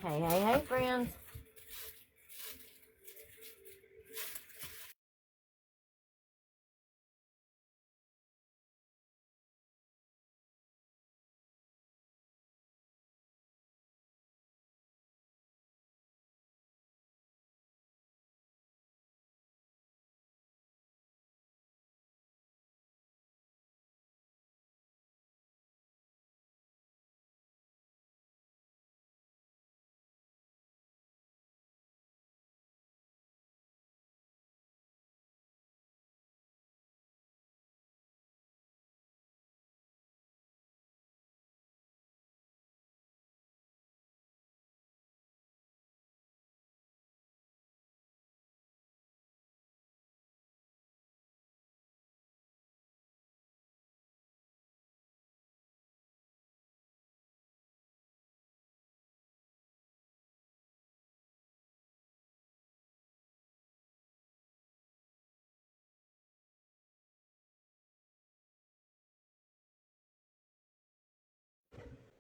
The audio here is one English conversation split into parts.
Hey, friends.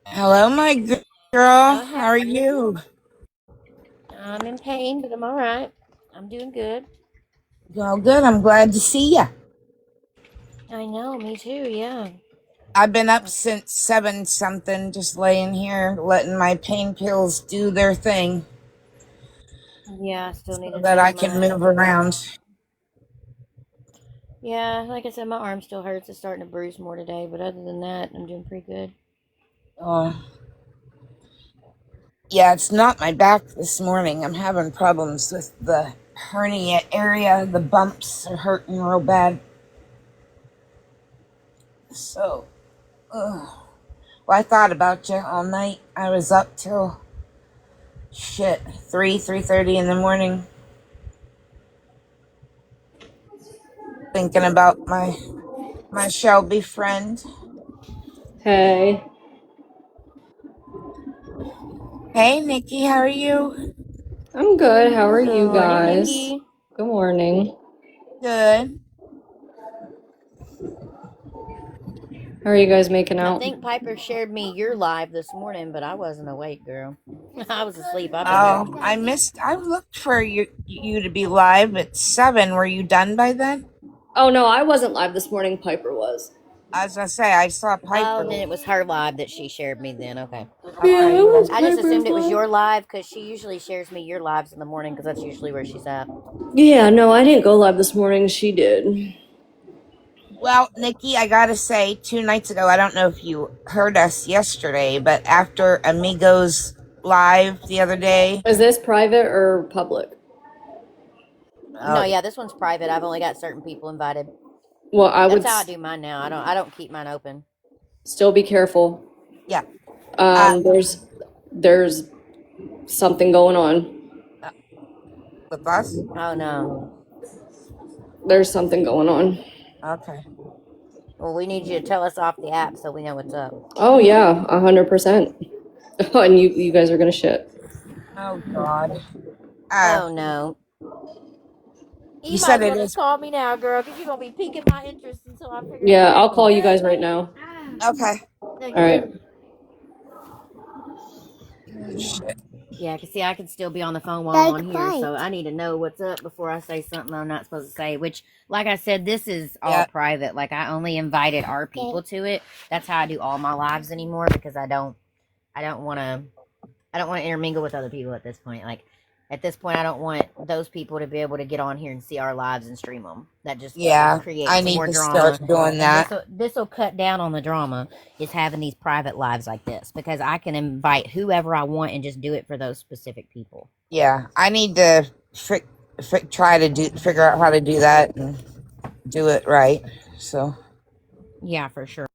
Hello, my girl. Oh, How are you? I'm in pain, but I'm all right. I'm doing good. Well, good. I'm glad to see you. I know, me too, yeah. I've been up since 7 something, just laying here, letting my pain pills do their thing Yeah, I still need so to that take I can mine. move around. Yeah, like I said, my arm still hurts. It's starting to bruise more today, but other than that, I'm doing pretty good. Uh, yeah, it's not my back this morning. I'm having problems with the hernia area. The bumps are hurting real bad. So, ugh. Well, I thought about you all night. I was up till 3:30 in the morning, thinking about my Shelbie friend. Hey, Hey, Nikki, how are you? I'm good. How are Good you morning, guys? Nikki. Good morning. Good. How are you guys making I out? think Piper shared me your live this morning, but I wasn't awake, girl. I was asleep. I've been Oh, working. I missed. I looked for you to be live at 7. Were you done by then? Oh no, I wasn't live this morning. Piper was. I was gonna say I saw Oh, Piper. then it was her live that she shared me then. Okay. Yeah, Okay. it was I just Piper's assumed it was live. your live because she usually shares me your lives in the morning because that's usually where she's at. Yeah, no, I didn't go live this morning. She did. Well, Nikki, I gotta say, 2 nights ago, I don't know if you heard us yesterday, but after Amigos live the other day, Is this private or public? No, oh yeah, this one's private. I've only got certain people invited. Well, I That's would how I do mine now. I don't keep mine open. still be careful. yeah, uh, There's something going on. uh, with us. Oh no. There's something going on. Okay. Well, we need you to tell us off the app so we know what's up. Oh yeah, 100%. And you guys are gonna shit. Oh God. Uh, Oh no. you You might said as it well just is call me now, girl, because you're gonna be piquing my interest until I figure out Yeah, what's I'll going call you guys on. right now. okay. No, All you're right. good. Oh, shit. Yeah, because see, I can still be on the phone while I'm on here, so I need to know what's up before I say something I'm not supposed to say. Which, like I said, this is all Yeah. private. Like I only invited our people to it. That's how I do all my lives anymore because I don't want to, I don't want to intermingle with other people at this point. Like at this point, I don't want those people to be able to get on here and see our lives and stream them. That just Yeah. I creates need more to start drama, doing and that. this will cut down on the drama. Is having these private lives like this because I can invite whoever I want and just do it for those specific people. Yeah. I need to try to figure out how to do that and do it right. So. Yeah, for sure.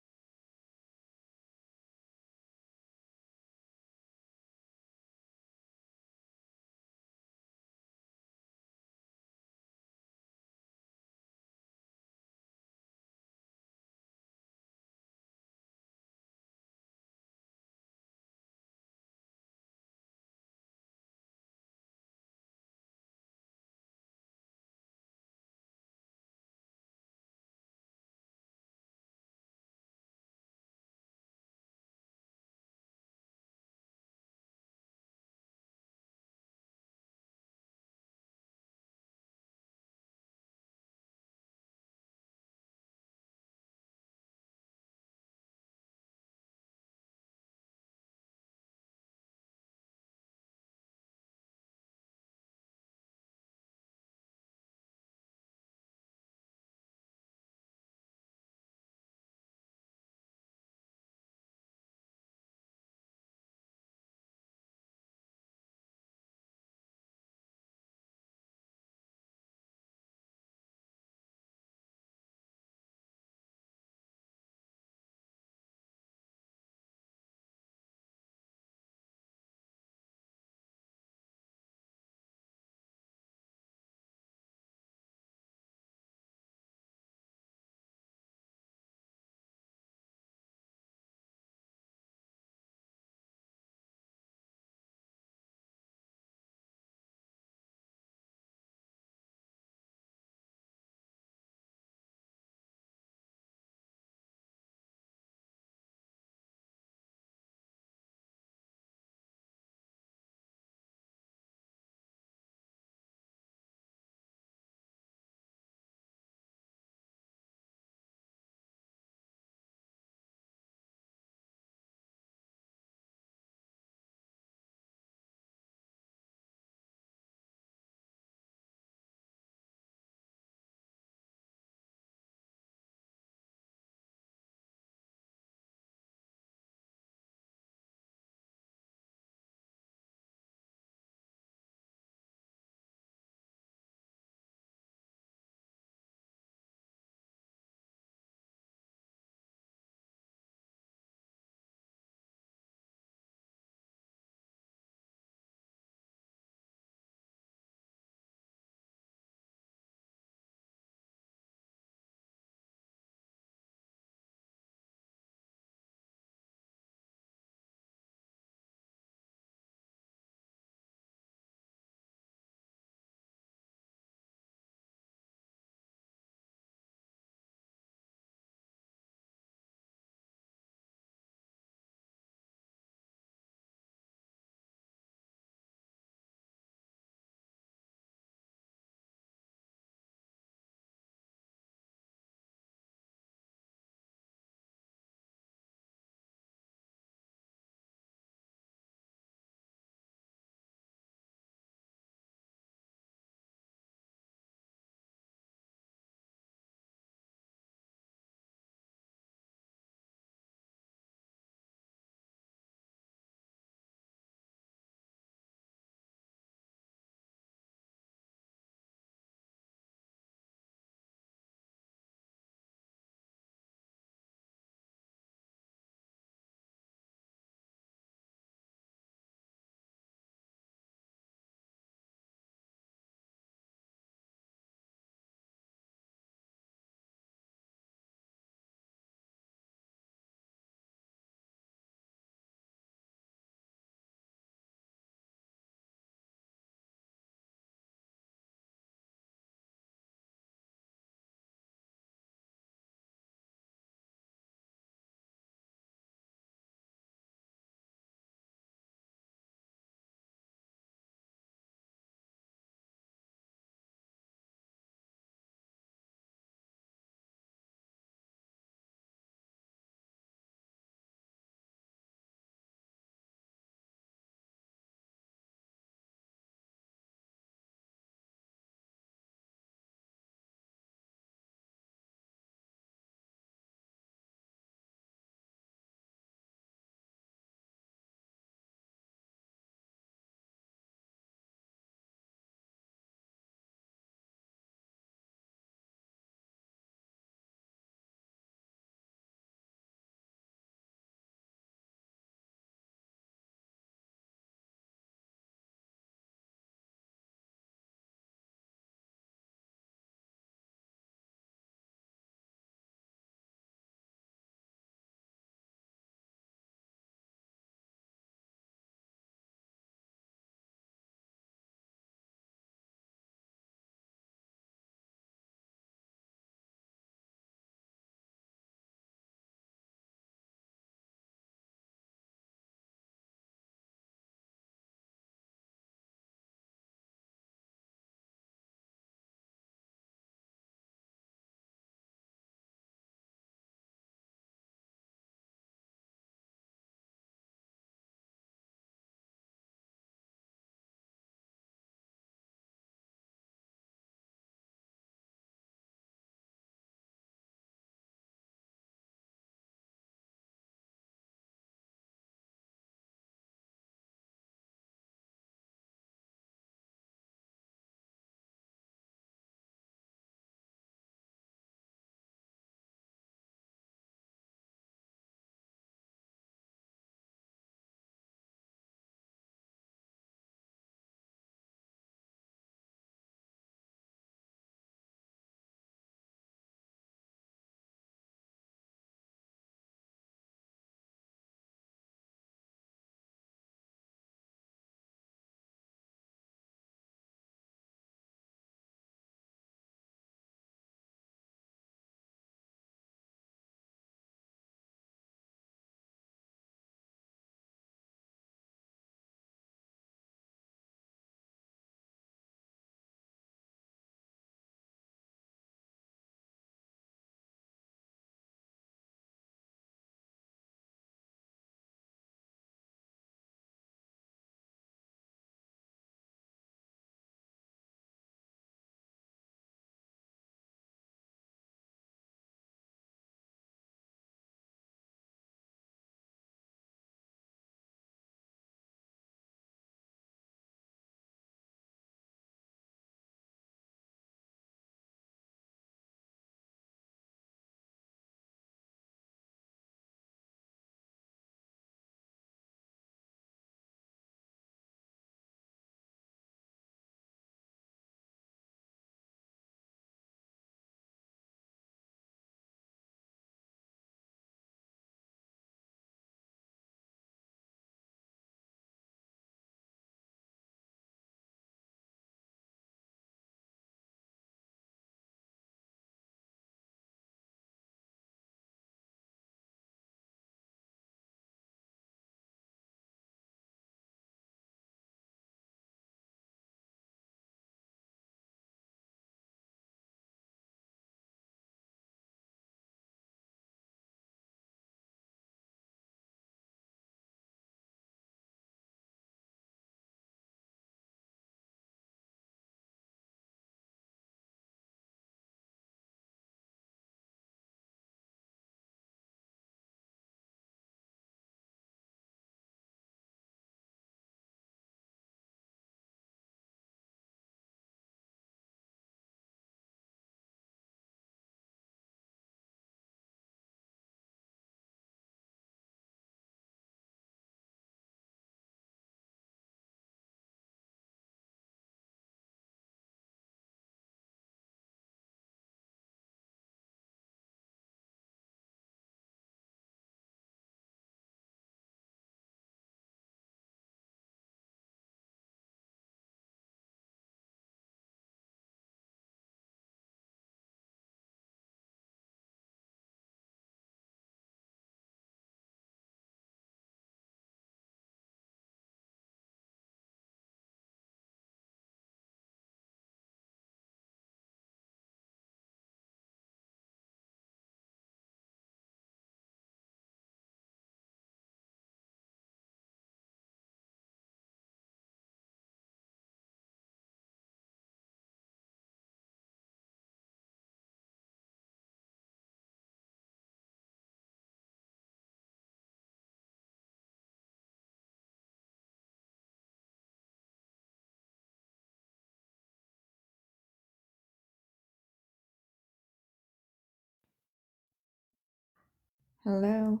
Hello.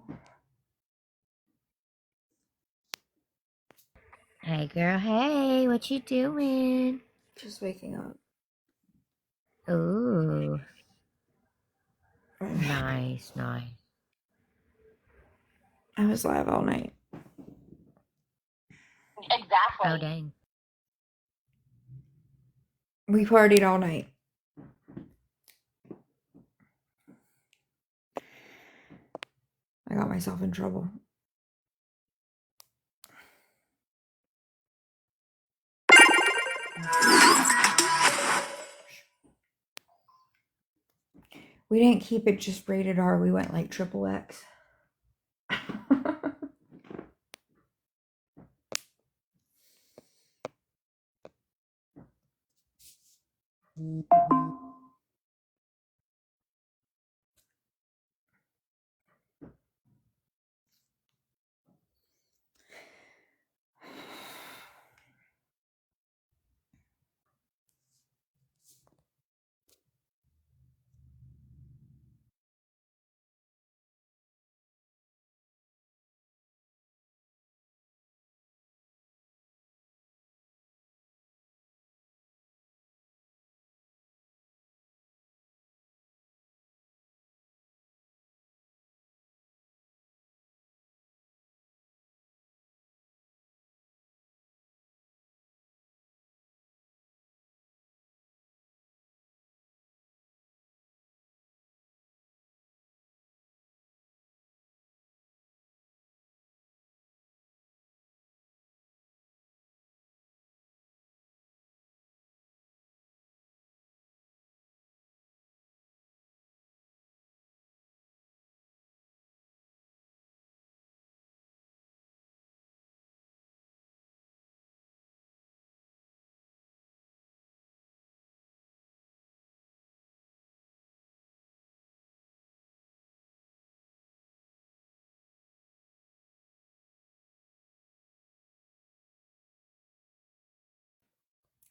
Hey, girl. Hey, what you doing? Just waking up. Ooh. Nice, nice. I was live all night. Exactly. Oh, dang. We partied all night. I got myself in trouble. We didn't keep it just rated R. We went like triple X.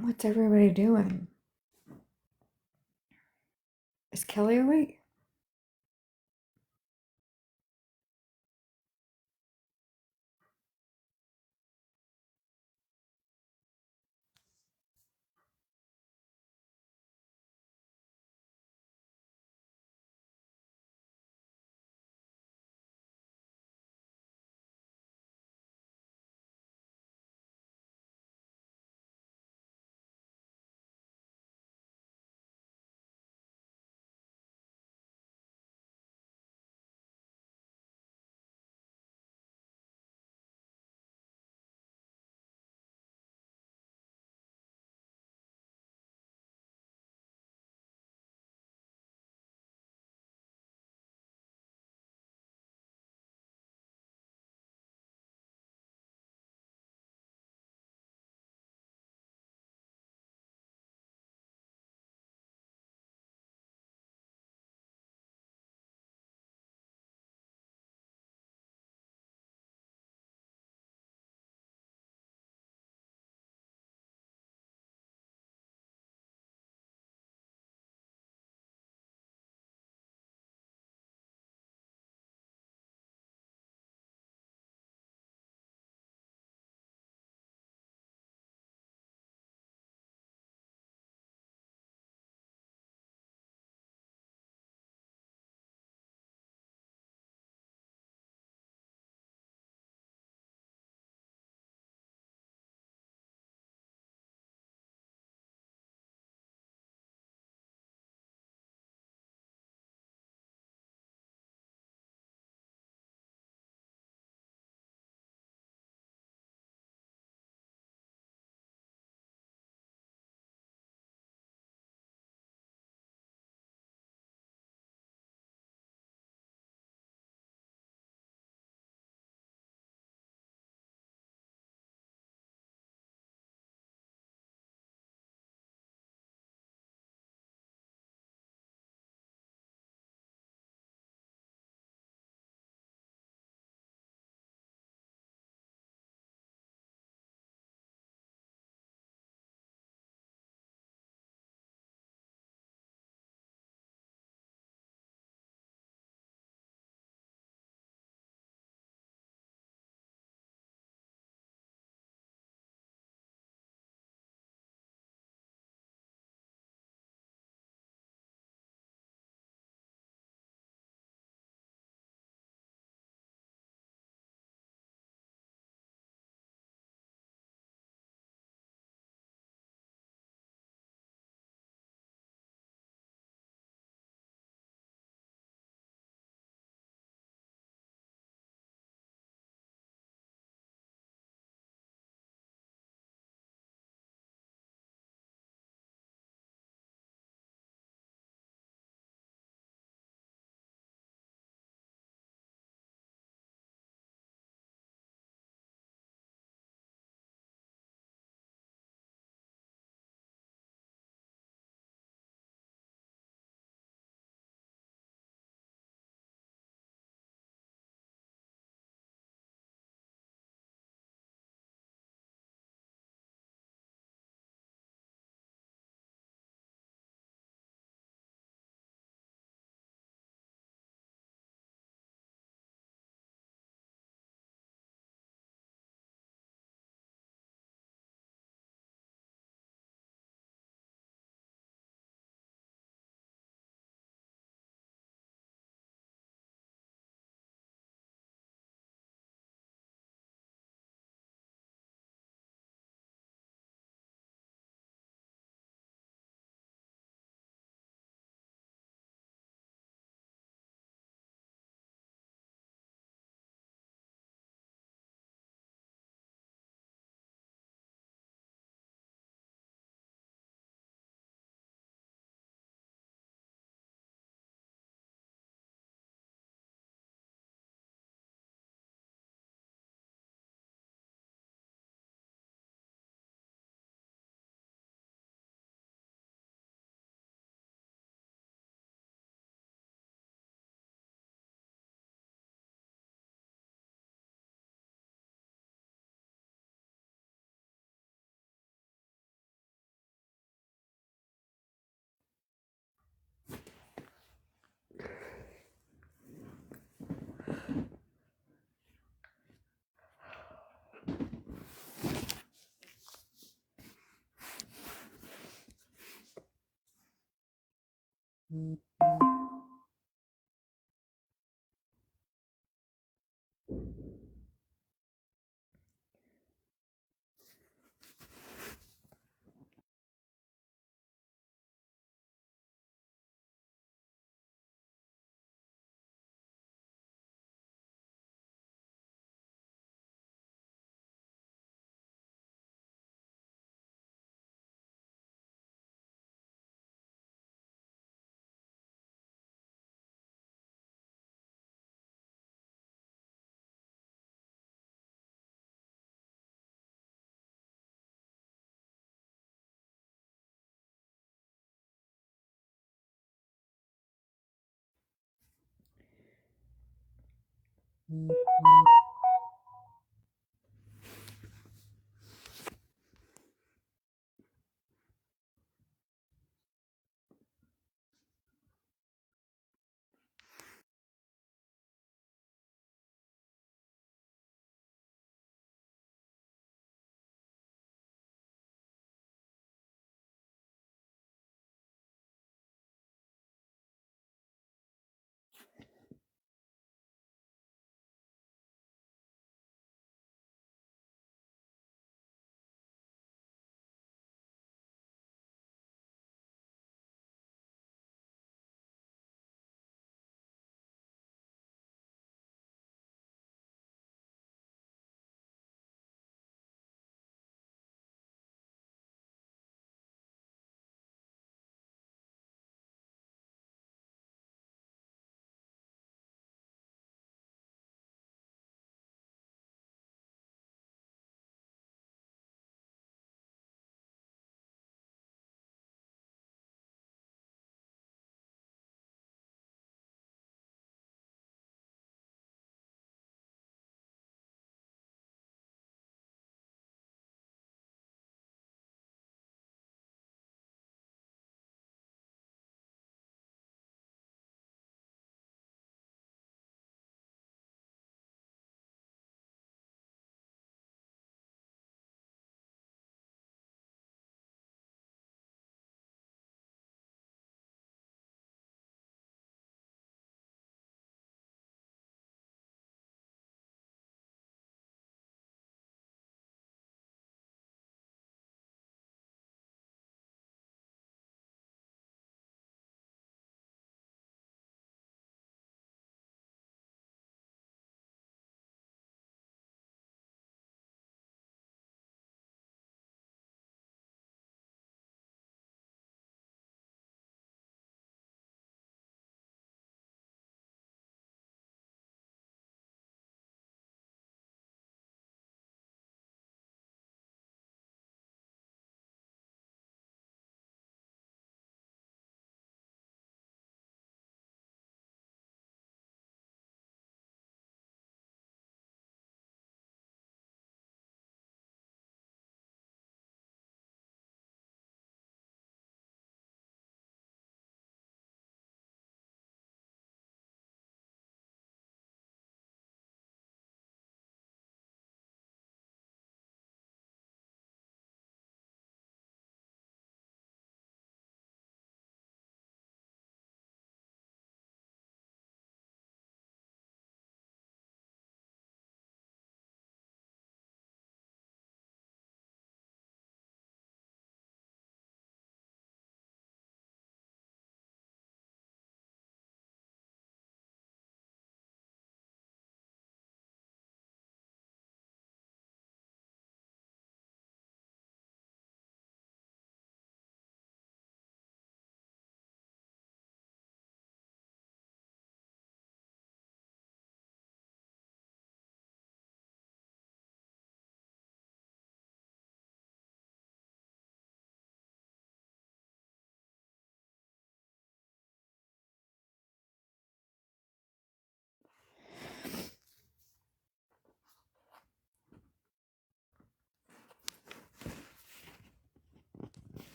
What's everybody doing? Is Kelly awake?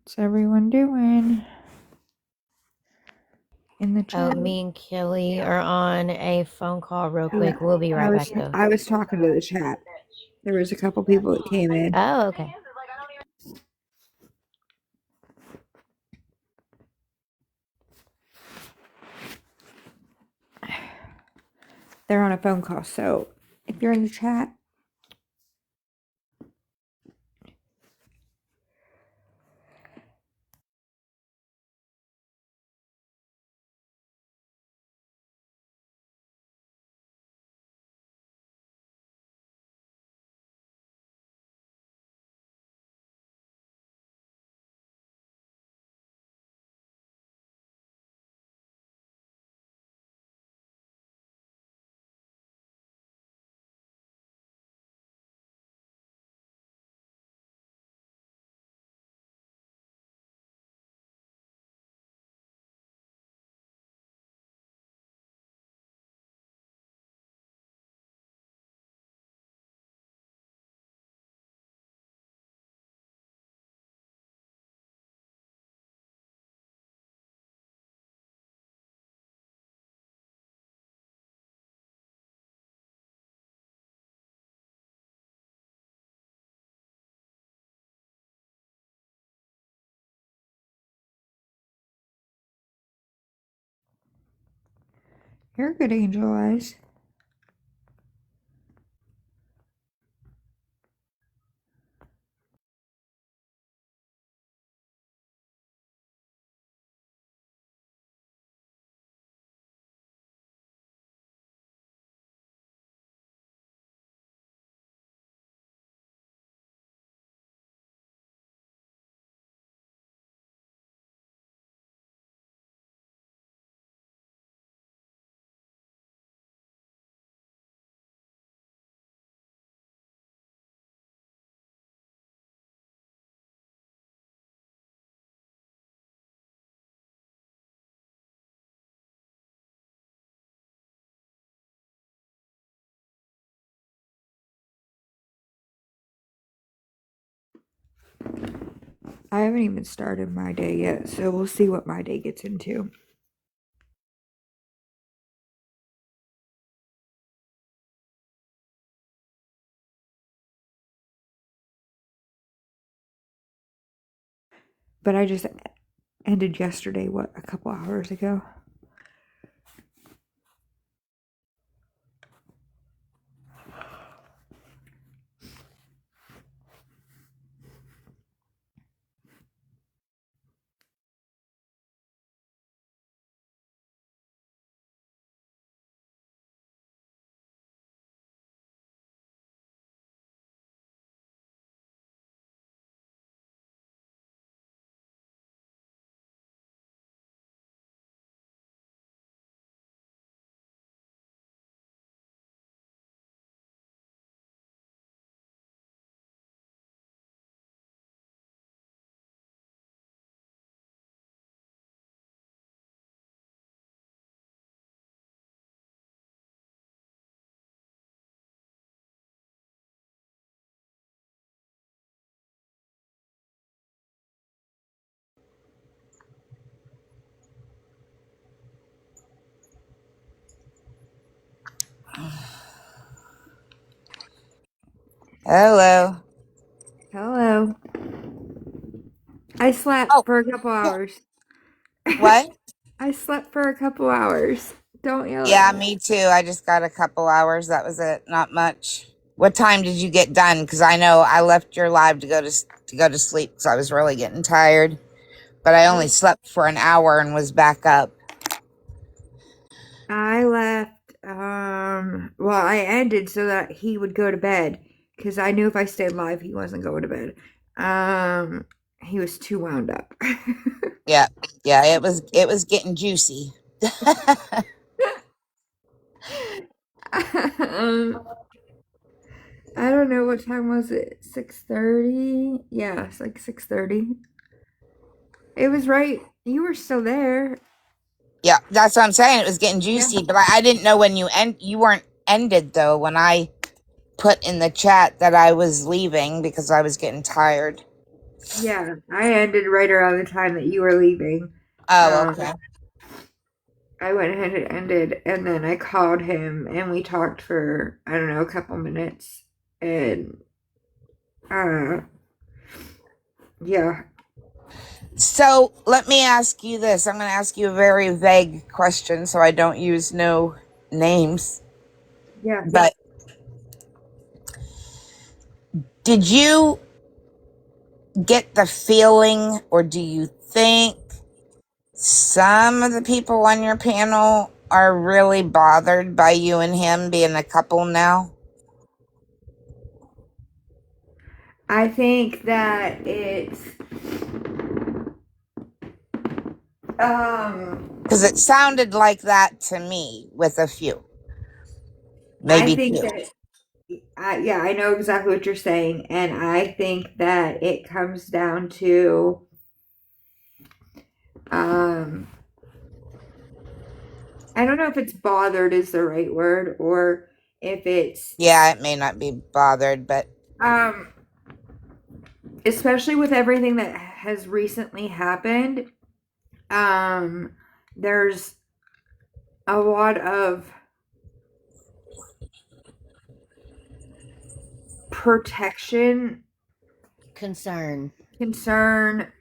What's everyone doing? In the Oh, chat. me and Kelly are on a phone call real quick. We'll be right back though. I was talking to the chat. There was a couple people that came in. Oh, okay. they're on a phone call. So if you're in the chat, you're good, Angel Eyes. I haven't even started my day yet, so we'll see what my day gets into. But I just ended yesterday, a couple hours ago. Hello. Hello. I slept Oh, for a couple yeah. hours. What? I slept for a couple hours. Don't yell at Yeah, me. me too. I just got a couple hours. That was it. Not much. What time did you get done? Because I know I left your live to go to sleep because I was really getting tired. But I only slept for an hour and was back up. I left, well, I ended so that he would go to bed because I knew if I stayed live, he wasn't going to bed. He was too wound up. Yeah, yeah. It was getting juicy. um, I don't know what time was it. 6:30? Yeah, it's like 6:30. It was right. You were still there. Yeah, that's what I'm saying. It was getting Yeah. juicy, but I didn't know when you weren't ended though when I put in the chat that I was leaving because I was getting tired. Yeah, I ended right around the time that you were leaving. Oh, Um, okay. I went ahead and ended, and then I called him, and we talked for, I don't know, a couple minutes, and uh, yeah. So let me ask you this. I'm going to ask you a very vague question so I don't use no names. Yeah. But did you get the feeling, or do you think some of the people on your panel are really bothered by you and him being a couple now? I think that it's Because it sounded like that to me with a few, I maybe think two. that yeah, I know exactly what you're saying, and I think that it comes down to um I don't know if it's bothered is the right word, or if it's Yeah, it may not be bothered, but um especially with everything that has recently happened, um there's a lot of protection, Concern. concern,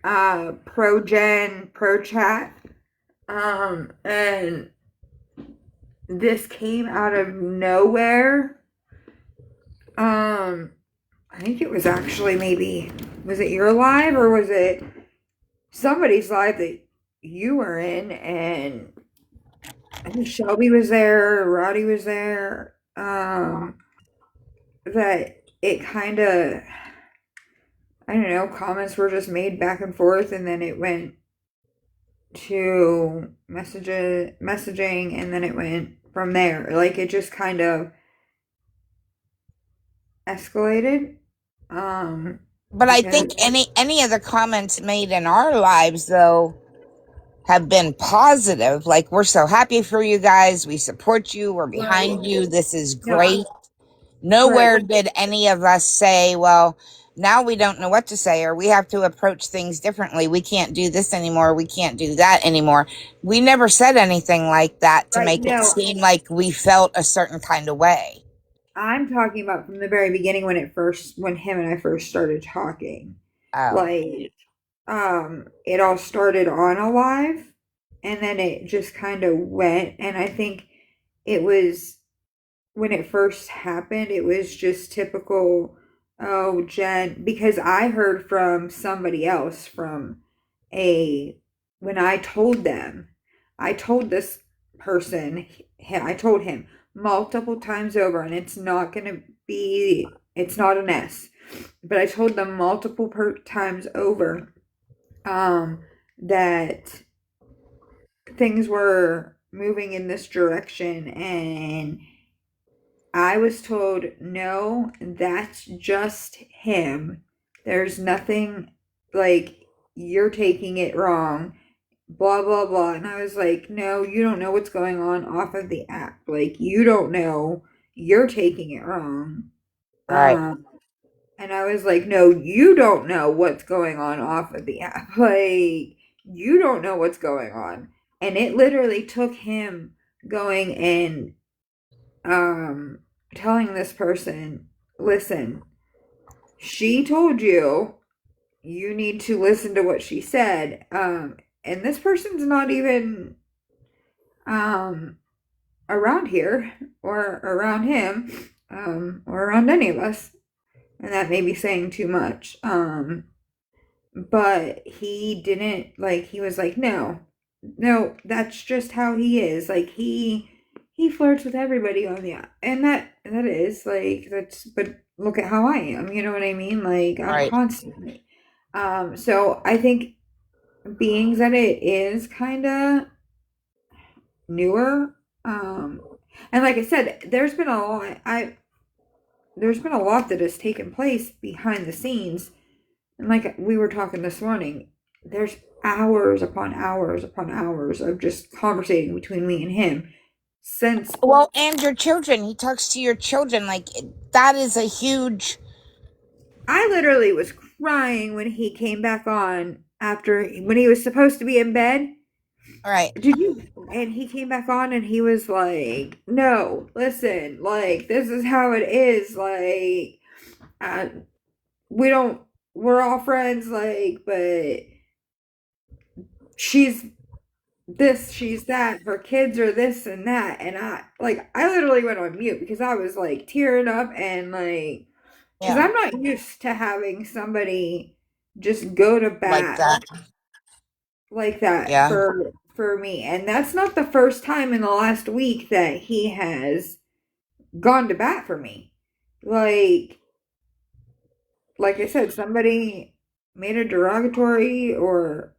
pro chat, and this came out of nowhere. I think it was actually maybe, was it your live or was it somebody's live that you were in? And I think Shelby was there, Roddy was there. That it kind of, I don't know, comments were just made back and forth, and then it went to messaging, and then it went from there. Like it just kind of escalated. but I Because think any of the comments made in our lives though have been positive. Like, we're so happy for you guys. We support you. We're right, behind you. This is no, great. right, Nowhere did any of us say, well, now we don't know what to say, or we have to approach things differently. We can't do this anymore. We can't do that anymore. We never said anything like that to right. make it No, seem like we felt a certain kind of way. I'm talking about from the very beginning when him and I first started talking. Oh, Like, it all started on a live, and then it just kind of went. And I think it was when it first happened, it was just typical, oh, Jen, because I heard from somebody else from a, when I told this person, I told him multiple times over, and it's not going to be, it's not an S, but I told them multiple times over, that things were moving in this direction, and I was told, no, that's just him. There's nothing, like, you're taking it wrong, blah, blah, blah. And I was like, no, you don't know what's going on off of the app. Like, you don't know. You're taking it wrong. right. Um, and I was like, no, you don't know what's going on off of the app. Like, you don't know what's going on. And it literally took him going and um telling this person, listen, she told you, you need to listen to what she said. And this person's not even um around here or around him, or around any of us. And that may be saying too much. But he didn't, like, he was like, no, no, that's just how he is. Like, he flirts with everybody on the app, and that is like, that's, but look at how I am, you know what I mean? Like, I'm Right. constantly so I think, being that it is kind of newer, and like I said, there's been a lot that has taken place behind the scenes. And like we were talking this morning, there's hours upon hours upon hours of just conversating between me and him since Well, and your children. He talks to your children. Like, that is a huge. I literally was crying when he came back on after, when he was supposed to be in bed. Right. Did you? And he came back on and he was like, no, listen, like, this is how it is. Like, uh, we don't, we're all friends, like, but she's this, she's that, her kids are this and that, and I literally went on mute because I was like tearing up and like, because Yeah. I'm not used to having somebody just go to Like bat that. like that Yeah. for me, and that's not the first time in the last week that he has gone to bat for me. Like like I said, somebody made a derogatory or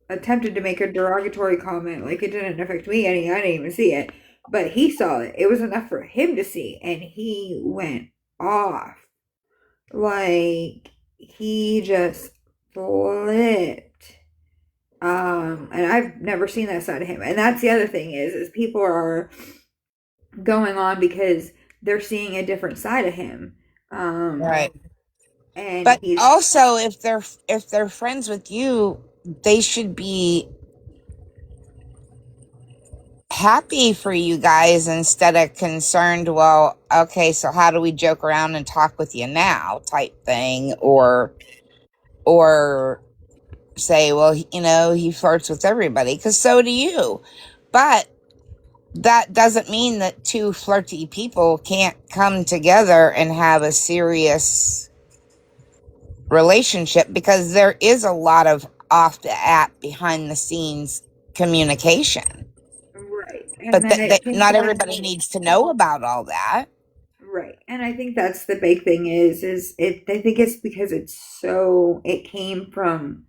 attempted to make a derogatory comment. Like it didn't affect me any. I didn't even see it, but he saw it. It was enough for him to see, and he went off. Like he just flipped. And I've never seen that side of him. And that's the other thing is people are going on because they're seeing a different side of him. Right. And But he's also, if they're friends with you, they should be happy for you guys instead of concerned, well, okay, so how do we joke around and talk with you now type thing, or say, well, he flirts with everybody, because so do you. But that doesn't mean that two flirty people can't come together and have a serious relationship, because there is a lot of off the app, behind the scenes communication. right. And But then I think not that everybody needs to know about all that. right. And I think that's the big thing is it I think it's because it's so it came from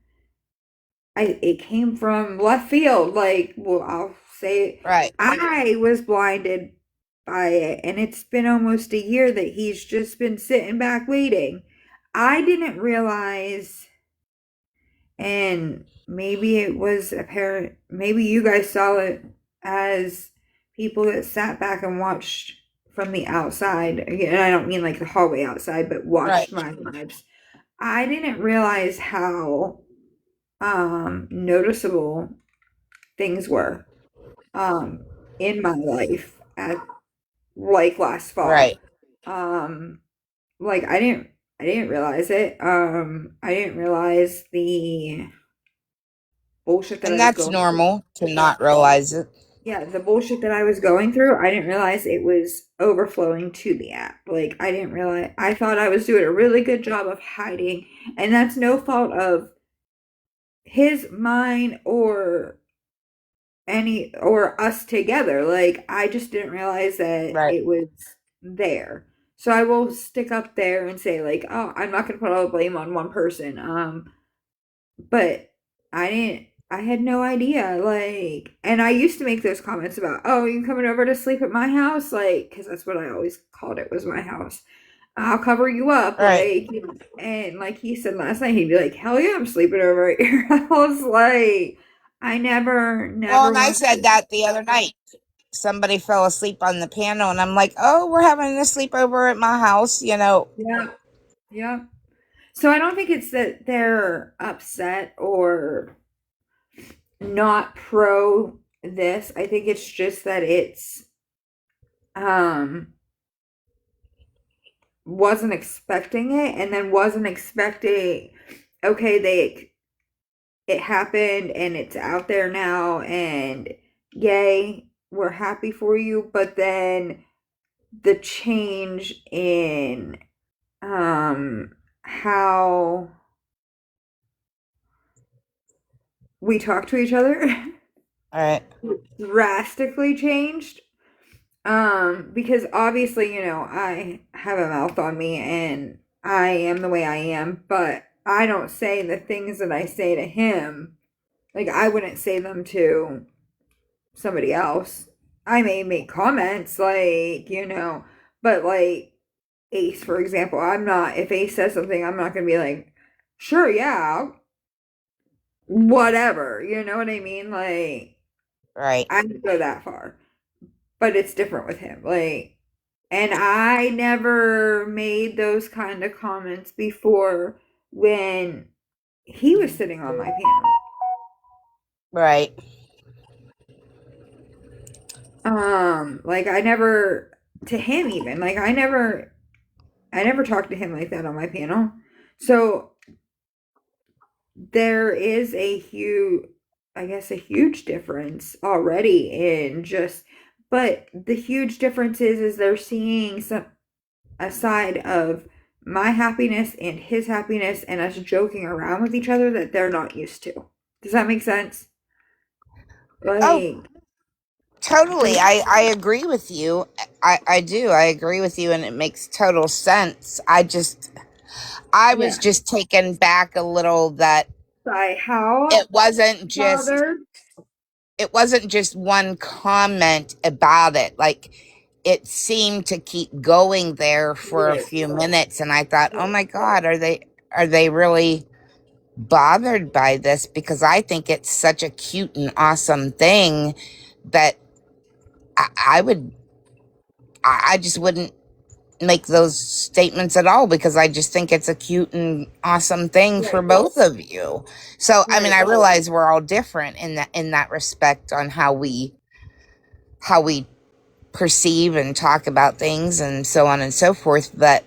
left field. Like, well, I'll say Right. I was blinded by it, and it's been almost a year that he's just been sitting back waiting. I didn't realize, and maybe it was apparent, maybe you guys saw it as people that sat back and watched from the outside. Again, I don't mean like the hallway outside, but Right. watched my lives. I didn't realize how noticeable things were um in my life at like last fall. Right. Um like I didn't realize it. I didn't realize the bullshit that And I was that's going through. normal to not realize it. Yeah, the bullshit that I was going through, I didn't realize it was overflowing to the app. Like I didn't realize, I thought I was doing a really good job of hiding, and that's no fault of his, mine, or us together. Like I just didn't realize that Right. it was there. So I will stick up there and say like, oh, I'm not gonna put all the blame on one person. But I had no idea. Like, and I used to make those comments about, oh, you coming over to sleep at my house? Like, because that's what I always called it, was my house. I'll cover you up, Right. like, and like he said last night, he'd be like, hell yeah, I'm sleeping over at your house. Like, I Well, never and I want said that the other night. Somebody fell asleep on the piano, and I'm like, oh, we're having a sleepover at my house. yeah, yeah. So I don't think it's that they're upset or not pro this. I think it's just that it's um wasn't expecting it, and then wasn't expecting, okay, it happened and it's out there now, and yay, we're happy for you, but then the change in how we talk to each other All right. drastically changed. Because obviously, I have a mouth on me and I am the way I am, but I don't say the things that I say to him. Like, I wouldn't say them to somebody else. I may make comments, like, but like Ace, for example, if Ace says something, I'm not going to be like, sure, yeah, whatever. You know what I mean? Like, Right. I don't go that far, but it's different with him. Like, and I never made those kind of comments before when he was sitting on my piano. Right. Like I never, to him even, like I never talked to him like that on my piano. So there is a huge I guess, a huge difference already in just, but the huge difference is they're seeing some a side of my happiness and his happiness and us joking around with each other that they're not used to. Does that make sense? Oh, Like, totally. I agree with you. I do. I agree with you, and it makes total sense. I was yeah. just taken back a little that By how it wasn't just bothered? it wasn't just one comment about it. Like, it seemed to keep going there for a Right. few minutes, and I thought, oh my God, are they really bothered by this? Because I think it's such a cute and awesome thing that I would I just wouldn't make those statements at all, because I just think it's a cute and awesome thing for Right. both of you. So I mean, Right. I realize we're all different in that respect on how we perceive and talk about things and so on and so forth, but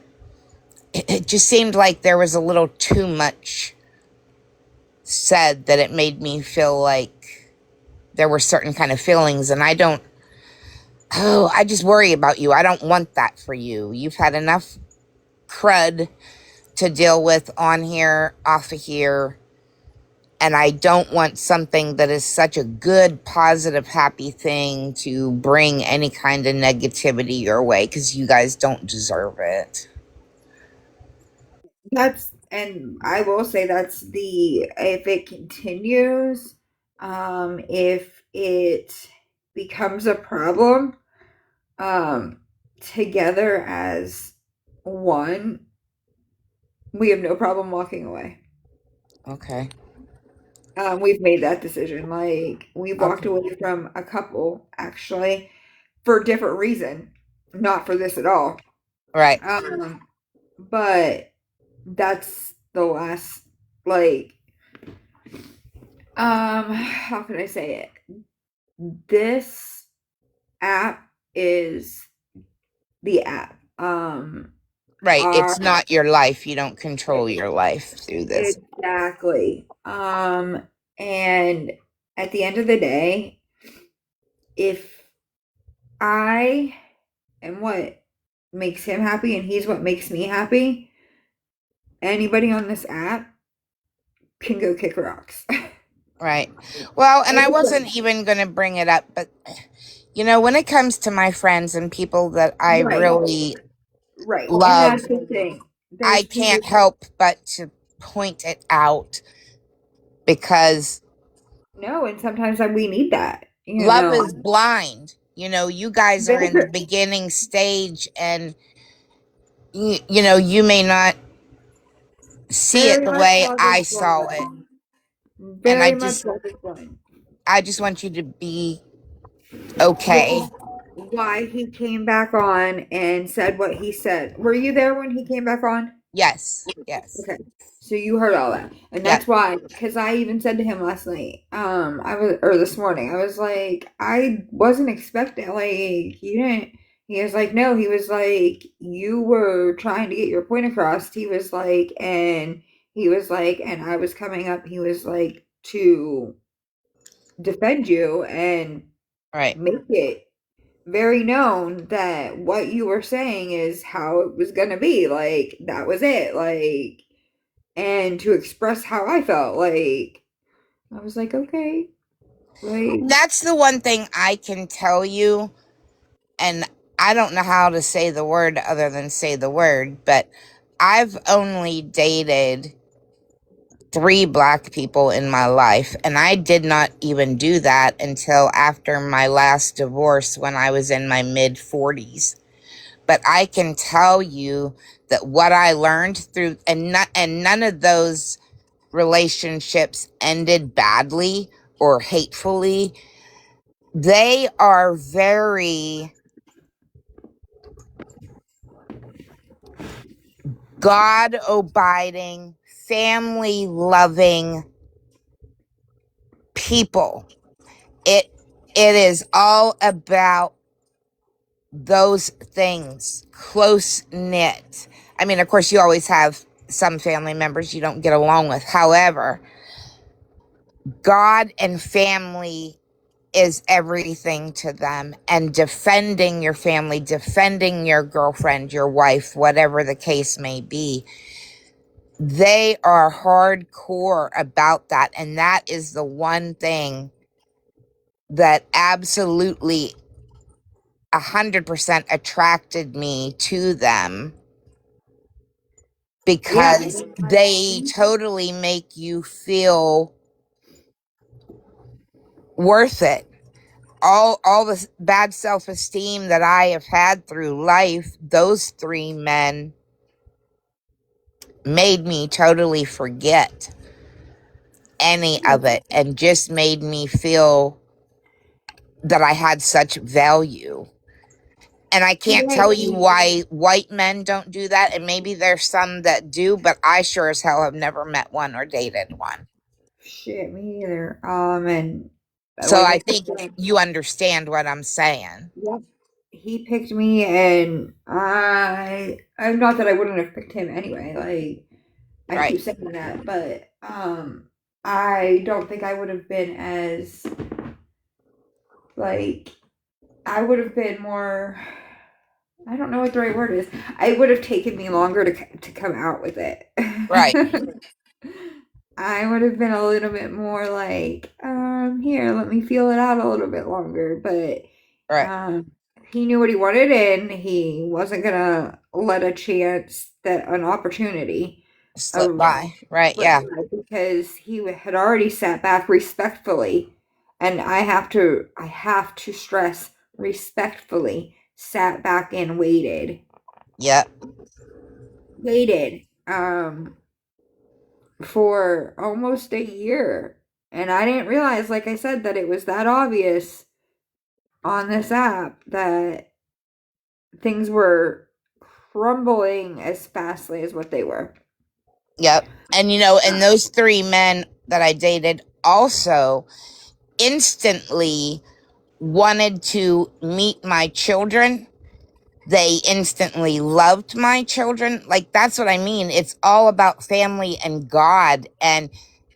it just seemed like there was a little too much said, that it made me feel like there were certain kind of feelings, and I just worry about you. I don't want that for you. You've had enough crud to deal with on here, off of here, and I don't want something that is such a good, positive, happy thing to bring any kind of negativity your way, because you guys don't deserve it. That's, and I will say that's the, if it continues, if it becomes a problem, um, together as one, we have no problem walking away. Okay. We've made that decision. Like, we've walked Okay. away from a couple actually for a different reason, not for this at all. Right. But that's the last, like, how can I say it? This app is the app. Right. Our It's not your life. You don't control your life through this. exactly. And at the end of the day, if I am what makes him happy and he's what makes me happy, anybody on this app can go kick rocks. Right. Well, and I Anybody. wasn't even going to bring it up, but when it comes to my friends and people that I Right, really right. And love, that's the thing. I There's can't people, help but to point it out, because no, and sometimes we need that, you love know. is blind. You guys are in the Very, beginning stage, and you may not see it very the much way love is I saw it. blind. And I Very much just love is blind. I just want you to be Which okay. is why he came back on and said what he said. Were you there when he came back on? Yes. Yes. Okay. So you heard all that. And Yeah. that's why, because I even said to him last night, or this morning, I was like, I wasn't expecting, like, you didn't, he was like, no, he was like, you were trying to get your point across. He was like, and I was coming up, he was like, to defend you and Right. make it very known that what you were saying is how it was gonna be. Like, that was it. Like, and to express how I felt. Like, I was like, okay, like, That's the one thing I can tell you, and I don't know how to say the word other than say the word, but I've only dated 3 black people in my life, and I did not even do that until after my last divorce when I was in my mid 40s. But I can tell you that what I learned through, and none of those relationships ended badly or hatefully. They are very God abiding, family loving people. It it is all about those things, close knit. I mean, of course, you always have some family members you don't get along with. However, God and family is everything to them, and defending your family, defending your girlfriend, your wife, whatever the case may be, they are hardcore about that. And that is the one thing that absolutely 100% attracted me to them, because they totally make you feel worth it. All the bad self-esteem that I have had through life, those three men made me totally forget any of it, and just made me feel that I had such value. And I can't tell you why white men don't do that, and maybe there's some that do, but I sure as hell have never met one or dated one. Shit, me either. And So like I I think said, you understand what I'm saying. yep, he picked me, and I'm not that I wouldn't have picked him anyway. Like I Right, keep saying that, but I don't think I would have been as like I would have been more. I don't know what the right word is. It would have taken me longer to come out with it. right, I would have been a little bit more like, here, let me feel it out a little bit longer. But right. um, he knew what he wanted, and he wasn't gonna let an opportunity, Slip of by. Right, yeah. because he had already sat back respectfully, and I have to stress respectfully, sat back and Yep, waited, for almost a year. And I didn't realize, like I said, that it was that obvious on this app that things were crumbling as fastly as what they were. yep. And and those three men that I dated also instantly wanted to meet my children. They instantly loved my children. Like, that's what I mean. It's all about family and God. And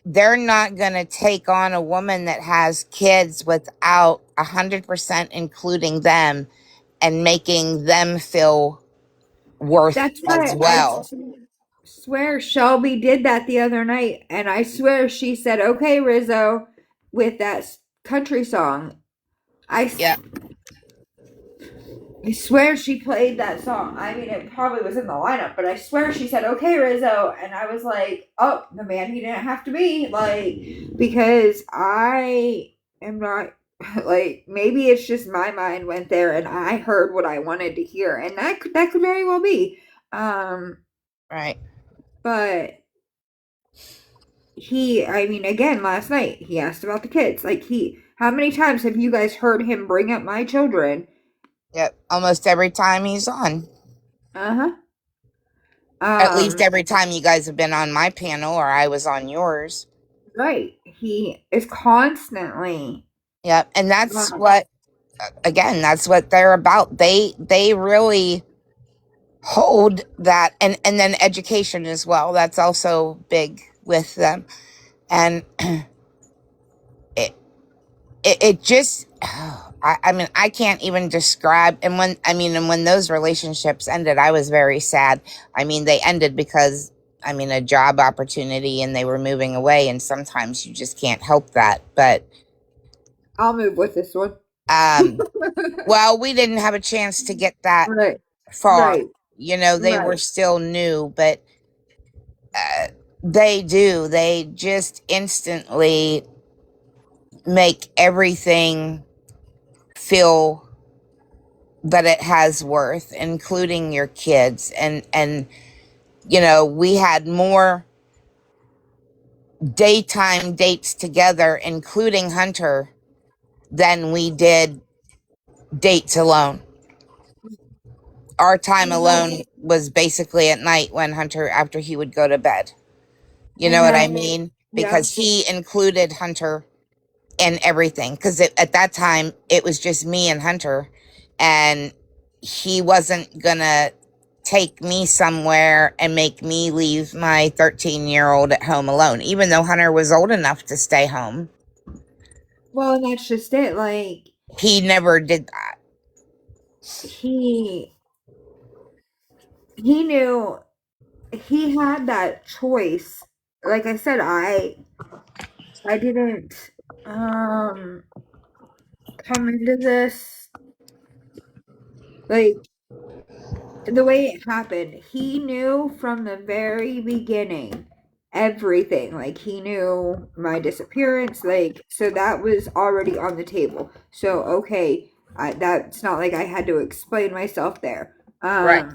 they're not going to take on a woman that has kids without 100% including them and making them feel worth That's as why well. swear Shelby did that the other night. And I swear she said, okay, Rizzo, with that country song. I Yeah, I swear she played that song. I mean, it probably was in the lineup, but I swear she said, okay, Rizzo. And I was like, oh, the man he didn't have to be. Like, because I am not, like, maybe it's just my mind went there and I heard what I wanted to hear. And that could very well be. right. But I mean, again, last night, he asked about the kids. Like, how many times have you guys heard him bring up my children? Yep. Almost every time he's on. Uh huh. At least Um, every time you guys have been on my panel or I was on yours. Right. He is constantly. Yep. And that's Um, what, again, that's what they're about. They really hold that, and then education as well. That's also big with them. And it it just I mean, I can't even describe. And when those relationships ended, I was very sad. I mean, they ended because, I mean, a job opportunity, and they were moving away, and sometimes you just can't help that. But I'll move with this one. well, we didn't have a chance to get that Right. far. Right. They were Right. still new, but they just instantly make everything feel that it has worth, including your kids. And we had more daytime dates together, including Hunter, than we did dates alone. Our time alone was basically at night, when Hunter, after he would go to bed. You know And what I that, mean? yeah. Because he included Hunter in everything. Because at that time, it was just me and Hunter, and he wasn't gonna take me somewhere and make me leave my 13-year-old at home alone, even though Hunter was old enough to stay home. Well, and that's just it. Like, He never did that. he knew he had that choice. Like I said, I didn't come into this like the way it happened. He knew from the very beginning everything. Like, he knew my disappearance, like, so that was already on the table. So okay, that's not like I had to explain myself there. Right.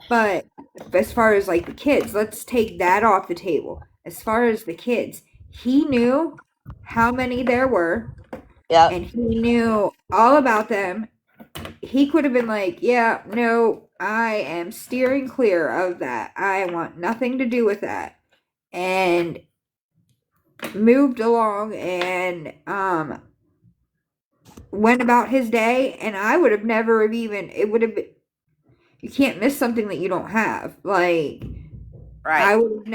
But as far as like the kids, let's take that off the table. As far as the kids, he knew how many there were, Yep. and he knew all about them. He could have been like, yeah, no, I am steering clear of that. I want nothing to do with that. And moved along and went about his day, and I would have never have even, it would have been, you can't miss something that you don't have. Like, Right. I would have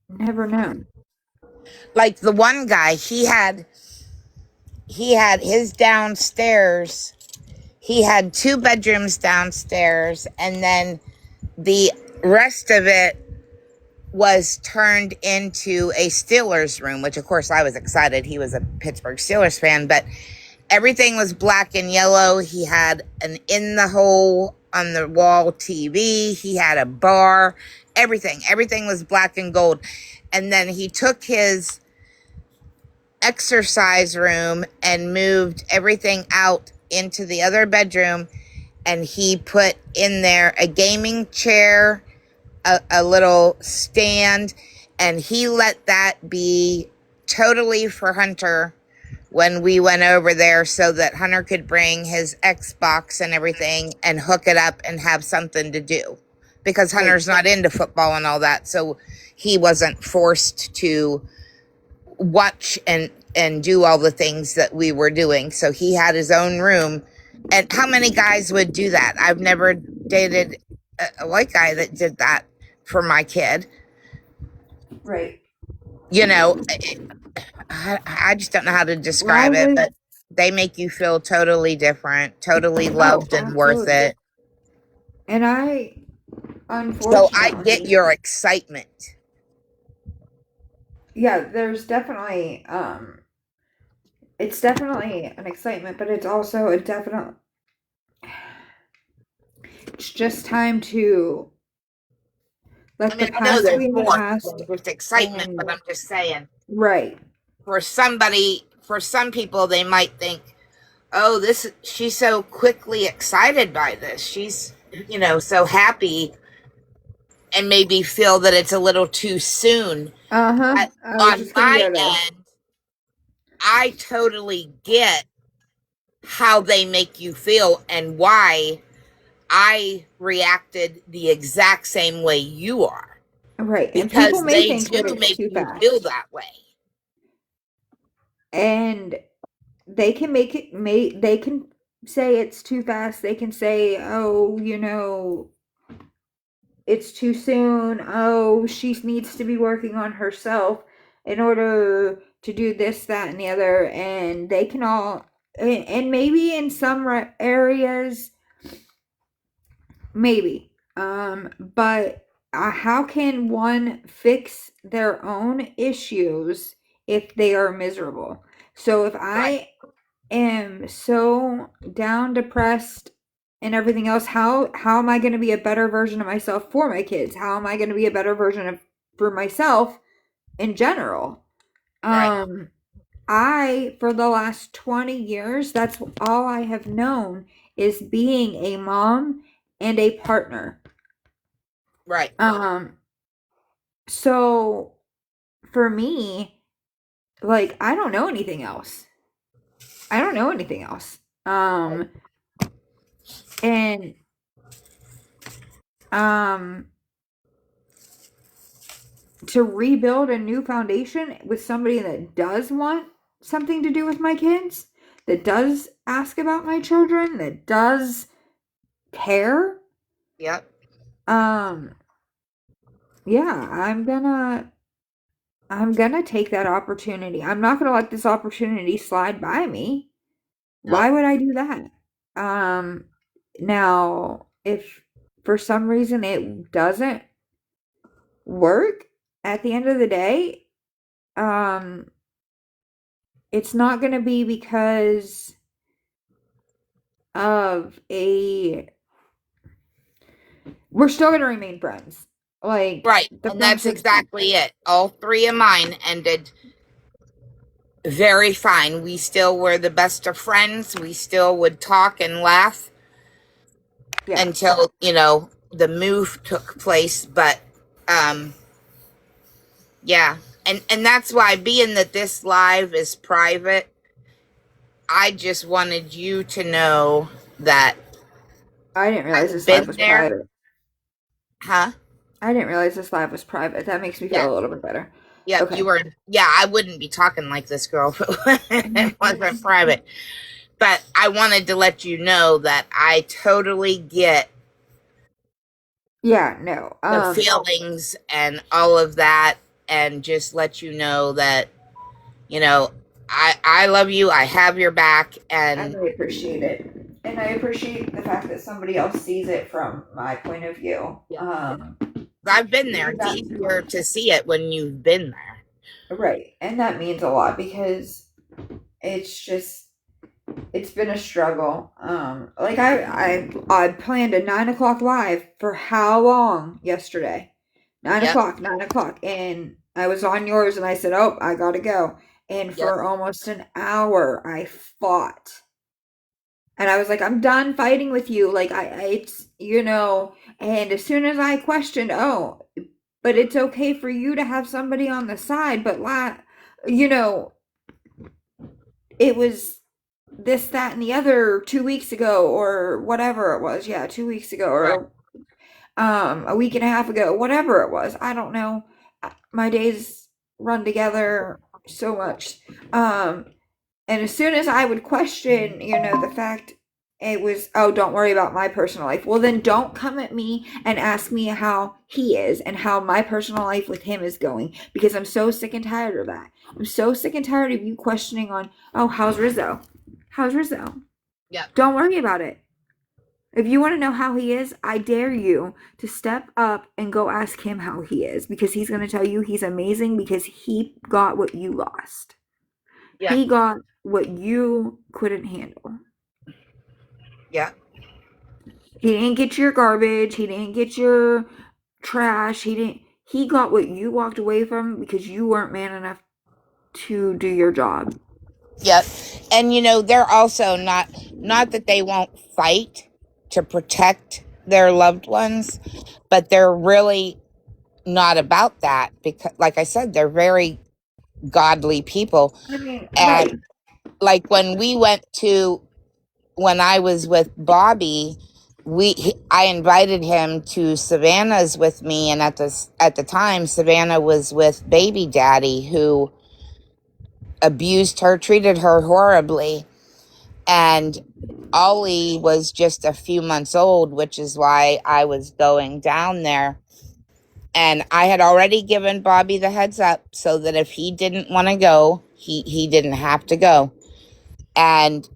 never known. Like the one guy, he had his downstairs. He had 2 bedrooms downstairs, and then the rest of it was turned into a Steelers room, which of course I was excited. He was a Pittsburgh Steelers fan, but everything was black and yellow. He had an in the hole on the wall TV. He had a bar, everything was black and gold. And then he took his exercise room and moved everything out into the other bedroom, and he put in there a gaming chair, a little stand, and he let that be totally for Hunter when we went over there, so that Hunter could bring his Xbox and everything and hook it up and have something to do, because Hunter's not into football and all that, so he wasn't forced to watch and do all the things that we were doing. So he had his own room. And how many guys would do that? I've never dated a white guy that did that for my kid. Right. You know, I just don't know how to describe it, but they make you feel totally different, totally loved and worth it. And I, unfortunately, so I get your excitement. Yeah, there's definitely it's definitely an excitement, but it's also a definite, it's just time to let the past be in the past. There's excitement, but I'm just saying. Right. For some people, they might think, oh, she's so quickly excited by this. She's, so happy, and maybe feel that it's a little too soon. On my end, I totally get how they make you feel and why I reacted the exact same way you are. Right. Because and people may think do make you feel that way. And they can they can say it's too fast. They can say, oh, it's too soon. Oh, she needs to be working on herself in order to do this, that, and the other. And they can all, and maybe in some areas, maybe. But how can one fix their own issues if they are miserable? So if I am so down, depressed, and everything else, how am I going to be a better version of myself for my kids? How am I going to be a better version for myself in general? I, for the last 20 years, that's all I have known, is being a mom and a partner. Right. So for me, like, I don't know anything else. And to rebuild a new foundation with somebody that does want something to do with my kids, that does ask about my children, that does care. Yep. Yeah, I'm gonna take that opportunity. I'm not gonna let this opportunity slide by me. Why Nope. would I do that? Um, Now, if for some reason it doesn't work at the end of the day, um, it's not gonna be because of a we're still gonna remain friends. Like Right. the And that's friendship. exactly it. All three of mine ended very fine. We still were the best of friends. We still would talk and laugh Yeah, until, the move took place. But um yeah. And that's why, being that this live is private, I just wanted you to know that I didn't realize I've this live been was there. private. Huh? I didn't realize this live was private. That makes me Yeah. feel a little bit better. Yep, you Okay. were. Yeah, I wouldn't be talking like this, girl, if it wasn't private. But I wanted to let you know that I totally get Yeah, no. the feelings and all of that, and just let you know that, you know, I love you. I have your back, I and really appreciate it. And I appreciate the fact that somebody else sees it from my point of view. yeah, I've been there. Because It's that, easier to see it when you've been there. right. And that means a lot because it's just it's been a struggle. Like I planned a 9 o'clock live for how long yesterday? Nine Yep, o'clock, 9 o'clock. And I was on yours and I said, oh, I gotta go. And yep, for almost an hour I fought. And I was like, I'm done fighting with you. Like it's and as soon as I questioned, oh, but it's okay for you to have somebody on the side, but you know, it was this, that, and the other 2 weeks ago or whatever it was. Yeah, 2 weeks ago right, or a week and a half ago, whatever it was. I don't know. My days run together so much. And as soon as I would question, the fact it was, oh, don't worry about my personal life. Well, then don't come at me and ask me how he is and how my personal life with him is going because I'm so sick and tired of that. I'm so sick and tired of you questioning on, oh, how's Rizzo? How's Rizzo? yep, Don't worry about it. If you want to know how he is, I dare you to step up and go ask him how he is because he's going to tell you he's amazing because he got what you lost. yep, He got what you couldn't handle. yep, He didn't get your garbage. He didn't get your trash. He got what you walked away from because you weren't man enough to do your job. yep. And they're also not that they won't fight to protect their loved ones, but they're really not about that, because like I said, they're very godly people. I mean, And right. like when I was with Bobby, I invited him to Savannah's with me, and at the time Savannah was with baby daddy, who abused her, treated her horribly. And Ollie was just a few months old, which is why I was going down there. And I had already given Bobby the heads up so that if he didn't want to go, he didn't have to go. And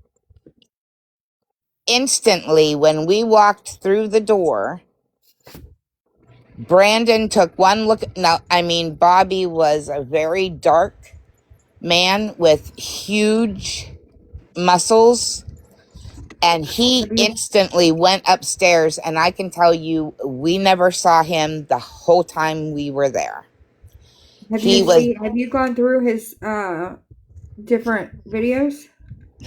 instantly, when we walked through the door, Brandon took one look. Now, I mean, Bobby was a very dark man with huge muscles, and he Have you instantly went upstairs. And I can tell you, we never saw him the whole time we were there. He was have you gone through his different videos?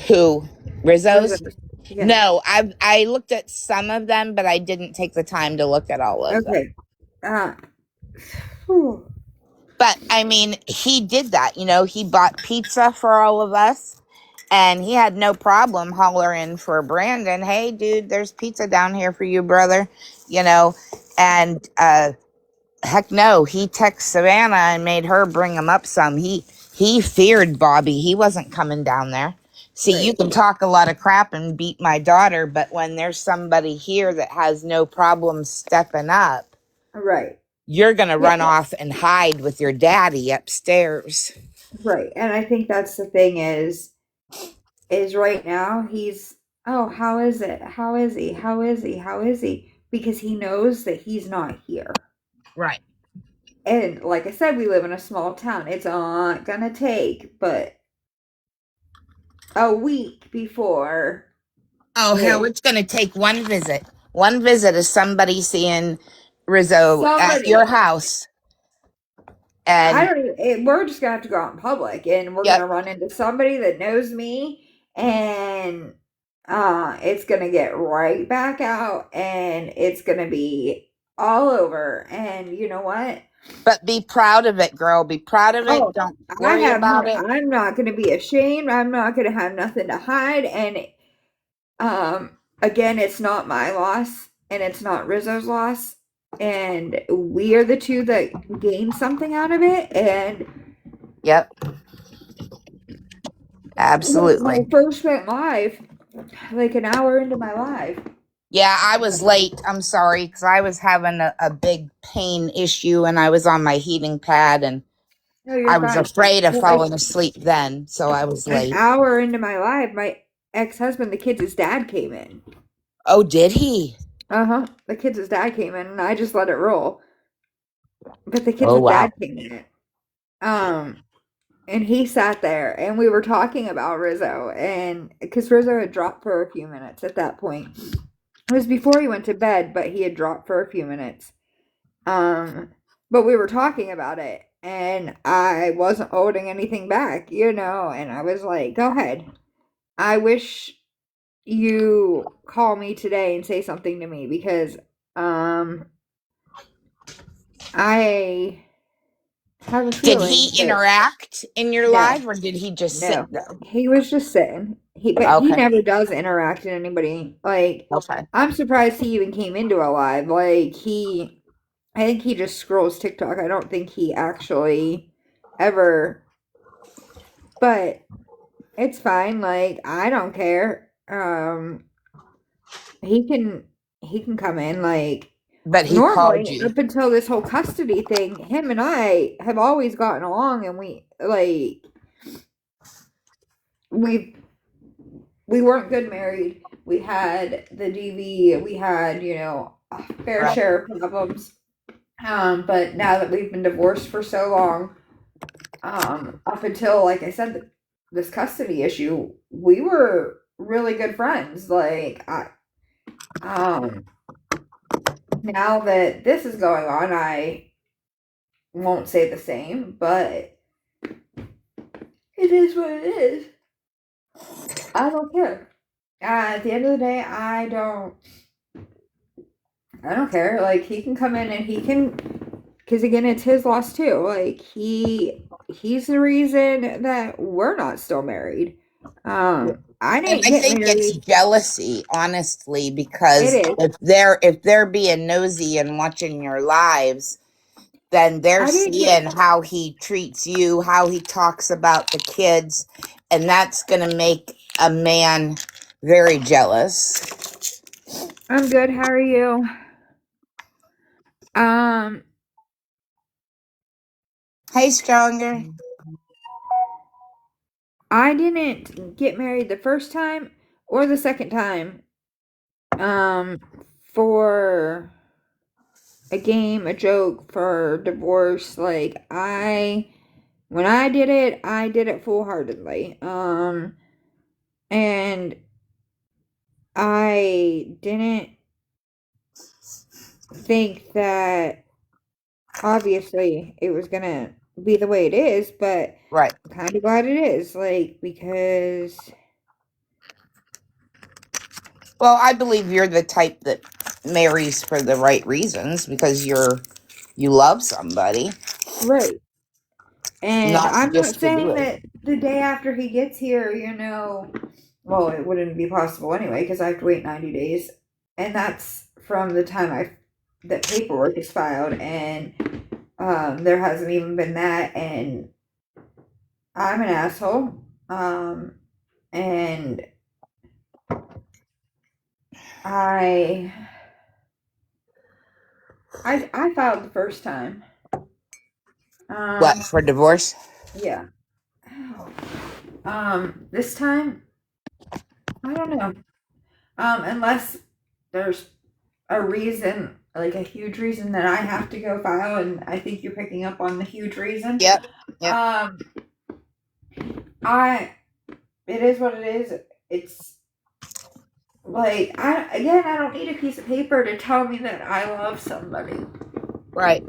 who? Rizzo. Rizzo's? Yes. No, I looked at some of them, but I didn't take the time to look at all of them. Okay. Uh, whew. But I mean, he did that. He bought pizza for all of us, and he had no problem hollering for Brandon, "Hey, dude, there's pizza down here for you, brother." You know, and heck no, he texted Savannah and made her bring him up some. He feared Bobby. He wasn't coming down there. See, you can talk a lot of crap and beat my daughter, but when there's somebody here that has no problem stepping up, Right. you're going to Yeah. run off and hide with your daddy upstairs. Right. And I think that's the thing is right now he's, oh, how is it? How is he? How is he? How is he? Because he knows that he's not here. Right. And like I said, we live in a small town. It's not gonna take but a week before. Oh, hell, it's going to take one visit. One visit of somebody seeing Rizzo at your house. And we're just gonna have to go out in public, and we're gonna run into somebody that knows me, and it's gonna get right back out, and it's gonna be all over. And you know what? But be proud of it, girl. Be proud of it. Don't worry about it. I'm not gonna be ashamed. I'm not gonna have nothing to hide. And again, it's not my loss, and it's not Rizzo's loss. And we are the two that gain something out of it. And yep, absolutely. when I first went live, like an hour into my live. Yeah, I was late. I'm sorry, because I was having a big pain issue, and I was on my heating pad, and I was afraid of falling asleep then, so I was late. An hour into my live, my ex-husband, the kids' dad came in. Oh, did he? Uh-huh. The kids' dad came in, and I just let it roll. But the kids' dad came in. And he sat there, and we were talking about Rizzo, and because Rizzo had dropped for a few minutes at that point. It was before he went to bed, but he had dropped for a few minutes. But we were talking about it, and I wasn't holding anything back, and I was like, go ahead. I wish you call me today and say something to me, because I have a feeling. Did he interact in your live, or did he just sit there? He was just sitting. He never does interact with anybody. Like, I'm surprised he even came into a live. Like, I think he just scrolls TikTok. I don't think he actually ever. But it's fine. Like, I don't care. He can come in. Like, but he called you up until this whole custody thing. Him and I have always gotten along, and we weren't good married. We had the DV. We had a fair share of problems. But now that we've been divorced for so long, up until, like I said, this custody issue, we were really good friends. Like, now that this is going on, I won't say the same, but it is what it is. I don't care. At the end of the day, I don't care. Like, he can come in and he can, because again, it's his loss too. Like, he's the reason that we're not still married. I think it's jealousy, honestly, because if they're being nosy and watching your lives, then they're seeing how he treats you, how he talks about the kids, and that's going to make a man very jealous. I'm good. How are you? Hey, Stronger. I didn't get married the first time or the second time. For a game, a joke, for divorce. Like, when I did it full-heartedly. And I didn't think that obviously it was gonna be the way it is, but I'm kind of glad it is, like, because well, I believe you're the type that marries for the right reasons, because you love somebody, right. And I'm not saying that the day after he gets here, well, it wouldn't be possible anyway, because I have to wait 90 days, and that's from the time that paperwork is filed, and there hasn't even been that, and I'm an asshole, And I filed the first time. What, for divorce? Yeah. This time, I don't know. Unless there's a reason, like a huge reason that I have to go file, and I think you're picking up on the huge reason. Yep. It is what it is. It's like I don't need a piece of paper to tell me that I love somebody. Right.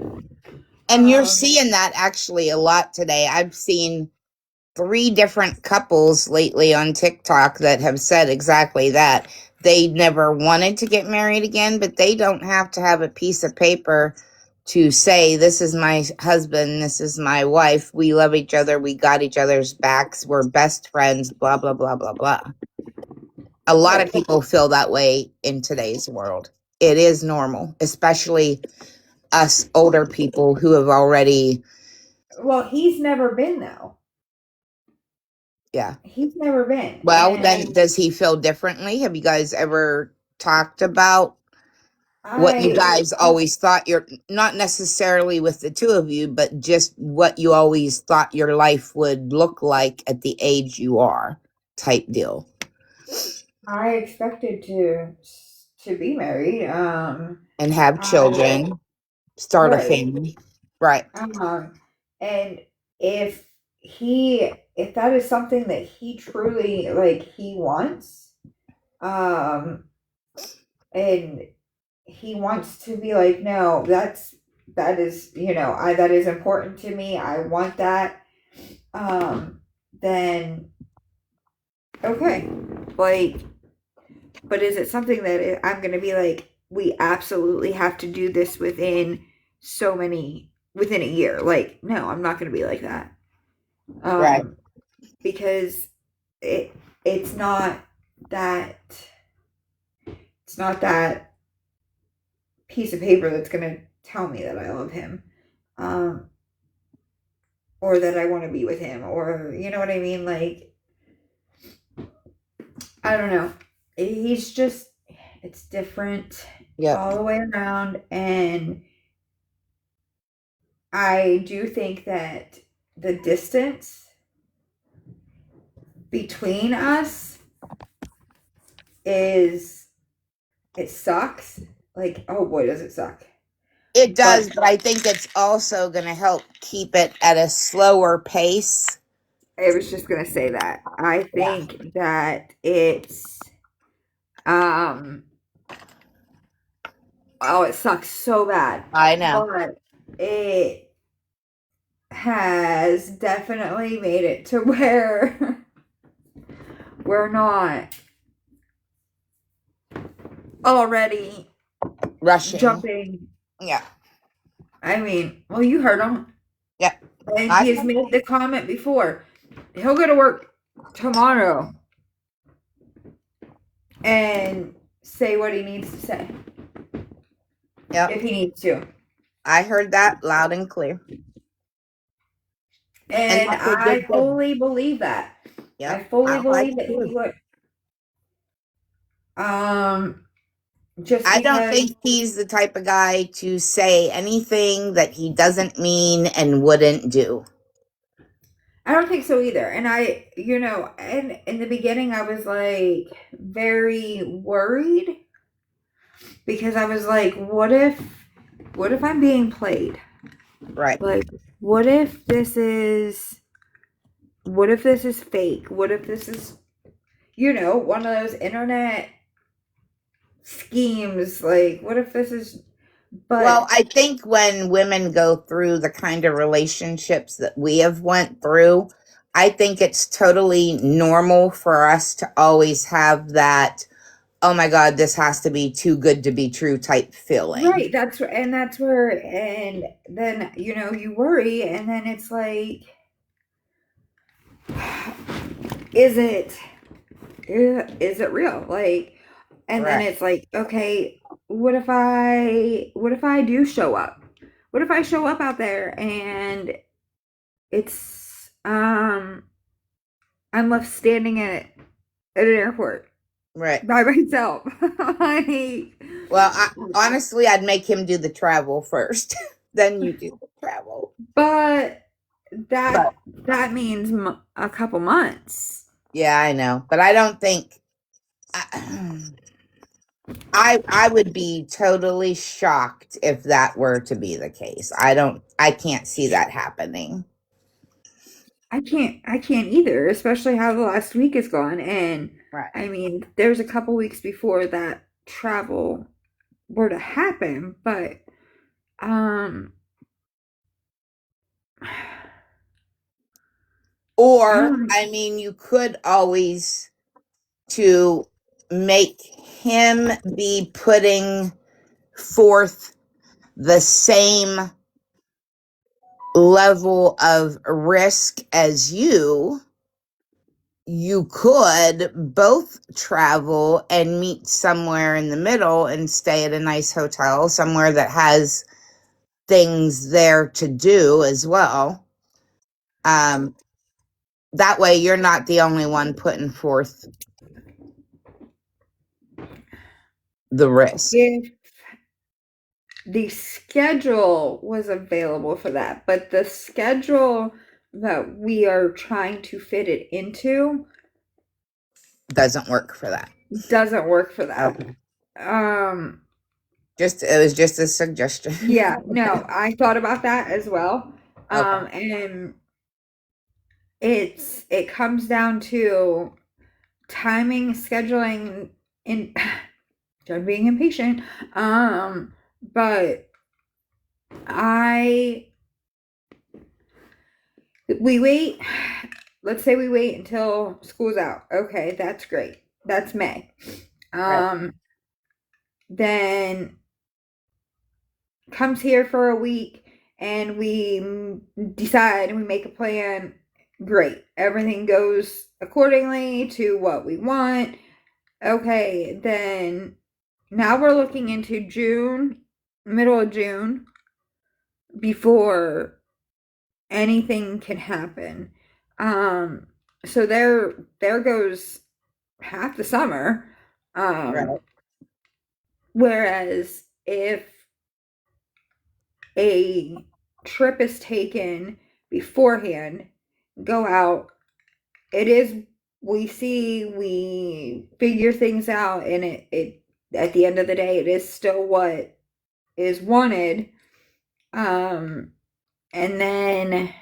And you're seeing that actually a lot today. I've seen 3 different couples lately on TikTok that have said exactly that. They never wanted to get married again, but they don't have to have a piece of paper to say, this is my husband, this is my wife, we love each other, we got each other's backs, we're best friends, blah, blah, blah, blah, blah. A lot of people feel that way in today's world. It is normal, especially us older people who have already... Well, he's never been, though. Yeah. He's never been. Well, then does he feel differently? Have you guys ever talked about what you guys always thought not necessarily with the 2 of you, but just what you always thought your life would look like at the age you are, type deal? I expected to be married, and have children, start a right. family. Right. And if that is something that he truly he wants, and he wants to be like, no, that is, that is important to me, I want that, then okay. But is it something that I'm going to be like, we absolutely have to do this within a year? Like, no, I'm not going to be like that. Right. Because it's not that piece of paper that's going to tell me that I love him, or that I want to be with him, or you know what I mean? Like, I don't know. It's different all the way around. And I do think that the distance between us it sucks. Like, oh boy, does it suck. It does, but I think it's also going to help keep it at a slower pace. I was just going to say that. I think that it's, it sucks so bad. I know. But it has definitely made it to where we're not already rushing, jumping. Yeah. I mean, well, you heard him. Yeah. And he's made the comment before. He'll go to work tomorrow and say what he needs to say. Yeah. If he needs to. I heard that loud and clear. And I fully believe that. Yeah. I fully believe that he would. Just I don't think he's the type of guy to say anything that he doesn't mean and wouldn't do. I don't think so either. And and in the beginning I was like very worried, because I was like, what if I'm being played? Right. Like, what if this is fake? What if this is, one of those internet schemes? Like, what if this is... Well, I think when women go through the kind of relationships that we have went through, I think it's totally normal for us to always have that, oh my God, this has to be too good to be true type feeling. Right. That's where, and then, you worry, and then it's like, is it real? Like, and then it's like, okay, what if I do show up? What if I show up out there and it's, I'm left standing at an airport Right. by myself. Like, Well, honestly, I'd make him do the travel first. Then you do the travel. but But that means a couple months. yeah, I know. But I don't think I would be totally shocked if that were to be the case. I can't see that happening. I can't either, especially how the last week is gone. And Right. I mean, there's a couple weeks before that travel were to happen, but um I Or, don't I mean, you could always to make him be putting forth the same level of risk as you could both travel and meet somewhere in the middle and stay at a nice hotel, somewhere that has things there to do as well. That way you're not the only one putting forth the risk. if the schedule was available for that, but the schedule that we are trying to fit it into Doesn't work for that. doesn't work for that. Okay. Um It was just a suggestion. yeah, no, I thought about that as well. Okay. And it comes down to timing, scheduling, and I'm being impatient. But I we wait. Let's say we wait until school's out. Okay, that's great. That's May. Right. Then comes here for a week and we decide and we make a plan. Great. Everything goes accordingly to what we want. Okay, then now we're looking into June, middle of June, before anything can happen. So there goes half the summer. Right. Whereas if a trip is taken beforehand, go out, it is we figure things out, and it at the end of the day it is still what is wanted. And then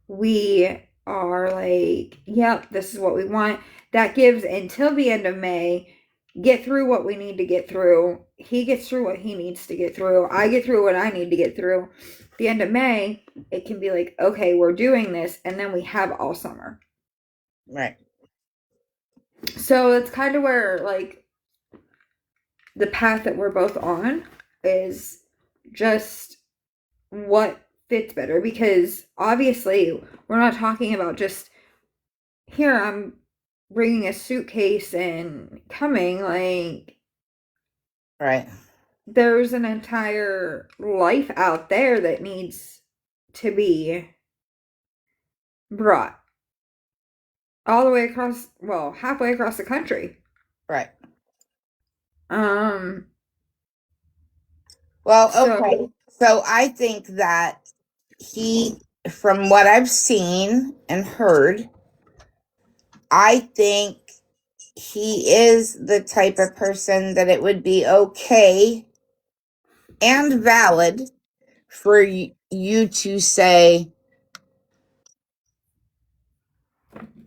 we are like, yep, this is what we want. That gives until the end of May, get through what we need to get through. He gets through what he needs to get through. I get through what I need to get through. The end of May, it can be like, okay, we're doing this, and then we have all summer. Right. So it's kind of where like the path that we're both on is just what fits better, because obviously we're not talking about just here I'm bringing a suitcase and coming. Like, Right. there's an entire life out there that needs to be brought all the way across, well, halfway across the country. Right. Um Well, so okay. So I think that from what I've seen and heard, I think he is the type of person that it would be okay and valid for you to say,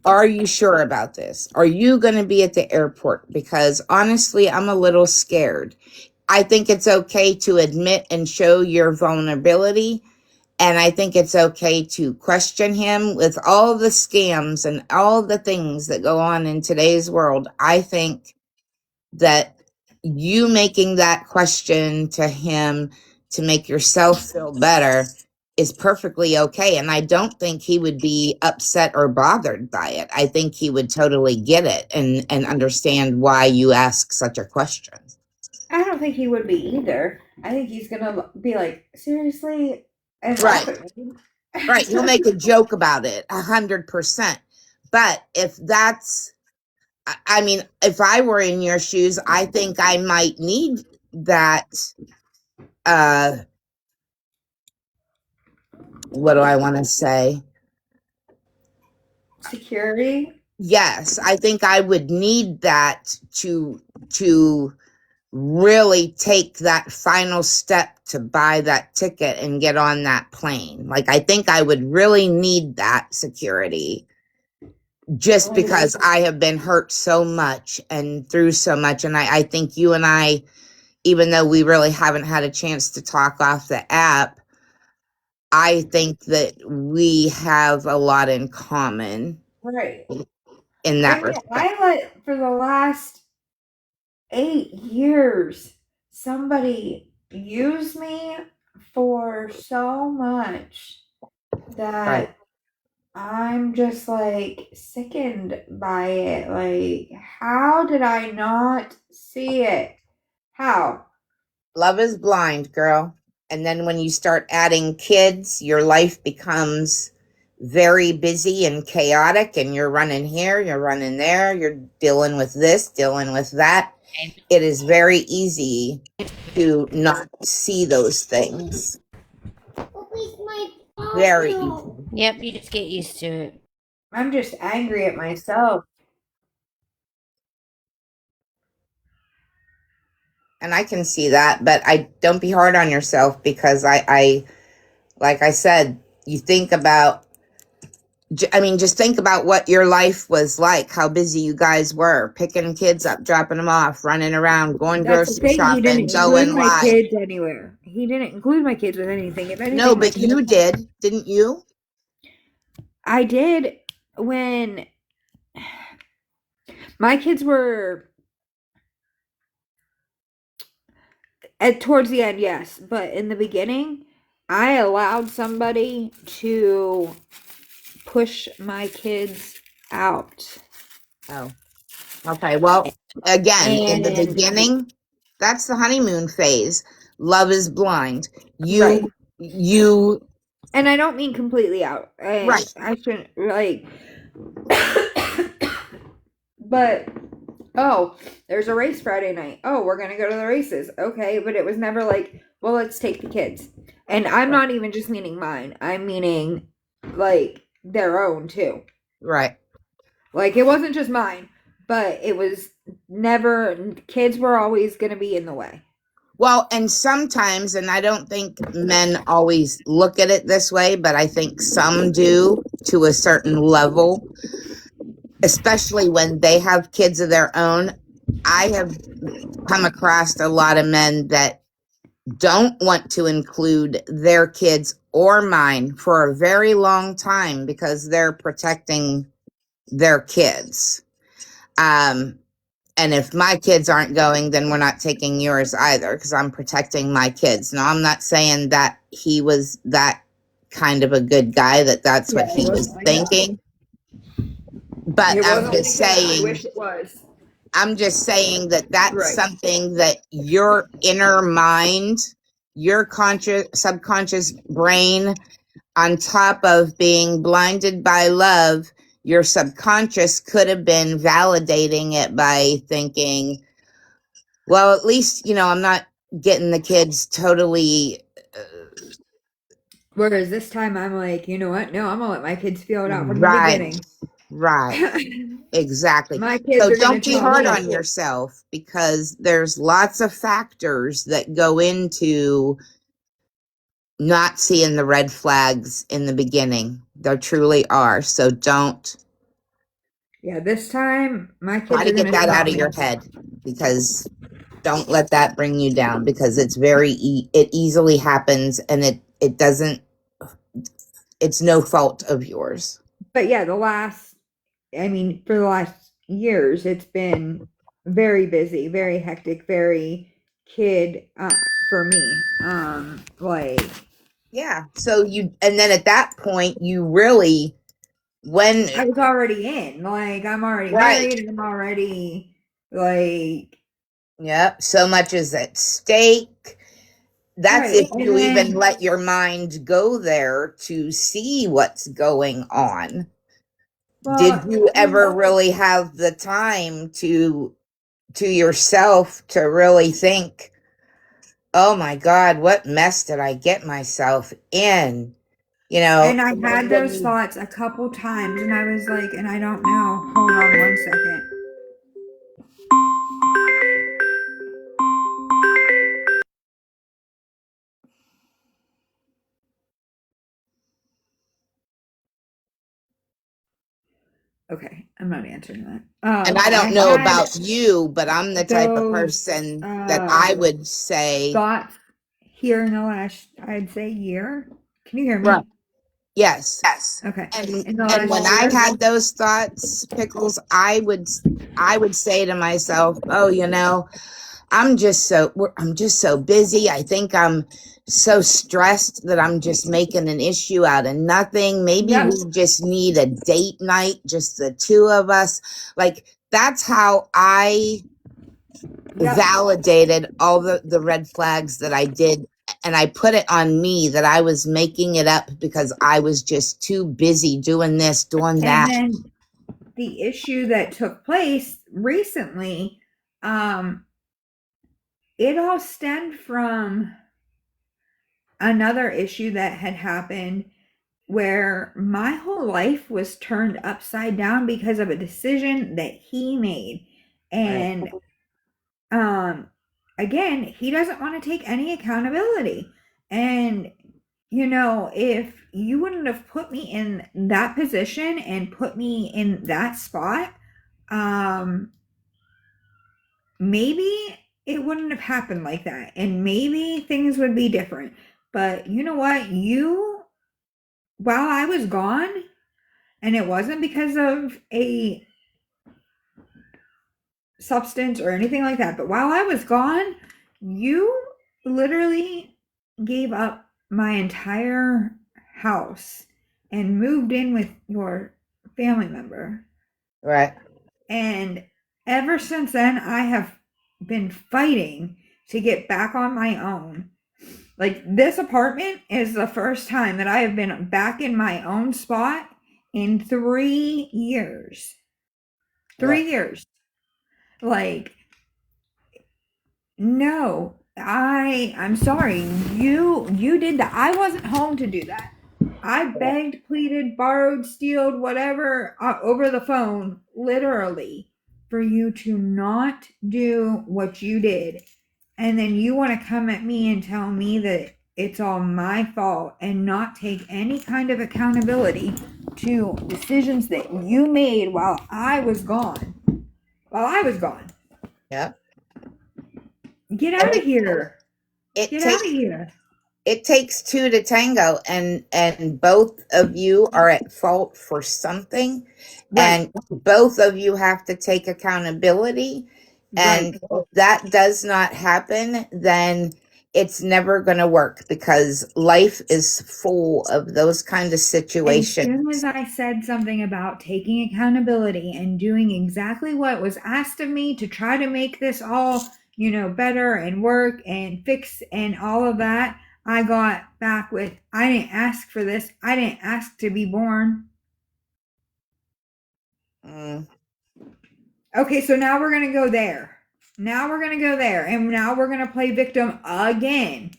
are you sure about this? Are you going to be at the airport? Because honestly, I'm a little scared. I think it's okay to admit and show your vulnerability. And I think it's okay to question him with all the scams and all the things that go on in today's world. I think that you making that question to him to make yourself feel better is perfectly okay. And I don't think he would be upset or bothered by it. I think he would totally get it and understand why you ask such a question. I don't think he would be either. I think he's gonna be like, seriously, and laugh Right. at me. Right. He'll make a joke about it 100%. But if that's I mean, if I were in your shoes, I think I might need that. What do I want to say? Security? Yes, I think I would need that to really take that final step to buy that ticket and get on that plane. Like, I think I would really need that security just because I have been hurt so much and through so much. And I think you and I, even though we really haven't had a chance to talk off the app, I think that we have a lot in common Right. in that I mean, respect. I let, for the last 8 years, somebody use me for so much that Right. I'm just like sickened by it. Like, how did I not see it? How? Love is blind, girl. And then when you start adding kids, your life becomes very busy and chaotic, and you're running here, you're running there, you're dealing with this, dealing with that. It is very easy to not see those things. Very easy. Yep, you just get used to it. I'm just angry at myself. And I can see that, but I don't be hard on yourself because I like I said, you think about, I mean, just think about what your life was like, how busy you guys were, picking kids up, dropping them off, running around, going That's the grocery thing. He shopping, didn't include going my live. kids anywhere. He didn't include my kids with anything. If anything, No, my but kids, you did, didn't you? I did when my kids were towards the end, yes, but in the beginning, I allowed somebody to push my kids out. Oh, okay. Well, again, in the And beginning, that's the honeymoon phase. Love is blind. right. You, And I don't mean completely out. And right. I shouldn't like but oh, there's a race Friday night. Oh, we're gonna go to the races. Okay, but it was never like, well, let's take the kids. And I'm not even just meaning mine. I'm meaning like their own too. Right. Like it wasn't just mine, but it was never. Kids were always gonna be in the way. Well, and sometimes, and I don't think men always look at it this way, but I think some do to a certain level, especially when they have kids of their own. I have come across a lot of men that don't want to include their kids or mine for a very long time because they're protecting their kids. And if my kids aren't going, then we're not taking yours either because I'm protecting my kids. Now, I'm not saying that he was that kind of a good guy, that's what he was thinking. But It I'm wasn't just like that. I saying, wish it was. I'm just saying that that's Right. something that your inner mind, your subconscious brain, on top of being blinded by love, your subconscious could have been validating it by thinking, well, at least, I'm not getting the kids totally Whereas this time I'm like, you know what? No, I'm gonna let my kids feel it out from the right. beginning. Right. Exactly. My kids So are gonna don't be tell hard me. on yourself because there's lots of factors that go into not seeing the red flags in the beginning. There truly are. So don't Yeah, this time my kids try are to get gonna that tell out of me. your head because don't let that bring you down because it's it easily happens and it doesn't, it's no fault of yours. But yeah, for the last years, it's been very busy, very hectic, very kid for me. Like Yeah. So and then at that point, you really, when, I was already in. Like I'm already right. married. I'm already like Yeah. So much is at stake. That's right. if you even let your mind go there to see what's going on. did Well, you ever really have the time to yourself to really think, oh my God, what mess did I get myself in? You know, and I and had then when those you, thoughts a couple times, and I was like, and I don't know. Hold on one second. Okay, I'm not answering that. and I I don't know had about you, but I'm the type of those person that I would say, thoughts here in the last, I'd say, year. Can you hear right, me? yes. Okay. And In the and when last I year? had those thoughts, Pickles, I would say to myself, oh, I'm just so busy. I think I'm so stressed that I'm just making an issue out of nothing. Maybe Yep. we just need a date night, just the two of us. Like that's how I Yep. validated all the red flags that I did. And I put it on me that I was making it up because I was just too busy doing this, doing And that. then the issue that took place recently, um, it all stemmed from another issue that had happened where my whole life was turned upside down because of a decision that he made. Right. And again, he doesn't want to take any accountability. And if you wouldn't have put me in that position and put me in that spot, maybe it wouldn't have happened like that, and maybe things would be different. But you know what? While I was gone, and it wasn't because of a substance or anything like that, but while I was gone, you literally gave up my entire house and moved in with your family member. Right. And ever since then, I have been fighting to get back on my own. Like, this apartment is the first time that I have been back in my own spot in 3 years. Yeah. 3 years. Like, no, I'm sorry. You did that. I wasn't home to do that. I begged, pleaded, borrowed, stealed, whatever, over the phone, literally, for you to not do what you did. And then you want to come at me and tell me that it's all my fault and not take any kind of accountability to decisions that you made while I was gone. While I was gone. Yeah. Get And out of here. it Get out takes of here. it takes two to tango, and both of you are at fault for something, Right. and both of you have to take accountability. Right. And if that does not happen, then it's never going to work because life is full of those kind of As soon as situations. I said something about taking accountability and doing exactly what was asked of me to try to make this all, better and work and fix and all of that, I got back with, I didn't ask for this. I didn't ask to be born. Mm, Okay, so now we're going to go there. Now we're going to go there. And now we're going to play victim again.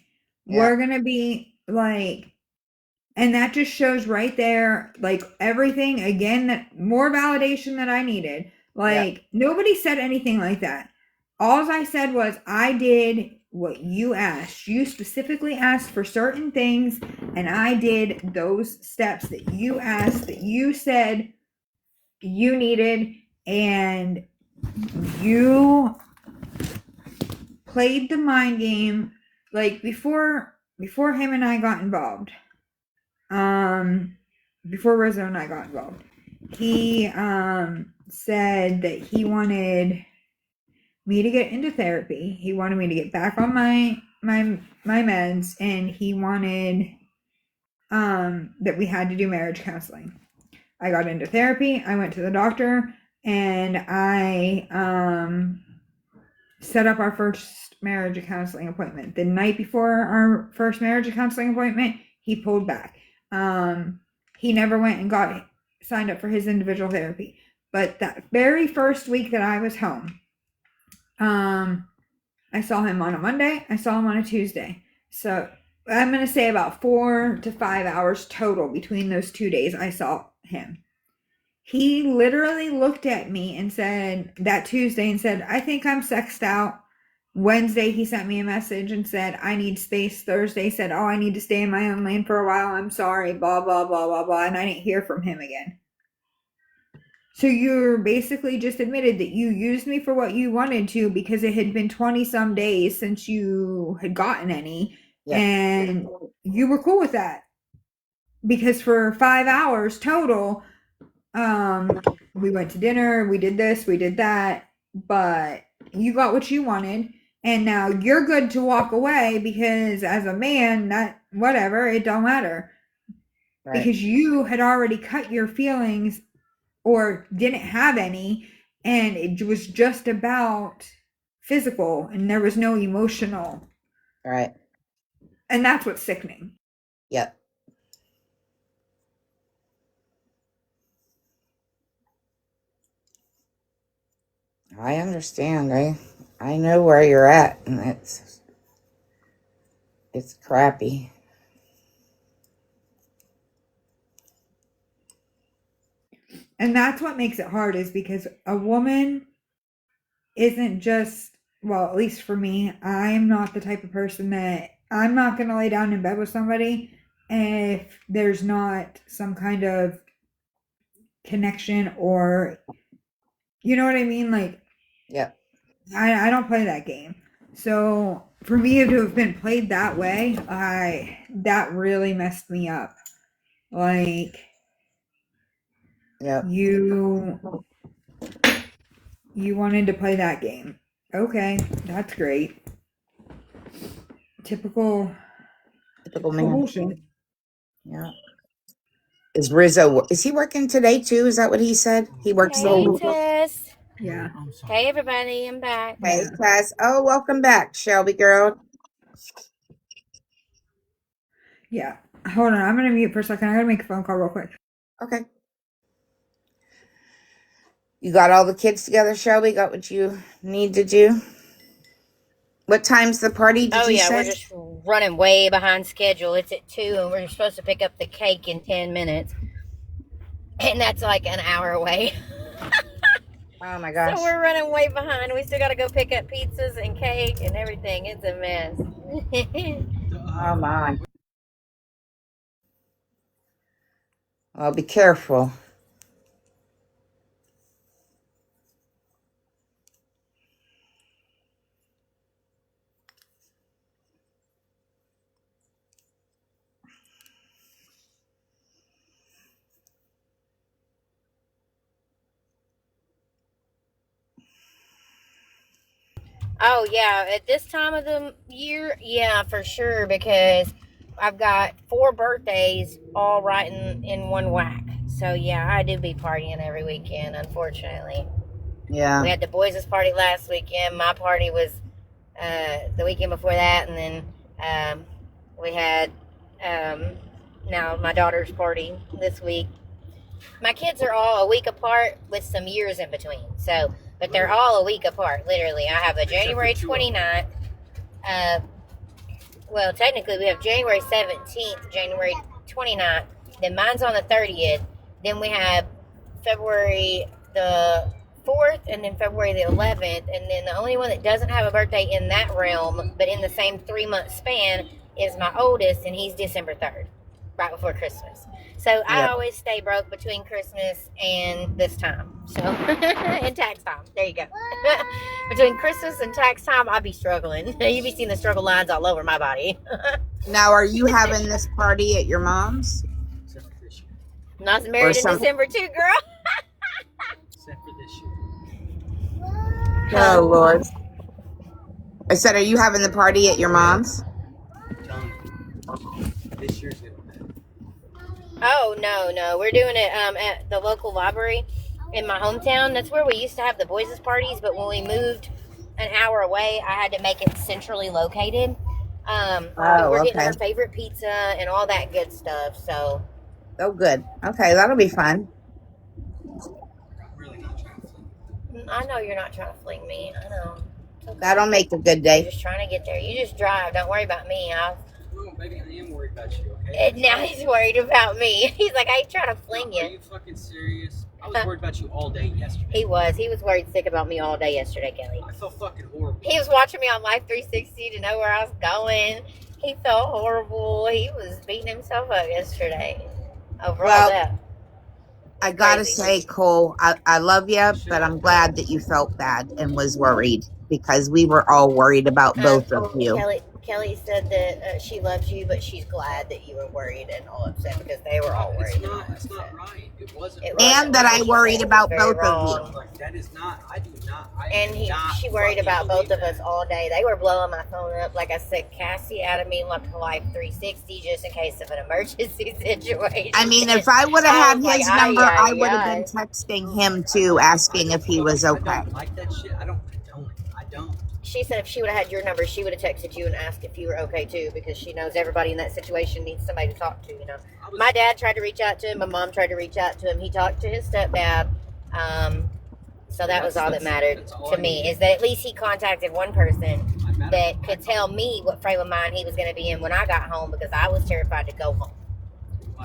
yeah. We're going to be like, and that just shows right there, like, everything again, that more validation that I needed. Yeah. Like, nobody said anything like that. All I said was, I did what you asked. You specifically asked for certain things, and I did those steps that you asked, that you said you needed, and you played the mind game, like, before him and I got involved. Before Rizzo and I got involved, he said that he wanted me to get into therapy. He wanted me to get back on my meds, and he wanted that we had to do marriage counseling. I got into therapy. I went to the doctor, and I set up our first marriage counseling appointment. The night before our first marriage counseling appointment, he pulled back. He never went and got signed up for his individual therapy. But that very first week that I was home, I saw him on a Monday. I saw him on a Tuesday. So I'm going to say about 4 to 5 hours total between those 2 days I saw him. He literally looked at me and said, that Tuesday, and said, I think I'm sexed out. Wednesday, he sent me a message and said, I need space. Thursday, said, oh, I need to stay in my own lane for a while. I'm sorry, blah, blah, blah, blah, blah. And I didn't hear from him again. So you're basically just admitted that you used me for what you wanted to because it had been 20 some days since you had gotten any. Yeah. And you were cool with that. Because for 5 hours total, we went to dinner, we did this, we did that, but you got what you wanted. And now you're good to walk away because as a man, that whatever, it don't matter. Right. Because you had already cut your feelings or didn't have any, and it was just about physical and there was no emotional. Right. And that's what's sickening. Yep. I understand. I know where you're at, and it's crappy. And that's what makes it hard, is because a woman isn't just, well, at least for me, I'm not the type of person that I'm not going to lay down in bed with somebody if there's not some kind of connection, or, you know what I mean? Like, Yep. I don't play that game. So for me to have been played that way, that really messed me up. Like, Yep. you wanted to play that game. Okay, that's great. Typical man. bullshit. Yeah. Is he working today too? Is that what he said? He works Hey, the Tess. Yeah. Hey, everybody, I'm back. Hey, Yeah. Tess. Oh, welcome back, Shelby girl. Yeah. Hold on, I'm gonna mute for a second. I gotta make a phone call real quick. Okay. You got all the kids together, Shelby? Got what you need to do? What time's the party, did you say? We're just running way behind schedule. It's at 2, and we're supposed to pick up the cake in 10 minutes. And that's like an hour away. Oh, my gosh. So we're running way behind. We still got to go pick up pizzas and cake and everything. It's a mess. Oh, my. Well, be careful. Oh, yeah. At this time of the year, yeah, for sure. Because I've got 4 birthdays all right in one whack. So, yeah, I do be partying every weekend, unfortunately. Yeah. We had the boys' party last weekend. My party was the weekend before that. And then we had now my daughter's party this week. My kids are all a week apart with some years in between. So, but they're all a week apart, literally. I have a January 29th. Well, technically, we have January 17th, January 29th. Then mine's on the 30th. Then we have February the 4th, and then February the 11th. And then the only one that doesn't have a birthday in that realm, but in the same 3-month span, is my oldest, and he's December 3rd, right before Christmas. So I always stay broke between Christmas and this time. So, and tax time. There you go. Between Christmas and tax time, I'll be struggling. You be seeing the struggle lines all over my body. Now, are you having this party at your mom's? Not married in December too, girl. Except for this year. Oh, Lord. I said, are you having the party at your mom's? This year's gonna be. Oh, no. We're doing it at the local library in my hometown. That's where we used to have the boys' parties, but when we moved an hour away, I had to make it centrally located. We're getting our favorite pizza and all that good stuff. So. Oh, good. Okay, that'll be fun. I know you're not trying to fling me. I know. It's okay. That'll make a good You're day. just trying to get there. You just drive. Don't worry about me. No, baby, I am worried about you, okay? And now he's worried about me. He's like, I ain't trying to fling Are you. you fucking serious? I was worried about you all day yesterday. He was. He was worried sick about me all day yesterday, Kelly. I felt fucking horrible. He was watching me on Life 360 to know where I was going. He felt horrible. He was beating himself up yesterday over all that. I gotta Crazy. say, Cole, I love you, but I'm glad that you felt bad and was worried, because we were all worried about both of you. Kelly said that she loves you, but she's glad that you were worried and all upset because they were all worried. It's not right. It wasn't. And that I worried about both of you. Like, that is not. I do not. She worried about both of us all day. They were blowing my phone up. Like I said, Cassie added me like to Life 360 just in case of an emergency situation. I mean, if I would have had his number, I would have been been. texting him too, asking if he was okay. I don't like that shit. I don't. She said if she would have had your number, she would have texted you and asked if you were okay too, because she knows everybody in that situation needs somebody to talk to, you know. My dad tried to reach out to him. My mom tried to reach out to him. He talked to his stepdad. So that was all that mattered to me, is that at least he contacted one person that could tell me what frame of mind he was going to be in when I got home, because I was terrified to go home.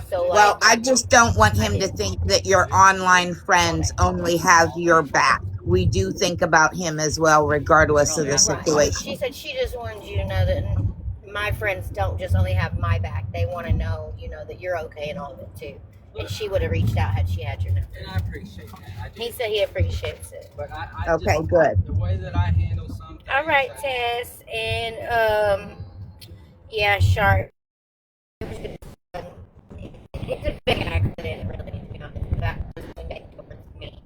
So, Well, I just don't want him to think that your online friends only have your back. We do think about him as well, regardless of the situation. She said she just wanted you to know that my friends don't just only have my back. They want to know, you know, that you're okay and all of it too. And she would have reached out had she had your number. And I appreciate that. He said he appreciates it. But Okay, good. The way that I handle something. All right, Tess. And, yeah, Sharp. It's a big accident, really, to be honest. That was the thing towards me.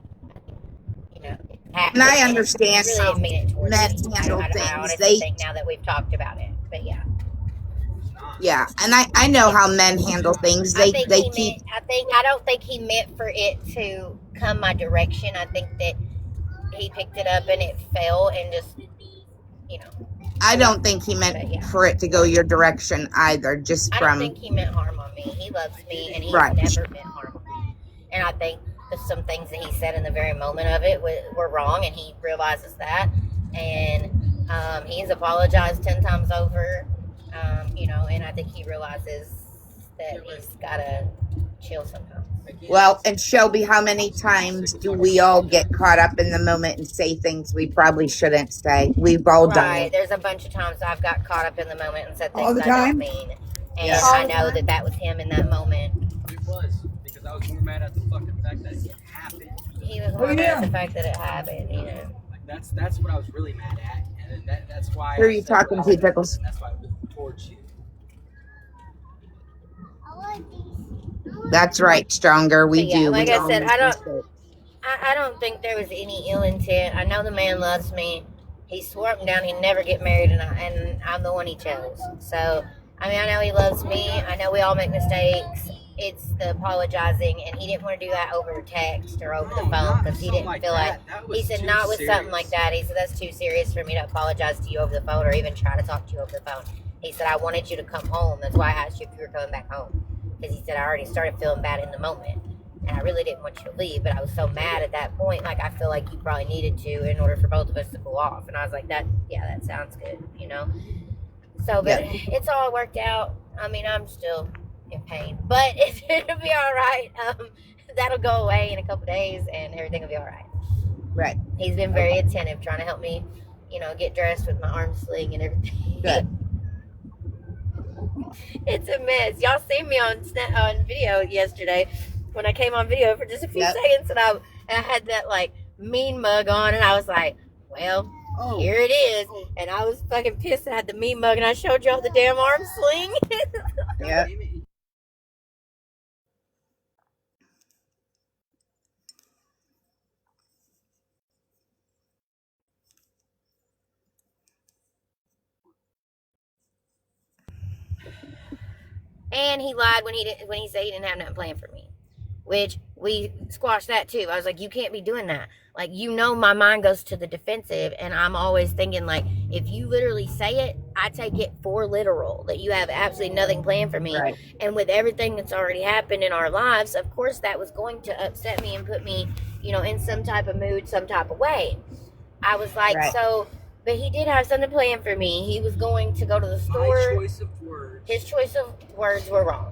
You know, And I understand really how didn't mean it towards men me. handle I things. honestly think now that we've talked about it. But yeah. Yeah, and I know how men handle things. I don't think he meant for it to come my direction. I think that he picked it up and it fell and just, you know. I don't think he meant for it to go your direction either, just from... I don't think he meant harm on me. He loves me, and he's never meant harm on me. And I think that some things that he said in the very moment of it were wrong, and he realizes that. And he's apologized 10 times over, you know, and I think he realizes that he's got to chill sometimes. Well, and Shelby, how many times do we all get caught up in the moment and say things we probably shouldn't say? We've all done it. There's a bunch of times I've got caught up in the moment and said All things the I time? don't mean. And I know that was him in that moment. It was, because I was more mad at the fucking fact that it happened. He was more mad at the fact that it happened, you know. Like, that's what I was really mad at. And then that's why... Who are you talking to, Pickles? That's why I was towards you. That's right, Stronger. We do. Like we I said, all make mistakes. I don't think there was any ill intent. I know the man loves me. He swore up and down he'd never get married, and I'm the one he chose. So, I mean, I know he loves me. I know we all make mistakes. It's the apologizing, and he didn't want to do that over text or over the phone because he didn't feel like... He said not with something like that. He said that's too serious for me to apologize to you over the phone or even try to talk to you over the phone. He said I wanted you to come home. That's why I asked you if you were coming back home. Because he said I already started feeling bad in the moment. And I really didn't want you to leave, but I was so mad at that point. Like, I feel like you probably needed to in order for both of us to cool off. And I was like, that sounds good, you know? So, but it's all worked out. I mean, I'm still in pain, but it'll be all right. That'll go away in a couple days and everything will be all right. Right. He's been very attentive, trying to help me, you know, get dressed with my arm sling and everything. Good. It's a mess. Y'all seen me on video yesterday when I came on video for just a few seconds, and I had that like mean mug on, and I was like, well, here it is. And I was fucking pissed. I had the mean mug, and I showed y'all the damn arm sling. Yeah. And he lied when he said he didn't have nothing planned for me, which we squashed that too. I was like, you can't be doing that. Like, you know, my mind goes to the defensive, and I'm always thinking like, If you literally say it, I take it for literal, that you have absolutely nothing planned for me. Right. And with everything that's already happened in our lives, of course that was going to upset me and put me, in some type of mood, some type of way. I was like, Right. but he did have something planned for me. He was going to go to the store. My choice of words. His choice of words were wrong.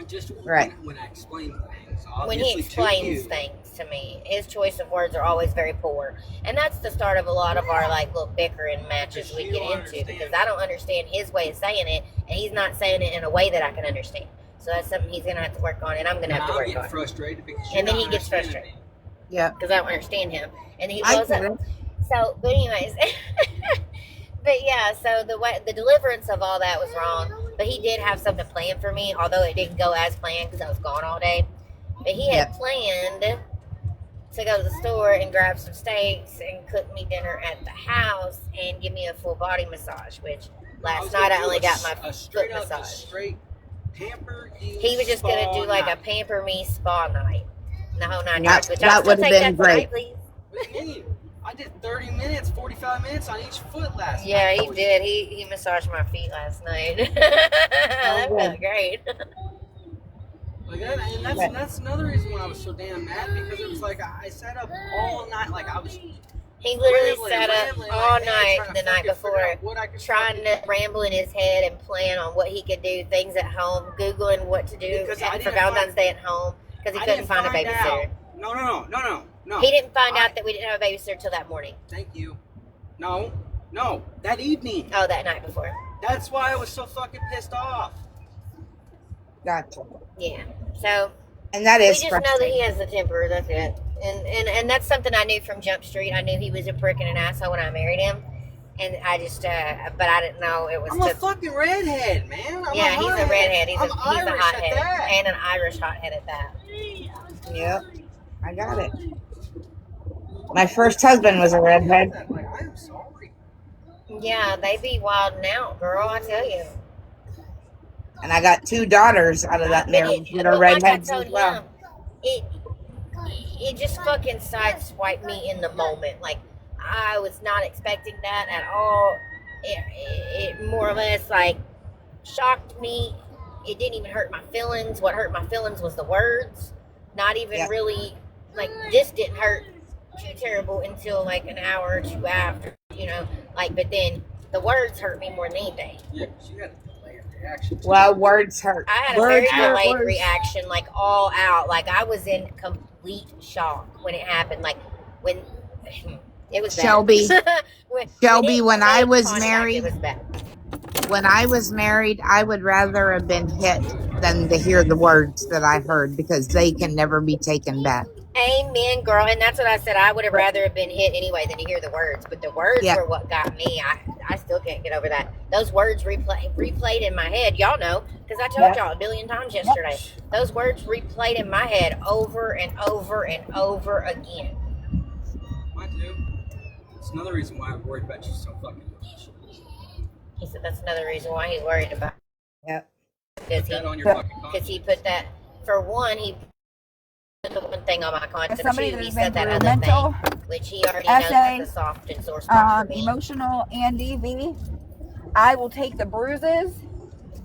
Just Right. when I explain things. When he explains things to me, his choice of words are always very poor. And that's the start of a lot of our little bickering matches we get into, because I don't understand his way of saying it, and he's not saying it in a way that I can understand. So that's something he's going to have to work on, and I'm going to have to work on. Frustrated because and then he gets frustrated. Yeah. Because I don't understand him. And he I blows get up. it. So, but anyways, but yeah, so the deliverance of all that was wrong. But he did have something planned for me, although it didn't go as planned because I was gone all day. But he had planned to go to the store and grab some steaks and cook me dinner at the house and give me a full body massage, which last night I only got my foot massage. Straight pamper you. He was just going to do like a pamper me spa night. The whole 9 That- yards, which that I'll still would've take been that tonight, great. please. What do you mean? I did 30 minutes, 45 minutes on each foot last Yeah, night. he did. He massaged my feet last night. That felt great. Like that, and that's another reason why I was so damn mad, because it was like I sat up all night, like I was. He literally rambling, sat up rambling, all like, night trying to the night fucking before, figure out what I could trying to ramble in his head and plan on what he could do, things at home, Googling what to do Because I for didn't Valentine's Day at home, because he I couldn't didn't find a babysitter. out. No. He didn't find out that we didn't have a babysitter till that morning. Thank you. No, that evening. Oh, that night before. That's why I was so fucking pissed off. Gotcha. Yeah. So And that we is just know that frustrating. he has the temper. That's it. And that's something I knew from Jump Street. I knew he was a prick and an asshole when I married him. And I just, but I didn't know it was. I'm a fucking redhead, man. Yeah, he's a redhead. He's a Irish at hothead. that. And an Irish hothead at that. Yep. I got it. My first husband was a redhead. Like, I'm sorry. Yeah, they be wilding out, girl, I tell you. And I got 2 daughters out of that marriage that are redheads as well. It just fucking sideswiped me in the moment. Like, I was not expecting that at all. It more or less, shocked me. It didn't even hurt my feelings. What hurt my feelings was the words. Not even really, this didn't hurt too terrible until, an hour or two after, but then the words hurt me more than anything. Yeah, because you had a delayed reaction. Well, words hurt. I had a Words very hurt. delayed reaction, all out. I was in complete shock when it happened. When it was bad. Shelbie. Shelbie, when I was contact, married, it was bad. when I was married, I would rather have been hit than to hear the words that I heard, because they can never be taken back. Amen, girl. And that's what I said. I would have rather have been hit anyway than to hear the words. But the words were what got me. I still can't get over that. Those words replayed in my head. Y'all know, because I told y'all a billion times yesterday. Those words replayed in my head over and over and over again. Mine too. It's another reason why I'm worried about you so fucking much. He said that's another reason why he's worried about Yep. Because Put that on your fucking Because conscience. he put that, for one, he put the one thing on my conscience. Somebody Two, that's he been said that through other mental, thing, which he already knows essay, is a soft and sore spot for me. emotional, and DV. I will take the bruises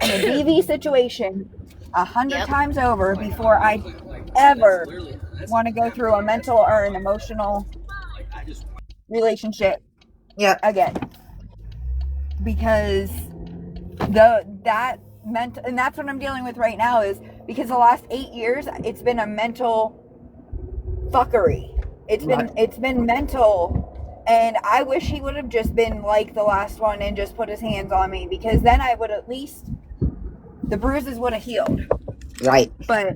in a DV situation 100 times over before I ever want to go through a mental or an emotional relationship again, because that mental, and that's what I'm dealing with right now, is because the last 8 years it's been a mental fuckery. It's been mental, and I wish he would have just been like the last one and just put his hands on me, because then I would at least, the bruises would have healed. Right. But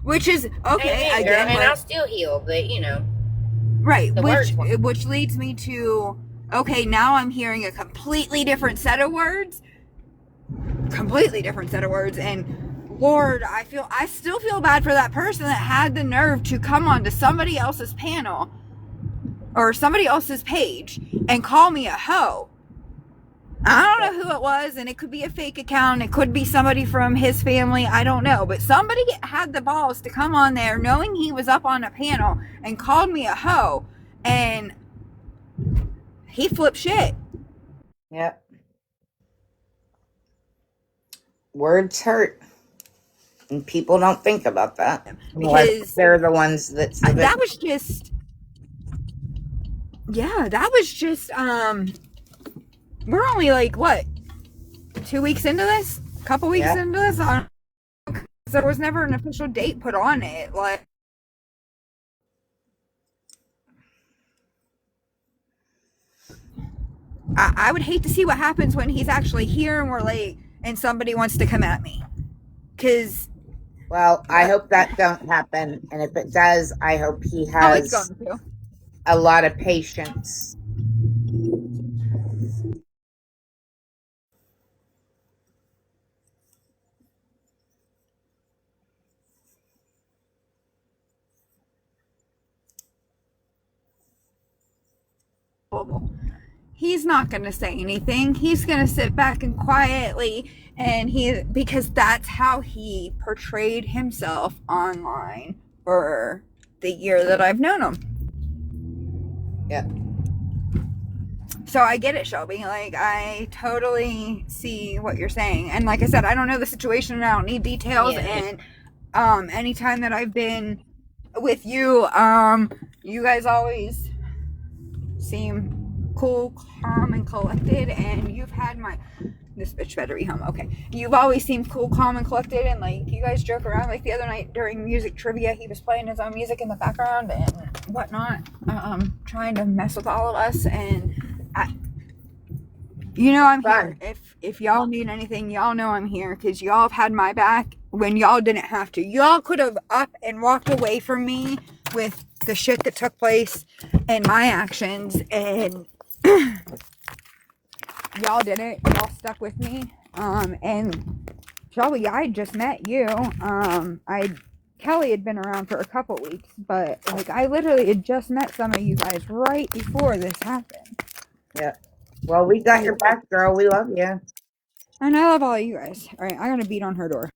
which is okay, Amen, again, girl, and I'll still heal, but right, the words one. which leads me to, okay, now I'm hearing a completely different set of words, and Lord, I still feel bad for that person that had the nerve to come onto somebody else's panel or somebody else's page and call me a hoe. I don't know who it was, and it could be a fake account, it could be somebody from his family, I don't know, but somebody had the balls to come on there knowing he was up on a panel and called me a hoe, and he flipped shit. Yep. Words hurt. And people don't think about that. Unless Because they're the ones that's the that victim. was just, yeah, that was just, we're only like, what, 2 weeks into this? A couple weeks Yeah. into this? There was never an official date put on it. Like, I would hate to see what happens when he's actually here and we're late and somebody wants to come at me. Because, Well, I hope that don't happen. And if it does, I hope he oh, it's has going to. a lot of patience. He's not going to say anything. He's going to sit back and quietly, and because that's how he portrayed himself online for the year that I've known him. Yeah. So I get it, Shelby. Like, I totally see what you're saying. And like I said, I don't know the situation and I don't need details. Yeah. And anytime that I've been with you, you guys always seem cool, calm, and collected. And you've had this bitch better be home. Okay. You've always seemed cool, calm, and collected. And like, you guys joke around. Like the other night during music trivia, he was playing his own music in the background and whatnot, trying to mess with all of us. And I'm here. If y'all need anything, y'all know I'm here because y'all have had my back when y'all didn't have to. Y'all could have up and walked away from me with the shit that took place and my actions, and y'all didn't. Y'all stuck with me. And Shelby, I just met you. Kelly had been around for a couple weeks, but like I literally had just met some of you guys right before this happened. Yeah. Well, we got your back, girl. We love you. And I love all of you guys. All right, I'm gonna beat on her door.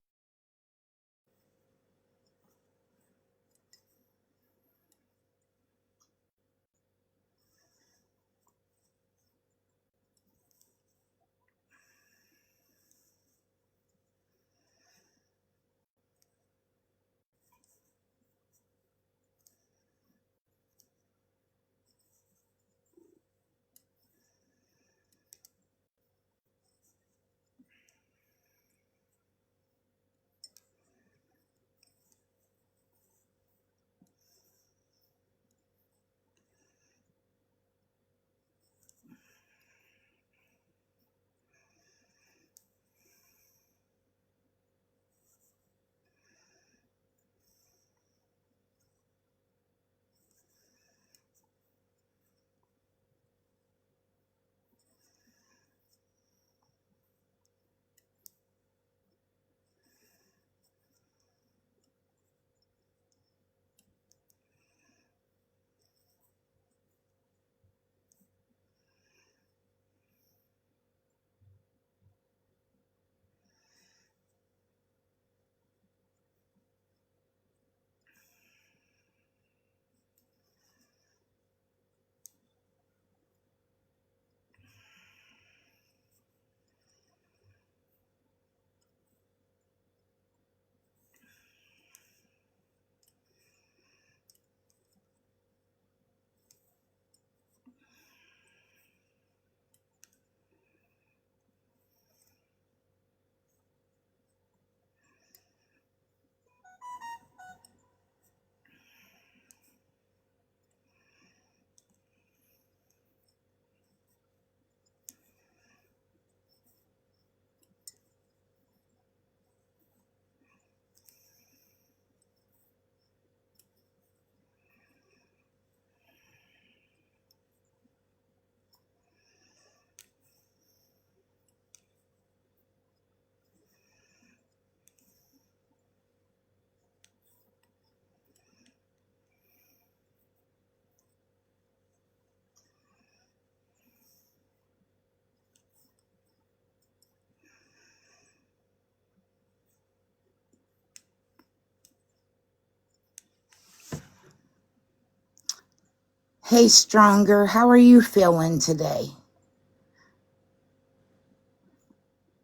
Hey, Stronger, how are you feeling today?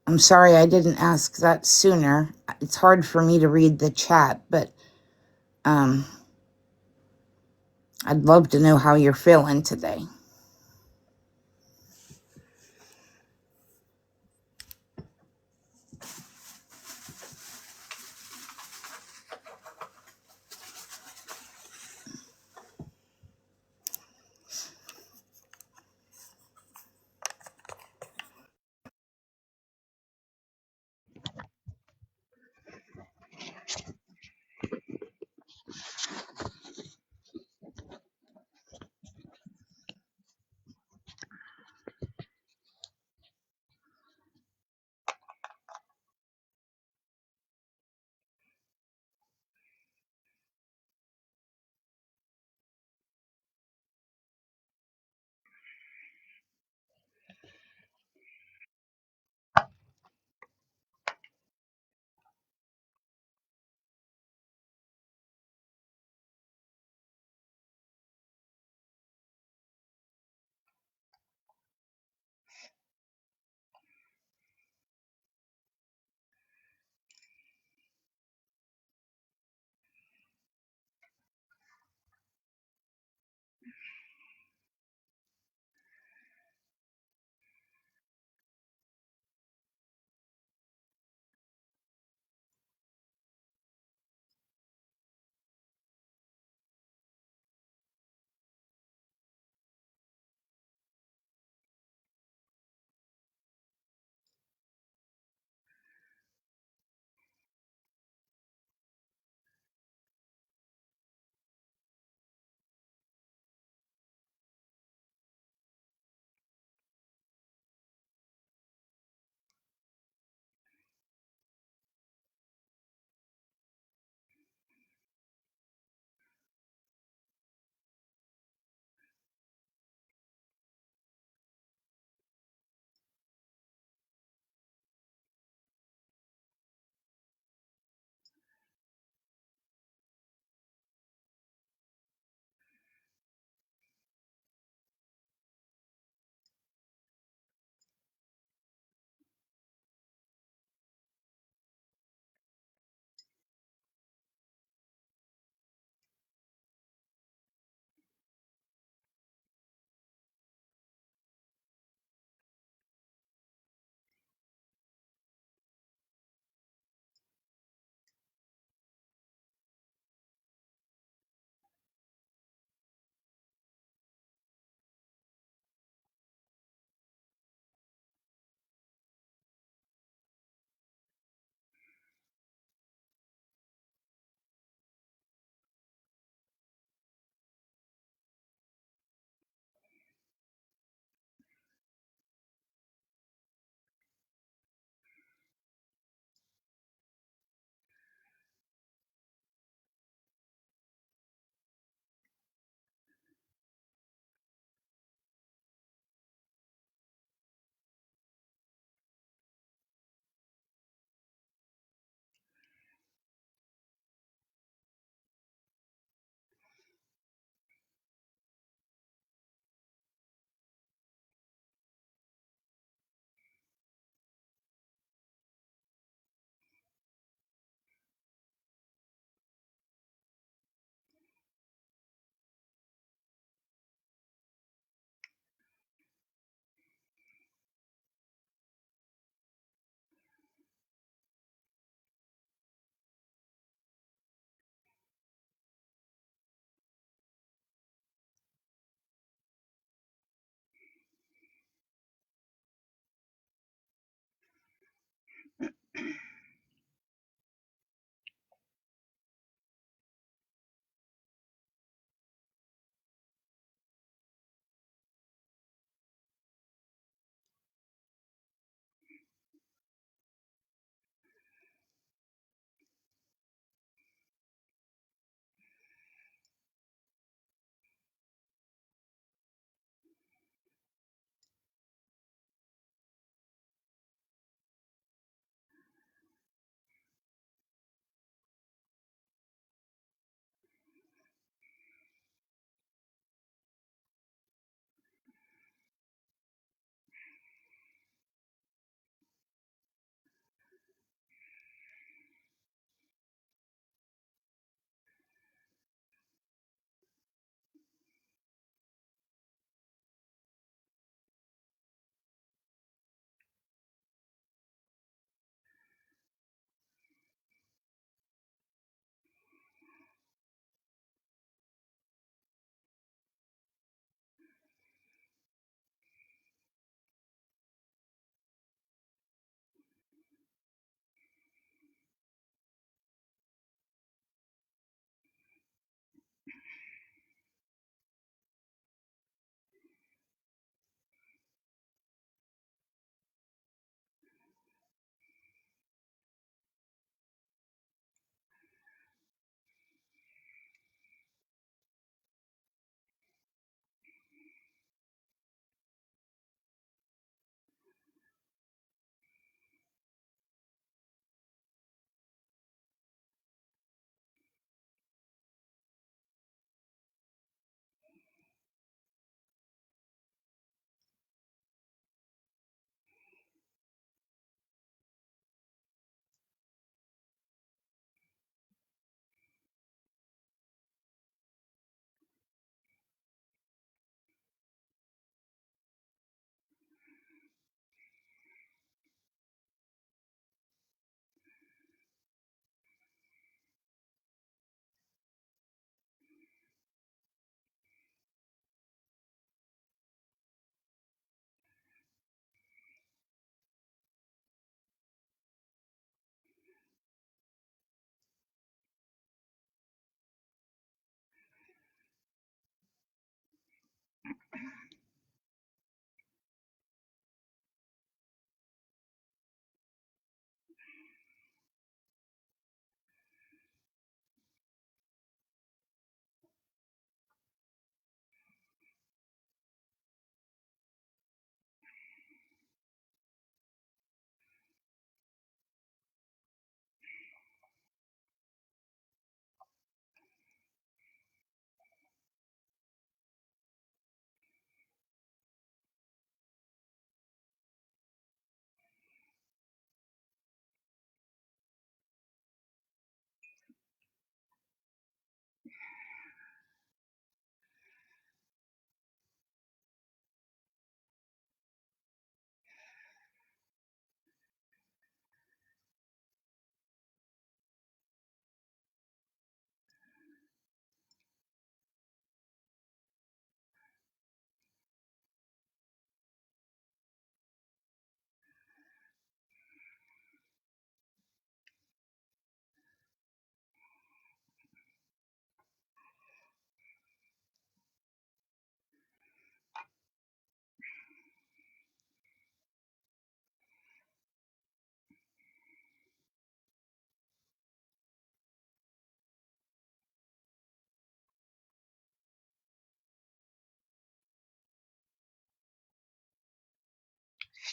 I'm sorry I didn't ask that sooner. It's hard for me to read the chat, but I'd love to know how you're feeling today.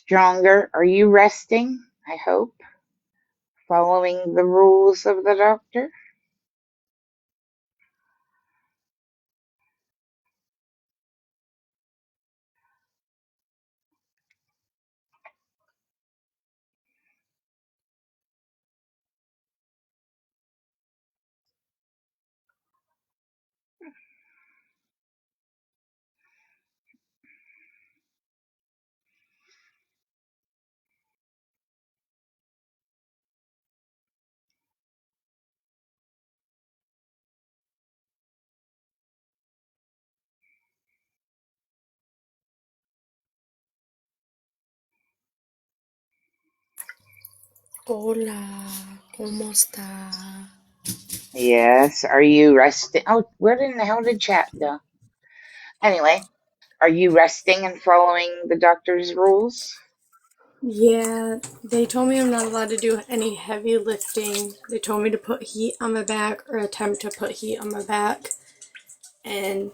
stronger. Are you resting? I hope. Following the rules of the doctor? Hola, ¿cómo está? Yes. Are you resting? Oh, where in the hell did chat go? Anyway, are you resting and following the doctor's rules? Yeah, they told me I'm not allowed to do any heavy lifting. They told me to put heat on my back or attempt to put heat on my back and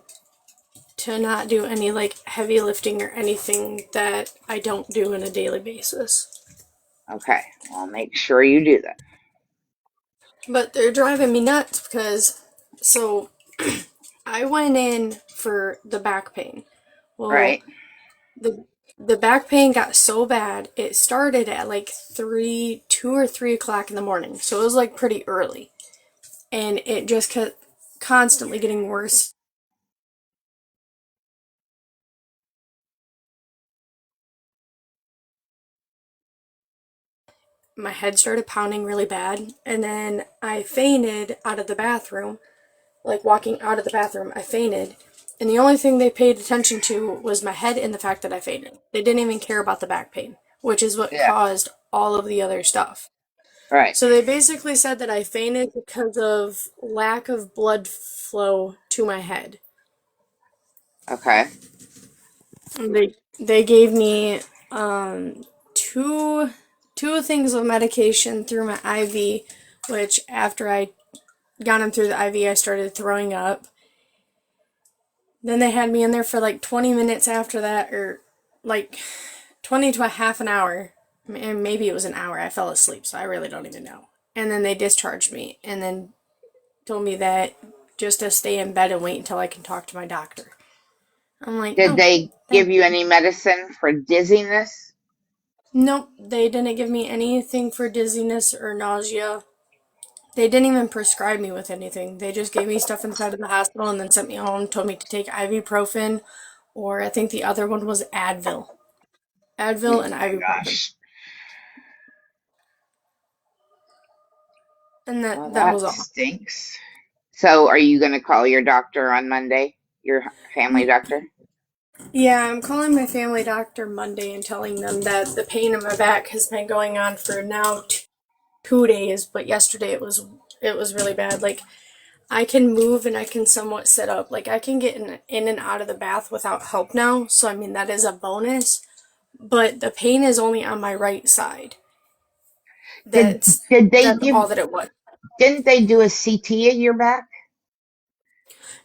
to not do any like heavy lifting or anything that I don't do on a daily basis. Okay, I'll make sure you do that. But they're driving me nuts because so I went in for the back pain. Well, Right. the back pain got so bad, it started at like 2 or 3 o'clock in the morning. So it was like pretty early. And it just kept constantly getting worse. My head started pounding really bad. And then I fainted out of the bathroom. Like walking out of the bathroom, I fainted. And the only thing they paid attention to was my head and the fact that I fainted. They didn't even care about the back pain, which is what Yeah. caused all of the other stuff. Right. So they basically said that I fainted because of lack of blood flow to my head. Okay. They gave me two things of medication through my IV, which after I got them through the IV, I started throwing up. Then they had me in there for like 20 minutes after that, or like 20 to a half an hour. And maybe it was an hour. I fell asleep, so I really don't even know. And then they discharged me and then told me that just to stay in bed and wait until I can talk to my doctor. I'm like, Did oh, they give thank you any medicine for dizziness? Nope, they didn't give me anything for dizziness or nausea. They didn't even prescribe me with anything. They just gave me stuff inside of the hospital and then sent me home, told me to take ibuprofen, or I think the other one was Advil. Advil Oh and my ibuprofen. gosh. And Well, that that was all. stinks. So, are you going to call your doctor on Monday? Your family doctor? Yeah, I'm calling my family doctor Monday and telling them that the pain in my back has been going on for now 2 days, but yesterday it was really bad. Like I can move and I can somewhat sit up. Like I can get in and out of the bath without help now. So I mean that is a bonus. But the pain is only on my right side. Did That's did they that's give? all that it was. Didn't they do a CT of your back?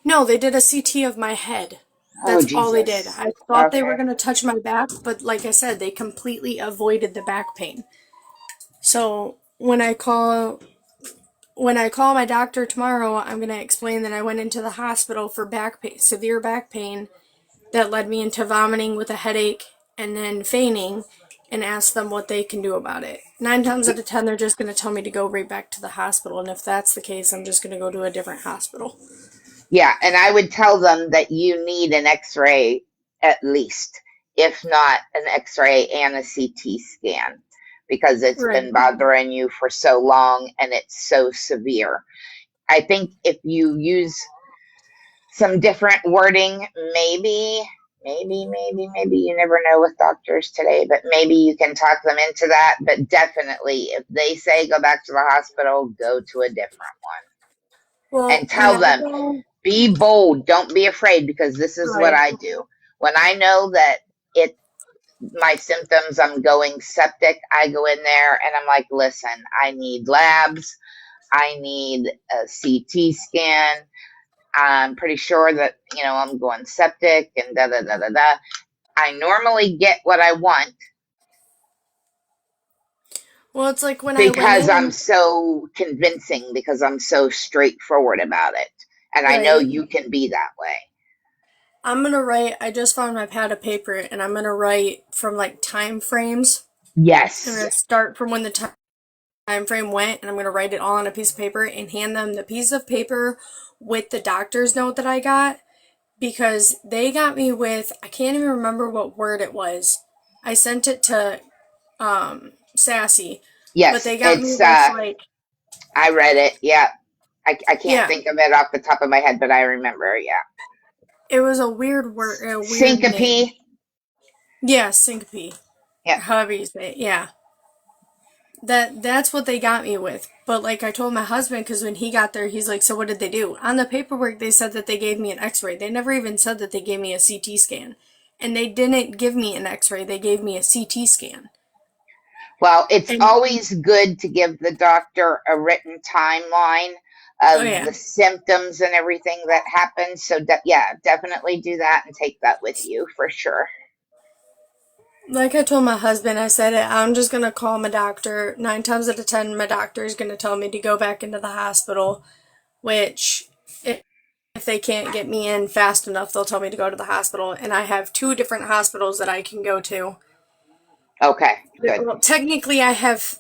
No, they did a CT of my head. Oh That's all they did. Jesus. I thought they were Okay. gonna touch my back, but like I said, they completely avoided the back pain. So when I call my doctor tomorrow, I'm gonna explain that I went into the hospital for back pain, severe back pain, that led me into vomiting with a headache and then fainting, and ask them what they can do about it. 9 times out of 10, they're just going to tell me to go right back to the hospital, and if that's the case, I'm just going to go to a different hospital. Yeah, and I would tell them that you need an X-ray at least, if not an X-ray and a CT scan, because it's Right. been bothering you for so long and it's so severe. I think if you use some different wording, maybe you never know with doctors today, but maybe you can talk them into that. But definitely, if they say go back to the hospital, go to a different one Well, and when tell I them, go, be bold, don't be afraid, because this is what right. I do. When I know that it my symptoms, I'm going septic, I go in there and I'm like, listen, I need labs, I need a CT scan. I'm pretty sure that, I'm going septic and da da da da da. I normally get what I want, Well, it's like when I went because in I'm and so convincing, because I'm so straightforward about it. And I know right, you can be that way. I'm gonna write. I just found my pad of paper, and I'm gonna write from like time frames. I'm Yes. gonna start from when the time frame went, and I'm gonna write it all on a piece of paper and hand them the piece of paper with the doctor's note that I got, because they got me with, I can't even remember what word it was. I sent it to Sassy, but Yes. they got me It's, with like, I read it. Yeah. I can't yeah, think of it off the top of my head, but I remember. Yeah. it was a weird word, a weird name. Syncope. Yeah, syncope, Yeah. however you say it. Yeah, that's what they got me with. But like I told my husband, because when he got there, he's like, "So what did they do?" On the paperwork, they said that they gave me an X-ray. They never even said that they gave me a CT scan, and they didn't give me an X-ray. They gave me a CT scan. Well, it's And always good to give the doctor a written timeline oh of yeah, the symptoms and everything that happens. So, yeah, definitely do that and take that with you for sure. like I told my husband, I said I'm just gonna call my doctor. 9 times out of 10, my doctor is gonna tell me to go back into the hospital. Which, if they can't get me in fast enough, they'll tell me to go to the hospital. And I have 2 different hospitals that I can go to. Okay, good. Well, technically,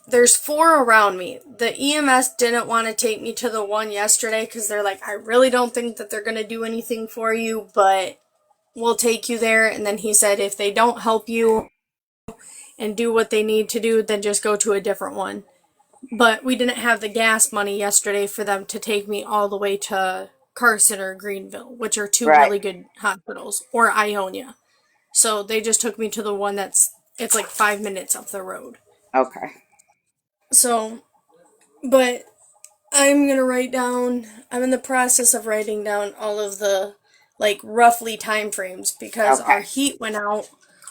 there's 4 around me. The EMS didn't want to take me to the one yesterday because they're like, I really don't think that they're going to do anything for you, but we'll take you there. And then he said, if they don't help you and do what they need to do, then just go to a different one. But we didn't have the gas money yesterday for them to take me all the way to Carson or Greenville, which are 2 Right. really good hospitals, or Ionia. So they just took me to the one it's like 5 minutes up the road. Okay. So, but I'm in the process of writing down all of the, like, roughly time frames because Okay. our heat went out.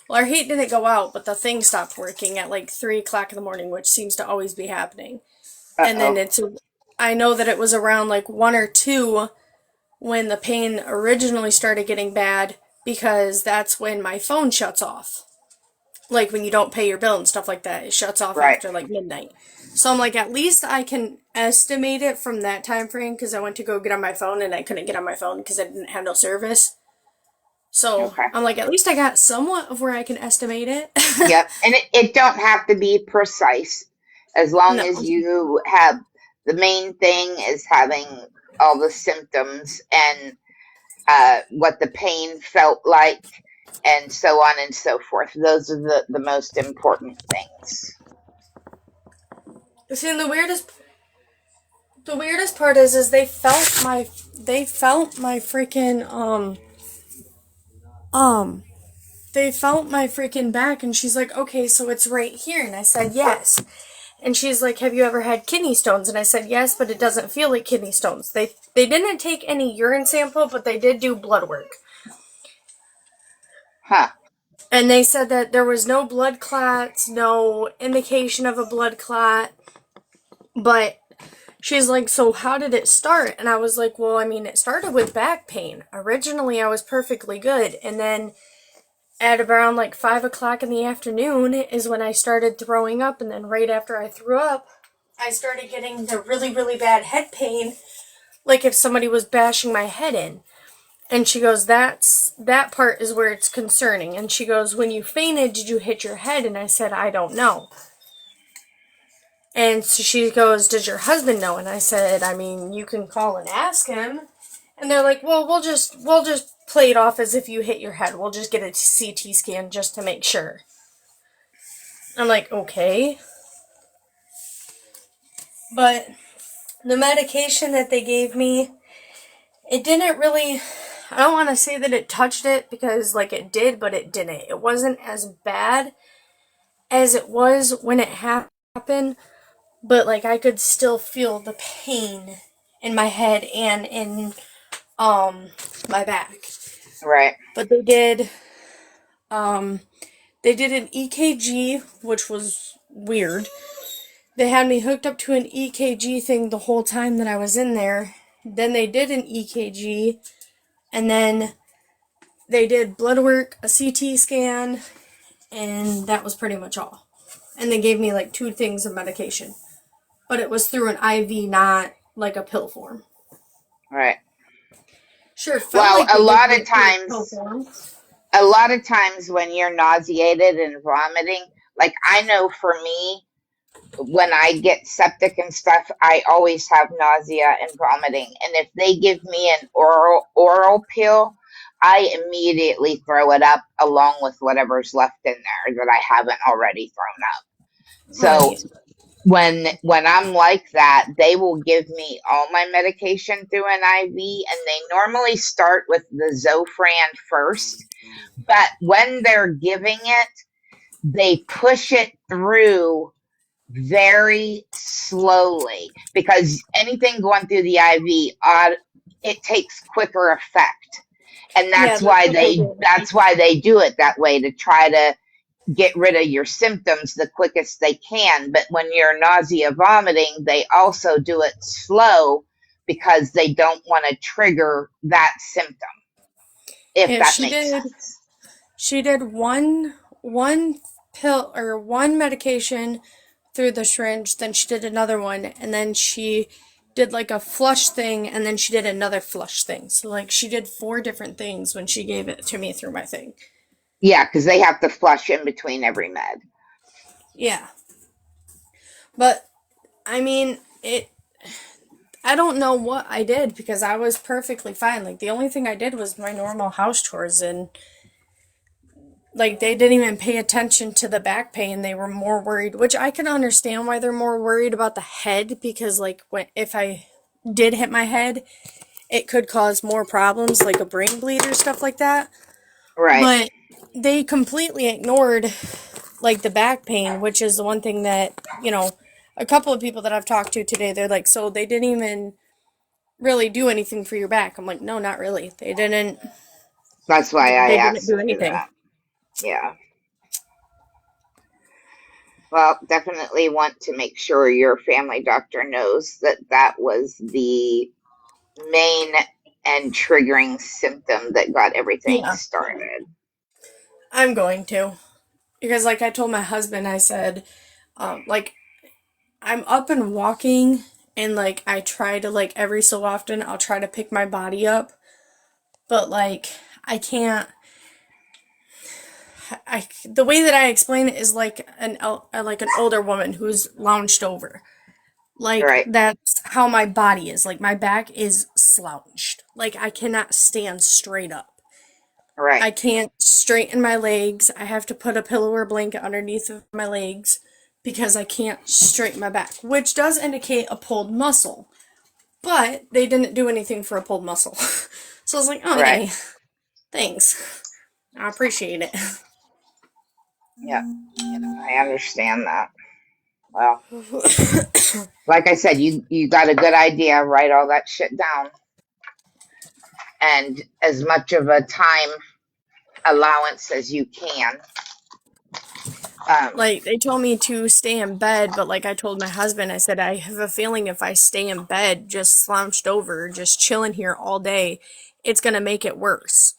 Well, our heat didn't go out, but the thing stopped working at like 3 o'clock in the morning, which seems to always be happening. And then Uh-oh. I know that it was around like 1 or 2 when the pain originally started getting bad, because that's when my phone shuts off. Like when you don't pay your bill and stuff like that, it shuts off Right. after like midnight. So I'm like, at least I can estimate it from that time frame, because I went to go get on my phone and I couldn't get on my phone because I didn't have no service. So Okay. I'm like, at least I got somewhat of where I can estimate it. Yep. And it don't have to be precise, as long No. as you have, the main thing is having all the symptoms and what the pain felt like, and so on and so forth. Those are the most important things. See, and the weirdest part is they felt my freaking they felt my freaking back, and she's like, okay, so it's right here. And I said, yes. And she's like, have you ever had kidney stones? And I said, yes, but it doesn't feel like kidney stones. They didn't take any urine sample, but they did do blood work. Huh. And they said that there was no blood clots, no indication of a blood clot. But she's like, so how did it start? And I was like, well, I mean, it started with back pain. Originally, I was perfectly good. And then at around like 5 o'clock in the afternoon is when I started throwing up. And then right after I threw up, I started getting the really, really bad head pain, like if somebody was bashing my head in. And she goes, that part is where it's concerning. And she goes, when you fainted, did you hit your head? And I said, I don't know. And so she goes, does your husband know? And I said, I mean, you can call and ask him. And they're like, well, we'll just play it off as if you hit your head. We'll just get a CT scan just to make sure. I'm like, okay. But the medication that they gave me, it didn't really, I don't want to say that it touched it, because like it did, but it didn't. It wasn't as bad as it was when it happened, but like I could still feel the pain in my head and in my back. Right. But they did an EKG, which was weird. They had me hooked up to an EKG thing the whole time that I was in there. Then they did an EKG, and then they did blood work, a CT scan, and that was pretty much all. and they gave me like 2 things of medication. But it was through an IV, not like a pill form. Right. Sure, it felt Well, like they gave me it through a pill form. a lot of times when you're nauseated and vomiting, like I know for me, when I get septic and stuff, I always have nausea and vomiting. And if they give me an oral pill, I immediately throw it up along with whatever's left in there that I haven't already thrown up. So Right. when I'm like that, they will give me all my medication through an IV, and they normally start with the Zofran first. But when they're giving it, they push it through very slowly, because anything going through the IV, it takes quicker effect, and Yeah, that's that's why what they did. they do it that way, to try to get rid of your symptoms the quickest they can. But when you're nausea vomiting, they also do it slow because they don't want to trigger that symptom, if Yeah, that makes sense. she did one pill or one medication through the syringe, then she did another one, and then she did like a flush thing, and then she did another flush thing. So like she did 4 different things when she gave it to me through my thing. Yeah, because they have to flush in between every med. Yeah. But I mean, I don't know what I did because I was perfectly fine. Like the only thing I did was my normal house chores, and like they didn't even pay attention to the back pain. They were more worried, which I can understand why they're more worried about the head, because like if I did hit my head, it could cause more problems like a brain bleed or stuff like that. Right. But they completely ignored like the back pain, which is the one thing that, a couple of people that I've talked to today, they're like, so they didn't even really do anything for your back. I'm like, no, not really. They didn't. That's why I They didn't asked do to do anything. that. Yeah. Well, definitely want to make sure your family doctor knows that that was the main and triggering symptom that got everything Yeah, started. I'm going to. Because like I told my husband, I said, like I'm up and walking, and like I try to, like, every so often I'll try to pick my body up, but like I can't. The way that I explain it is like an older woman who's lounged over. Like Right. that's how my body is. Like my back is slouched. Like I cannot stand straight up. Right. I can't straighten my legs. I have to put a pillow or blanket underneath of my legs because I can't straighten my back, which does indicate a pulled muscle. But they didn't do anything for a pulled muscle. So I was like, oh, Right. yay. Thanks. I appreciate it. Yep. I understand that. Well, like I said, you got a good idea. Write all that shit down, and as much of a time allowance as you can. Like, they told me to stay in bed, but like I told my husband, I said, I have a feeling if I stay in bed, just slouched over, just chilling here all day, it's gonna make it worse.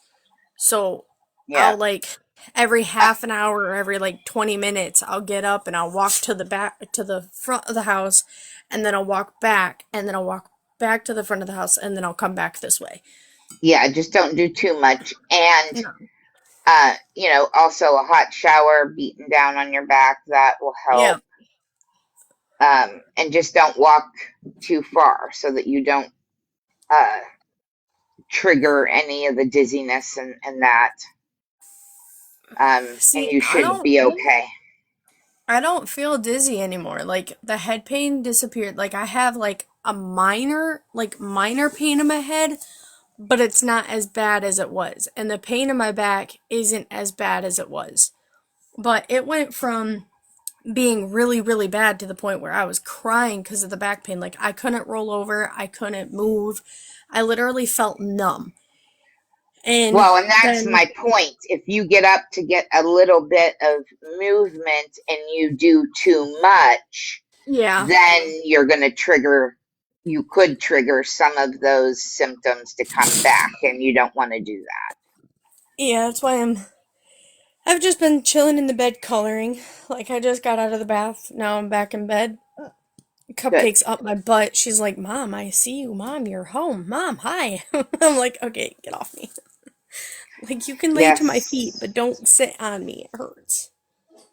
So Yeah. I'll like every half an hour or every like 20 minutes, I'll get up and I'll walk to the front of the house, and then I'll walk back, and then I'll walk back to the front of the house, and then I'll come back this way. Yeah. Just don't do too much, and No. also a hot shower, beating down on your back, that will Yeah. help. And just don't walk too far so that you don't uh, trigger any of the dizziness and that. And See, you should be okay. I don't feel dizzy anymore. Like the head pain disappeared. Like I have like a minor pain in my head, but it's not as bad as it was. And the pain in my back isn't as bad as it was. But it went from being really, really bad to the point where I was crying because of the back pain. Like I couldn't roll over, I couldn't move. I literally felt numb. And Well, and that's then, my point. If you get up to get a little bit of movement and you do too much, yeah. then you could trigger some of those symptoms to come back, and you don't want to do that. Yeah, that's why I've just been chilling in the bed coloring. Like, I just got out of the bath. Now I'm back in bed. Good. Cupcake's up my butt. She's like, Mom, I see you. Mom, you're home. Mom, hi. I'm like, okay, get off me. Like, you can lay to my feet, Yes. but don't sit on me. It hurts.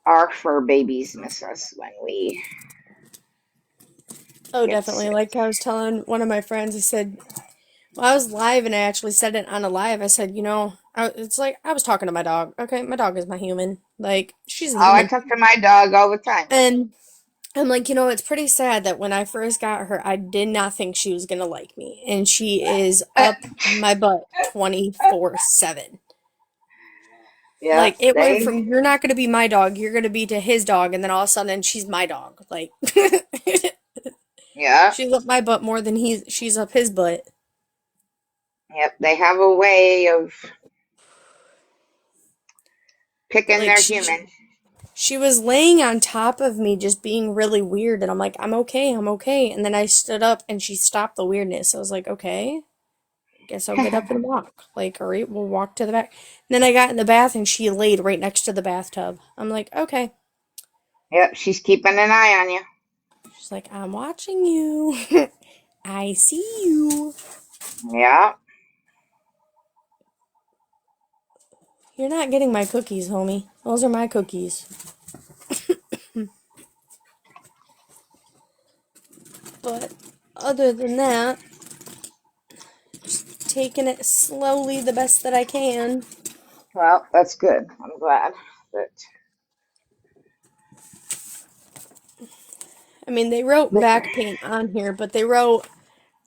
Our fur babies miss us when we Oh, get definitely. sick. Like I was telling one of my friends, I said, well, I was live and I actually said it on a live. I said, it's like I was talking to my dog. Okay, my dog is my human. Like, she's a Oh, I human. talk to my dog all the time. And I'm like, it's pretty sad that when I first got her, I did not think she was gonna like me. And she is up my butt 24/7. Yeah, Like, it went they, from you're not gonna be my dog, you're gonna be to his dog, and then all of a sudden she's my dog. Like, yeah, she's up my butt more than she's up his butt. yep, they have a way of But picking like their she human. she was laying on top of me just being really weird, and I'm like, I'm okay, I'm okay. And then I stood up and she stopped the weirdness. I was like, okay, guess I'll get up and walk. Like, all right, we'll walk to the back. And then I got in the bath and she laid right next to the bathtub. I'm like, okay. Yep, she's keeping an eye on you. She's like, I'm watching you. I see you. Yeah, You're not getting my cookies, homie. Those are my cookies. But other than that, just taking it slowly the best that I can. well, that's good. I'm glad that. I mean, they wrote back pain on here, but they wrote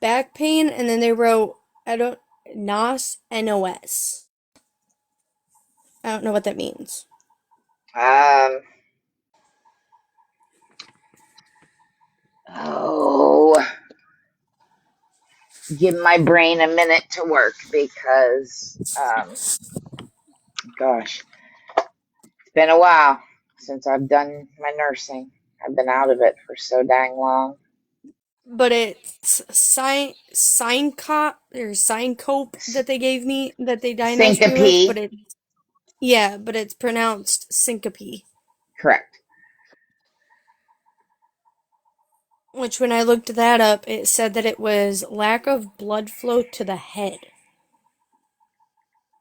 back pain and then they wrote, I don't, NOS, NOS. I don't know what that means. Um, oh, give my brain a minute to work because, gosh, it's been a while since I've done my nursing. I've been out of it for so dang long. But it's syncope that they gave me, that they diagnosed me with, Syncope, but it's pronounced syncope. correct. Which, when I looked that up, it said that it was lack of blood flow to the head.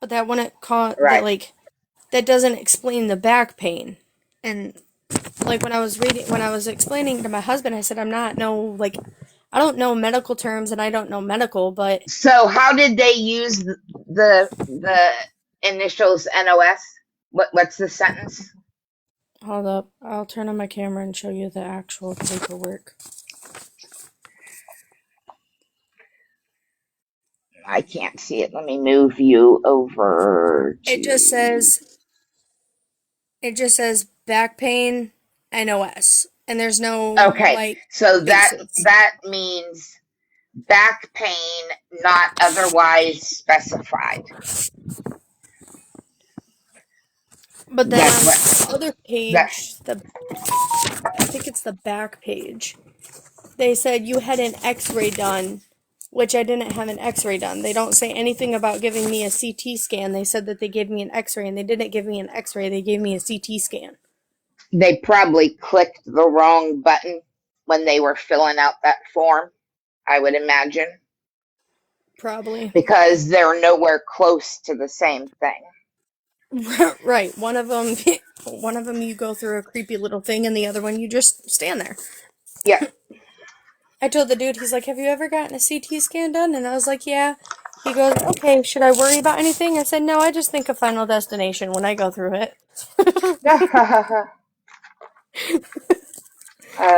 But that wouldn't cause that, Right. like, that doesn't explain the back pain. And like when I was explaining to my husband, I said, I don't know medical terms and I don't know medical, but So, how did they use the initials NOS? What's the sentence? hold up, I'll turn on my camera and show you the actual paperwork. I can't see it. Let me move you over to. It just says back pain, NOS, and there's no Okay, like so spaces. that means back pain not otherwise specified. But then That's on what the other that page, I think it's the back page, they said you had an X-ray done, which I didn't have an X-ray done. They don't say anything about giving me a CT scan. They said that they gave me an X-ray, and they didn't give me an X-ray. They gave me a CT scan. they probably clicked the wrong button when they were filling out that form, I would imagine, Probably. because they're nowhere close to the same thing. Right. One of them you go through a creepy little thing, and the other one you just stand there. Yeah. I told the dude, he's like, have you ever gotten a CT scan done? And I was like, yeah. He goes, okay, should I worry about anything? I said, no, I just think of Final Destination when I go through it.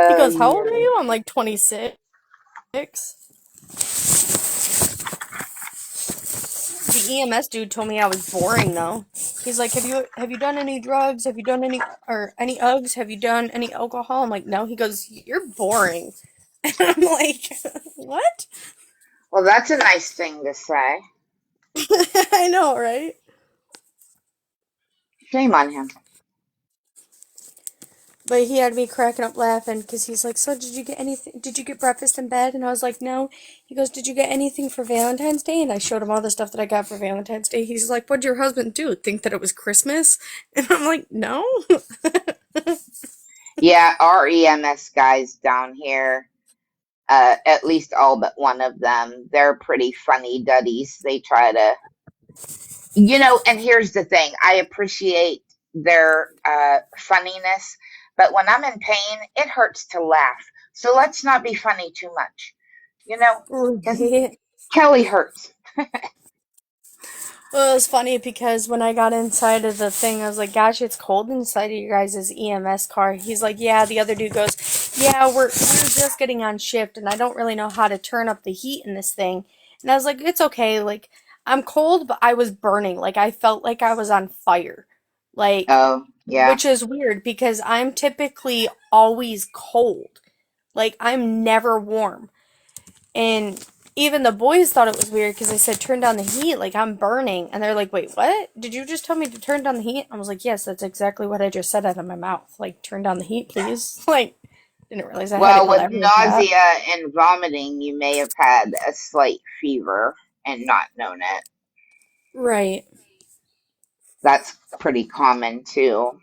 He goes, how old are Yeah. you? I'm like 26. The EMS dude told me I was boring though. He's like, have you done any drugs? Have you done any Uggs? Have you done any alcohol? I'm like, no. He goes, you're boring. And I'm like, what? Well, that's a nice thing to say. I know, right? Shame on him. But he had me cracking up laughing because he's like, so did you get anything? Did you get breakfast in bed? And I was like, no. He goes, did you get anything for Valentine's Day? And I showed him all the stuff that I got for Valentine's Day. He's like, what'd your husband do? Think that it was Christmas? And I'm like, no. Yeah, our EMS guys down here, at least all but one of them, they're pretty funny duddies. They try to, and here's the thing, I appreciate their funniness, but when I'm in pain, it hurts to laugh. So let's not be funny too much, because Right. Kelly hurts. Well, it was funny because when I got inside of the thing, I was like, gosh, it's cold inside of your guys' EMS car. He's like, yeah, the other dude goes, yeah, we're just getting on shift and I don't really know how to turn up the heat in this thing. And I was like, it's okay. Like, I'm cold, but I was burning. Like, I felt like I was on fire. Like, Oh, yeah. which is weird because I'm typically always cold. Like, I'm never warm. And even the boys thought it was weird because I said, turn down the heat, like I'm burning. And they're like, wait, what? Did you just tell me to turn down the heat? I was like, yes, that's exactly what I just said out of my mouth. Like, turn down the heat, please. Like, didn't realize I had to Well, with elaborate that. nausea and vomiting, you may have had a slight fever and not known it. Right. That's pretty common too.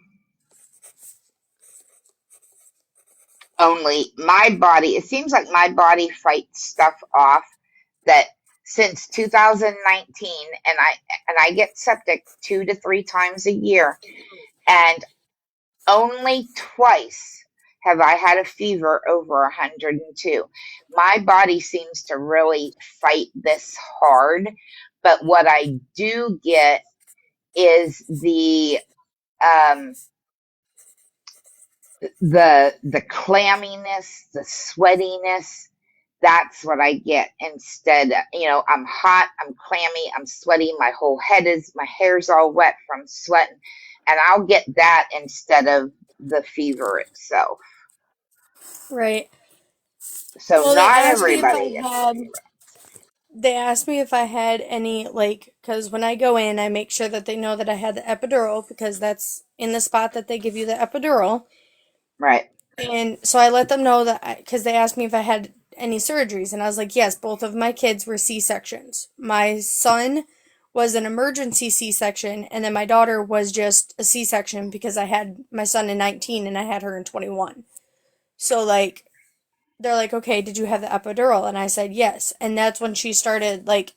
Only my body, it seems like my body fights stuff off that since 2019, and I get septic 2 to 3 times a year, and only twice have I had a fever over 102. My body seems to really fight this hard, but what I do get is um the clamminess, the sweatiness. That's what I get instead. I'm hot, I'm clammy, I'm sweaty, my hair's all wet from sweating, and I'll get that instead of the fever itself. Right. So Well, they not asked me if I everybody gets the had, fever. they asked me if I had any, like, because when I go in, I make sure that they know that I had the epidural because that's in the spot that they give you the epidural. Right. And so I let them know that, because they asked me if I had any surgeries, and I was like, yes, both of my kids were C-sections. My son was an emergency C-section, and then my daughter was just a C-section because I had my son in 19 and I had her in 21. So, like, they're like, okay, did you have the epidural? And I said, yes. And that's when she started, like,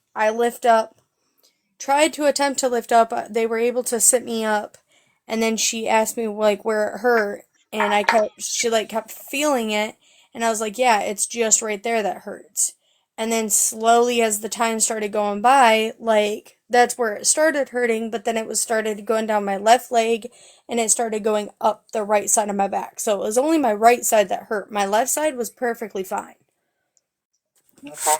tried to attempt to lift up. They were able to sit me up, and then she asked me like where it hurt, and she like kept feeling it, and I was like, yeah, it's just right there that hurts. And then slowly as the time started going by, like that's where it started hurting, but then it was started going down my left leg and it started going up the right side of my back. So it was only my right side that hurt. My left side was perfectly fine. Okay.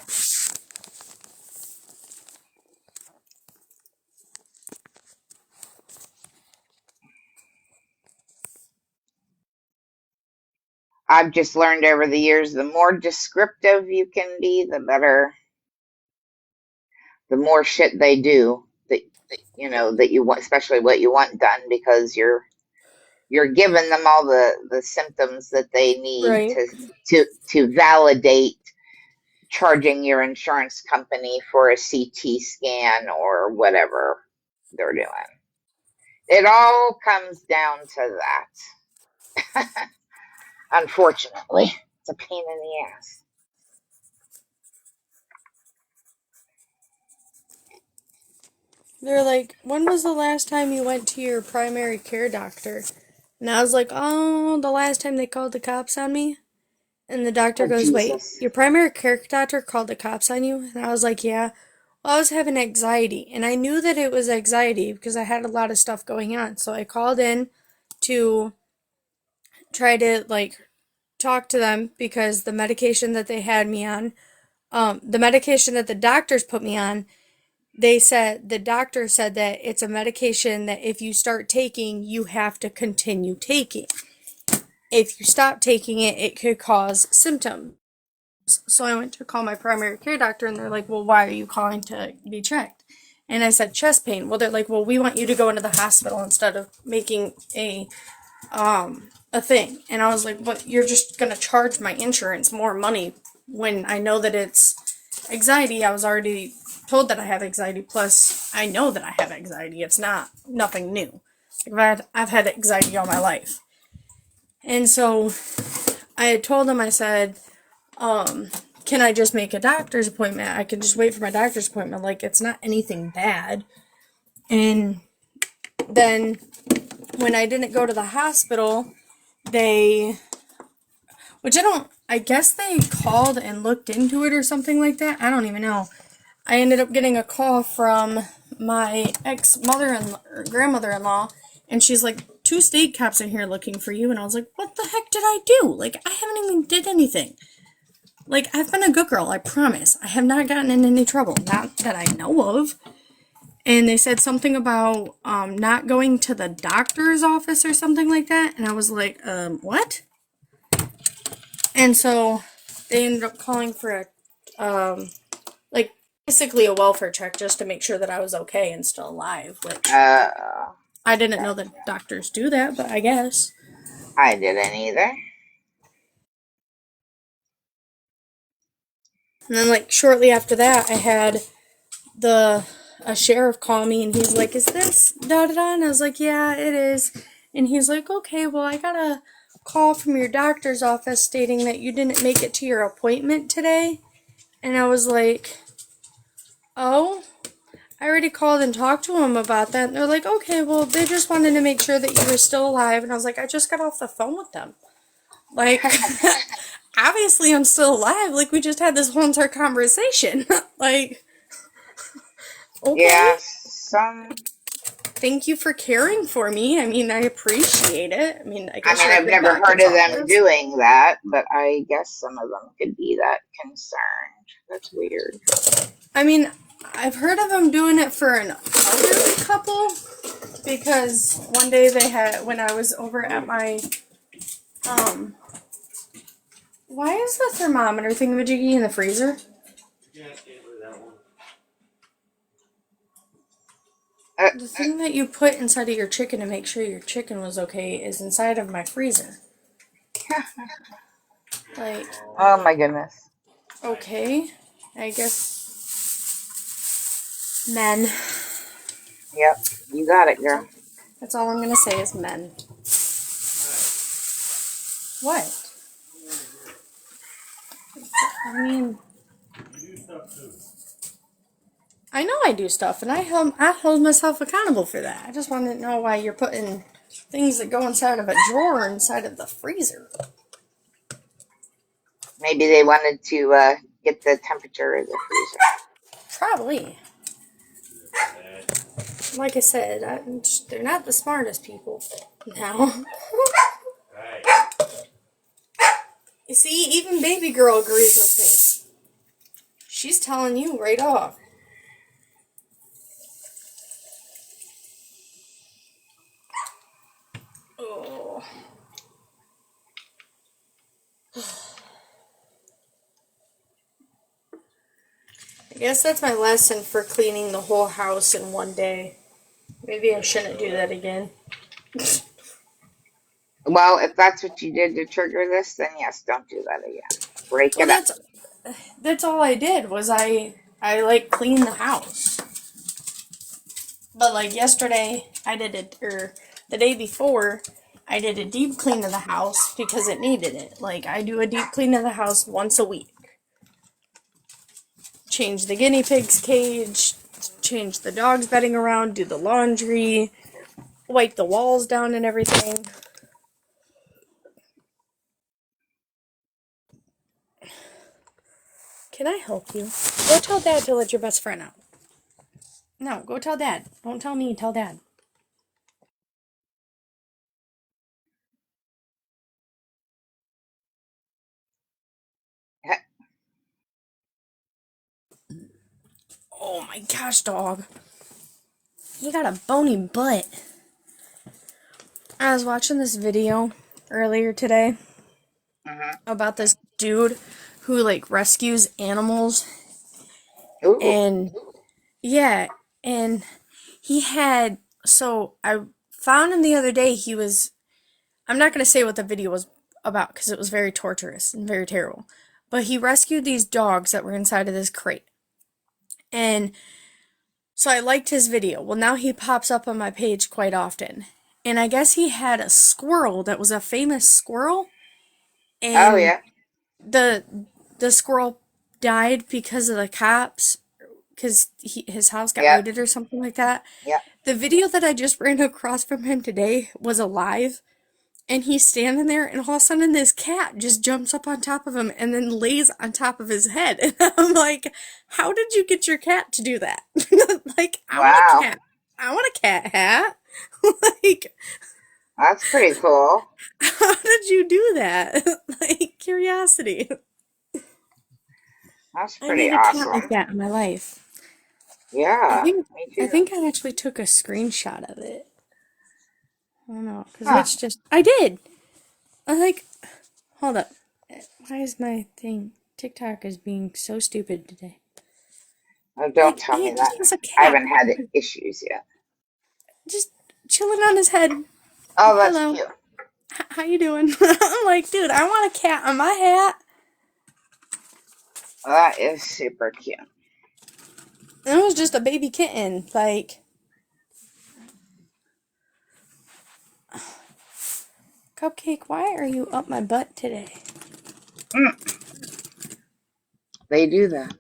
I've just learned over the years, the more descriptive you can be, the better, the more shit they do that you want, especially what you want done, because you're giving them all the symptoms that they need Right. to validate charging your insurance company for a CT scan or whatever they're doing. It all comes down to that. Unfortunately, it's a pain in the ass. They're like, when was the last time you went to your primary care doctor? And I was like, oh, the last time they called the cops on me. And the doctor Oh, goes, wait, Jesus. your primary care doctor called the cops on you? And I was like, yeah. Well, I was having anxiety. And I knew that it was anxiety because I had a lot of stuff going on. So I called in to try to, like, talk to them because the medication that they had me on, the medication that the doctors put me on, the doctor said that it's a medication that if you start taking, you have to continue taking. If you stop taking it, it could cause symptoms. So I went to call my primary care doctor and they're like, well, why are you calling to be checked? And I said, chest pain. Well, they're like, well, we want you to go into the hospital instead of making a a thing. And I was like, but you're just gonna charge my insurance more money when I know that it's anxiety. I was already told that I have anxiety, plus I know that I have anxiety. It's not nothing new. I've had anxiety all my life. And so I had told him, I said, can I just make a doctor's appointment? I can just wait for my doctor's appointment. Like, it's not anything bad. And then when I didn't go to the hospital, I guess they called and looked into it or something like that. I don't even know. I ended up getting a call from my grandmother-in-law, and she's like, 2 state cops are here looking for you. And I was like, what the heck did I do? Like, I haven't even did anything. Like, I've been a good girl, I promise. I have not gotten in any trouble. Not that I know of. And they said something about not going to the doctor's office or something like that. And I was like, what? And so they ended up calling for like, basically a welfare check just to make sure that I was okay and still alive. Which I didn't know that doctors do that, but I guess. I didn't either. And then, like, shortly after that, I had a sheriff call me, and he's like, is this da-da-da? And I was like, yeah, it is. And he's like, okay, well, I got a call from your doctor's office stating that you didn't make it to your appointment today. And I was like, oh, I already called and talked to him about that. And they're like, okay, well, they just wanted to make sure that you were still alive. And I was like, I just got off the phone with them. Like, obviously I'm still alive. Like, we just had this whole entire conversation. Like, okay. Yeah, Thank you for caring for me. I mean, I appreciate it. I mean, I've never heard of them doing that, but I guess some of them could be that concerned. That's weird. I mean, I've heard of them doing it for an elderly couple, because one day when I was over at my, why is the thermometer thingamajiggy in the freezer? The thing that you put inside of your chicken to make sure your chicken was okay is inside of my freezer. Like, oh my goodness. Okay, I guess men. Yep, you got it, girl. That's all I'm gonna say is men. What? I mean, I know I do stuff, and I hold myself accountable for that. I just want to know why you're putting things that go inside of a drawer inside of the freezer. Maybe they wanted to get the temperature of the freezer. Probably. Like I said, they're not the smartest people now. You see, even baby girl agrees with me. She's telling you right off. Oh. I guess that's my lesson for cleaning the whole house in one day. Maybe I shouldn't do that again. Well, if that's what you did to trigger this, then yes, don't do that again. Break it up. That's all I did was I like cleaned the house. But like yesterday, I did it, or the day before, I did a deep clean of the house because it needed it. Like, I do a deep clean of the house once a week. Change the guinea pig's cage, change the dog's bedding around, do the laundry, wipe the walls down and everything. Can I help you? Go tell Dad to let your best friend out. No, go tell Dad. Don't tell me, tell Dad. Oh my gosh, dog. You got a bony butt. I was watching this video earlier today about this dude who like rescues animals. Ooh. And yeah, and I found him the other day. He was I'm not going to say what the video was about because it was very torturous and very terrible. But he rescued these dogs that were inside of this crate. And so I liked his video. Well, now he pops up on my page quite often. And I guess he had a squirrel that was a famous squirrel. And Oh yeah. the squirrel died because of the cops, because his house got Yep. raided or something like that. Yep. The video that I just ran across from him today was alive, and he's standing there, and all of a sudden this cat just jumps up on top of him and then lays on top of his head. And I'm like, how did you get your cat to do that? Like, I want Wow. a cat. I want a cat hat. Like, That's pretty cool. how did you do that? Like, curiosity. That's I pretty need a cat like awesome. that in my life. Yeah, I think me too. I think I actually took a screenshot of it. I don't know, because Huh. it's just I did. I like, hold up. Why is my thing TikTok is being so stupid today? Oh, don't Like, tell me it that. just has a I cat haven't had issues yet. just chilling on his head. Oh, that's Hello, cute. how you doing? I'm like, dude, I want a cat on my hat. That is super cute. And it was just a baby kitten. Like, Cupcake, why are you up my butt today? They do that.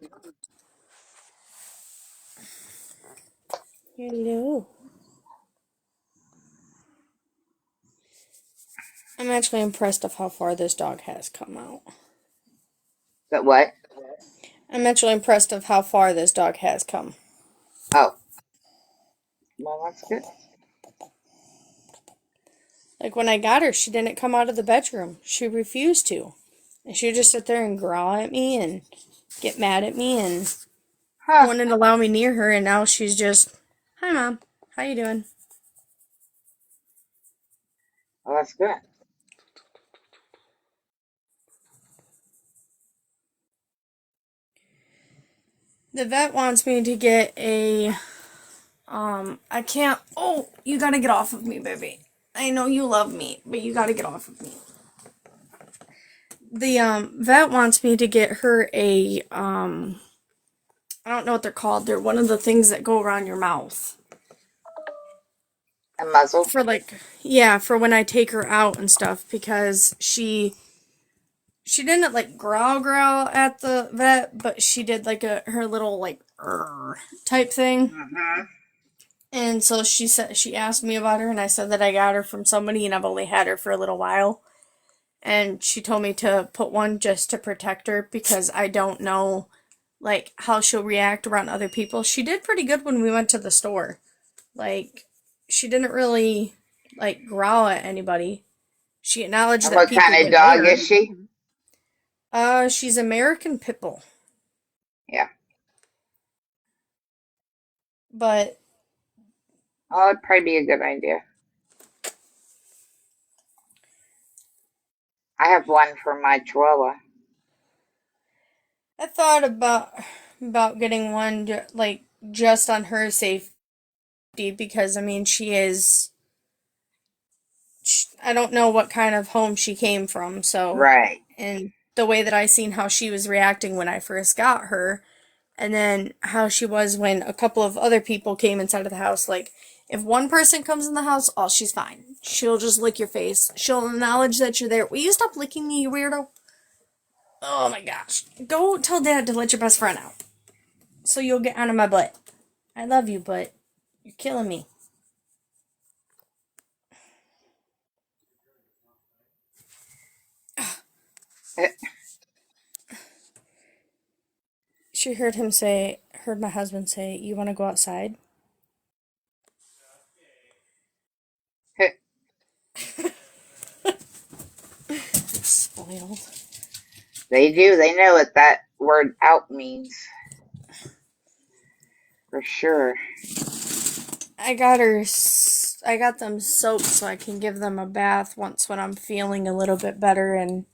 Hello. I'm actually impressed of how far this dog has come out. But what? I'm actually impressed of how far this dog has come. Oh. Well, that's good. Like, when I got her, she didn't come out of the bedroom. She refused to. And she would just sit there and growl at me and get mad at me and Huh. wouldn't allow me near her. And now she's just, hi, Mom. How you doing? Well, that's good. The vet wants me to get a, I can't, oh, you gotta get off of me, baby. I know you love me, but you gotta get off of me. The, vet wants me to get her a, I don't know what they're called. They're one of the things that go around your mouth. A muzzle? For like, yeah, for when I take her out and stuff, because she didn't like growl at the vet, but she did like her little like type thing. Mm-hmm. And so she asked me about her, and I said that I got her from somebody, and I've only had her for a little while. And she told me to put one just to protect her because I don't know like how she'll react around other people. She did pretty good when we went to the store. Like, she didn't really like growl at anybody. She acknowledged And that what people kind were of dog there. is she? She's American Pit Bull. Yeah. But Oh, it'd probably be a good idea. I have one for my Chihuahua. I thought about getting one like just on her safety because I mean I don't know what kind of home she came from, so Right. and the way that I seen how she was reacting when I first got her, and then how she was when a couple of other people came inside of the house. Like, if one person comes in the house, oh, she's fine. She'll just lick your face. She'll acknowledge that you're there. Will you stop licking me, you weirdo? Oh my gosh. Go tell Dad to let your best friend out. So you'll get out of my butt. I love you, but you're killing me. She heard my husband say, you want to go outside? Spoiled. They do. They know what that word out means. For sure. I got them soaked so I can give them a bath once when I'm feeling a little bit better and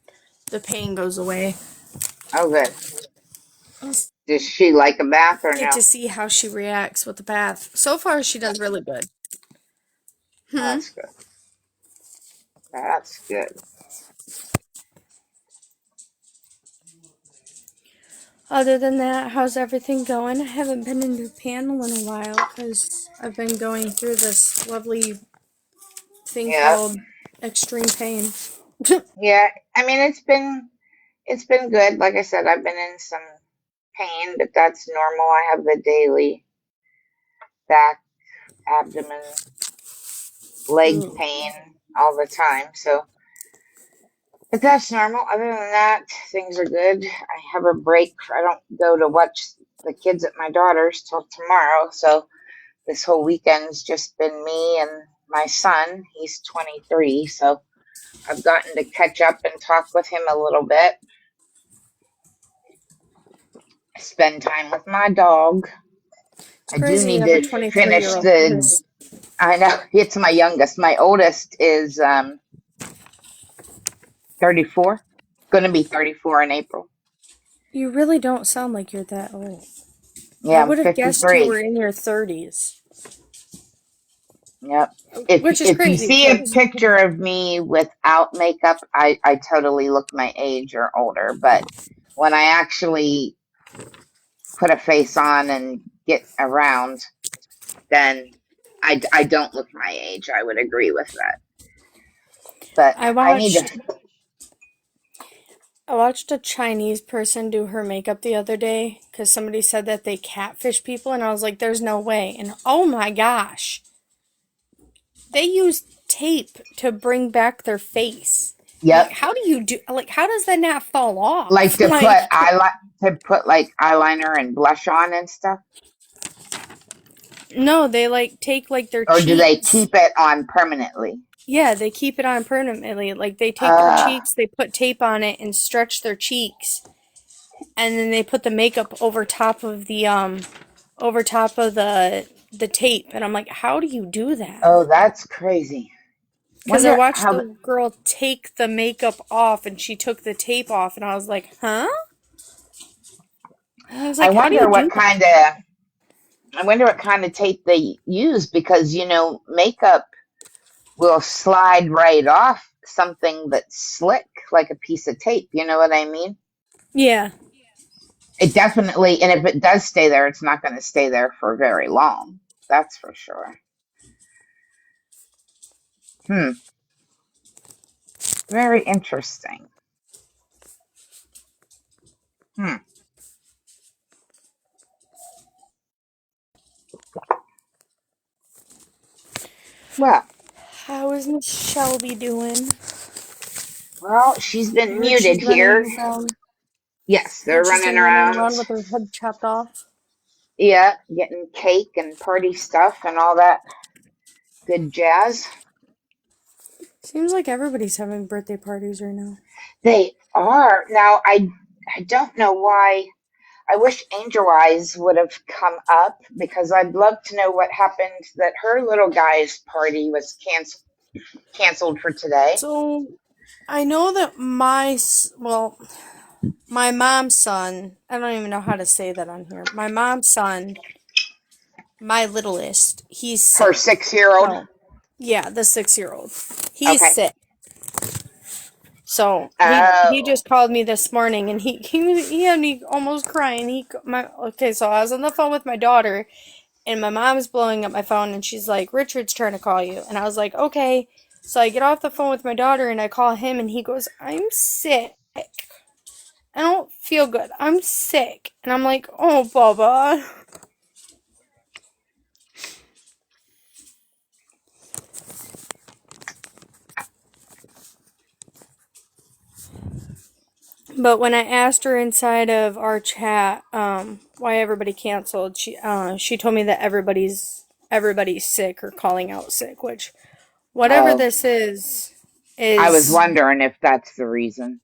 the pain goes away. Oh, good. Does she like a bath or Get no? to see how she reacts with the bath. So far, she does really good. Oh, that's good. That's good. Other than that, how's everything going? I haven't been into the panel in a while because I've been going through this lovely thing Yeah. called extreme pain. Yeah. I mean, it's been good. Like I said, I've been in some pain, but that's normal. I have the daily back, abdomen, leg Ooh, pain all the time. So, but that's normal. Other than that, things are good. I have a break. I don't go to watch the kids at my daughter's till tomorrow. So this whole weekend's just been me and my son. He's 23. So I've gotten to catch up and talk with him a little bit, spend time with my dog. it's I do crazy you need have a to 23 year finish old. I know it's my youngest. My oldest is 34. Going to be 34 in April. You really don't sound like you're that old. I Yeah, I'm would have guessed you were 53. in your 30s, Yep. If which is if you crazy see a because picture of me without makeup, I totally look my age or older. But when I actually put a face on and get around, then I don't look my age. I would agree with that. But I I need watched to. I watched a Chinese person do her makeup the other day because somebody said that they catfish people, and I was like, there's no way. And oh my gosh, they use tape to bring back their face. I'm like, Yep. how do you do, like, how does that not fall Like off? to put Like, like eyeliner and blush on and stuff, no, they like take like their or do they cheeks. keep it on permanently? Yeah, they keep it on permanently. Like, they take their Uh cheeks, they put tape on it and stretch their cheeks, and then they put the makeup over top of the tape, and I'm like, how do you do that? oh, that's crazy. Because I Wonder watched how. the girl take the makeup off, and she took the tape off, and I was like, huh? And I was I like, how do wonder you what do that? kind of. I wonder what kind of tape they use because makeup will slide right off something that's slick, like a piece of tape. You know what I mean? Yeah. It definitely, and if it does stay there, it's not going to stay there for very long. That's for sure. Hmm. Very interesting. Hmm. Well, How is Miss Shelby doing? she's I been heard she's muted running here. around. Yes, I they're heard she's running been running around. around with her head chopped off. Yeah, getting cake and party stuff and all that good jazz. Seems like everybody's having birthday parties right now. They are. Now, I don't know why. I wish Angel Eyes would have come up because I'd love to know what happened that her little guy's party was canceled for today. So I know that my mom's son, I don't even know how to say that on here. My mom's son, my littlest, he's Her sick. 6-year-old. So, yeah, the 6 year old. He's Okay. sick. So he Oh. just called me this morning, and he had me almost crying. Okay, so I was on the phone with my daughter, and my mom's blowing up my phone, and she's like, Richard's trying to call you. And I was like, okay. So I get off the phone with my daughter, and I call him, and he goes, I'm sick. I don't feel good. I'm sick. And I'm like, oh, Bubba. But when I asked her inside of our chat, why everybody canceled, she told me that everybody's sick or calling out sick, which whatever Oh. this I was is, wondering if that's the reason.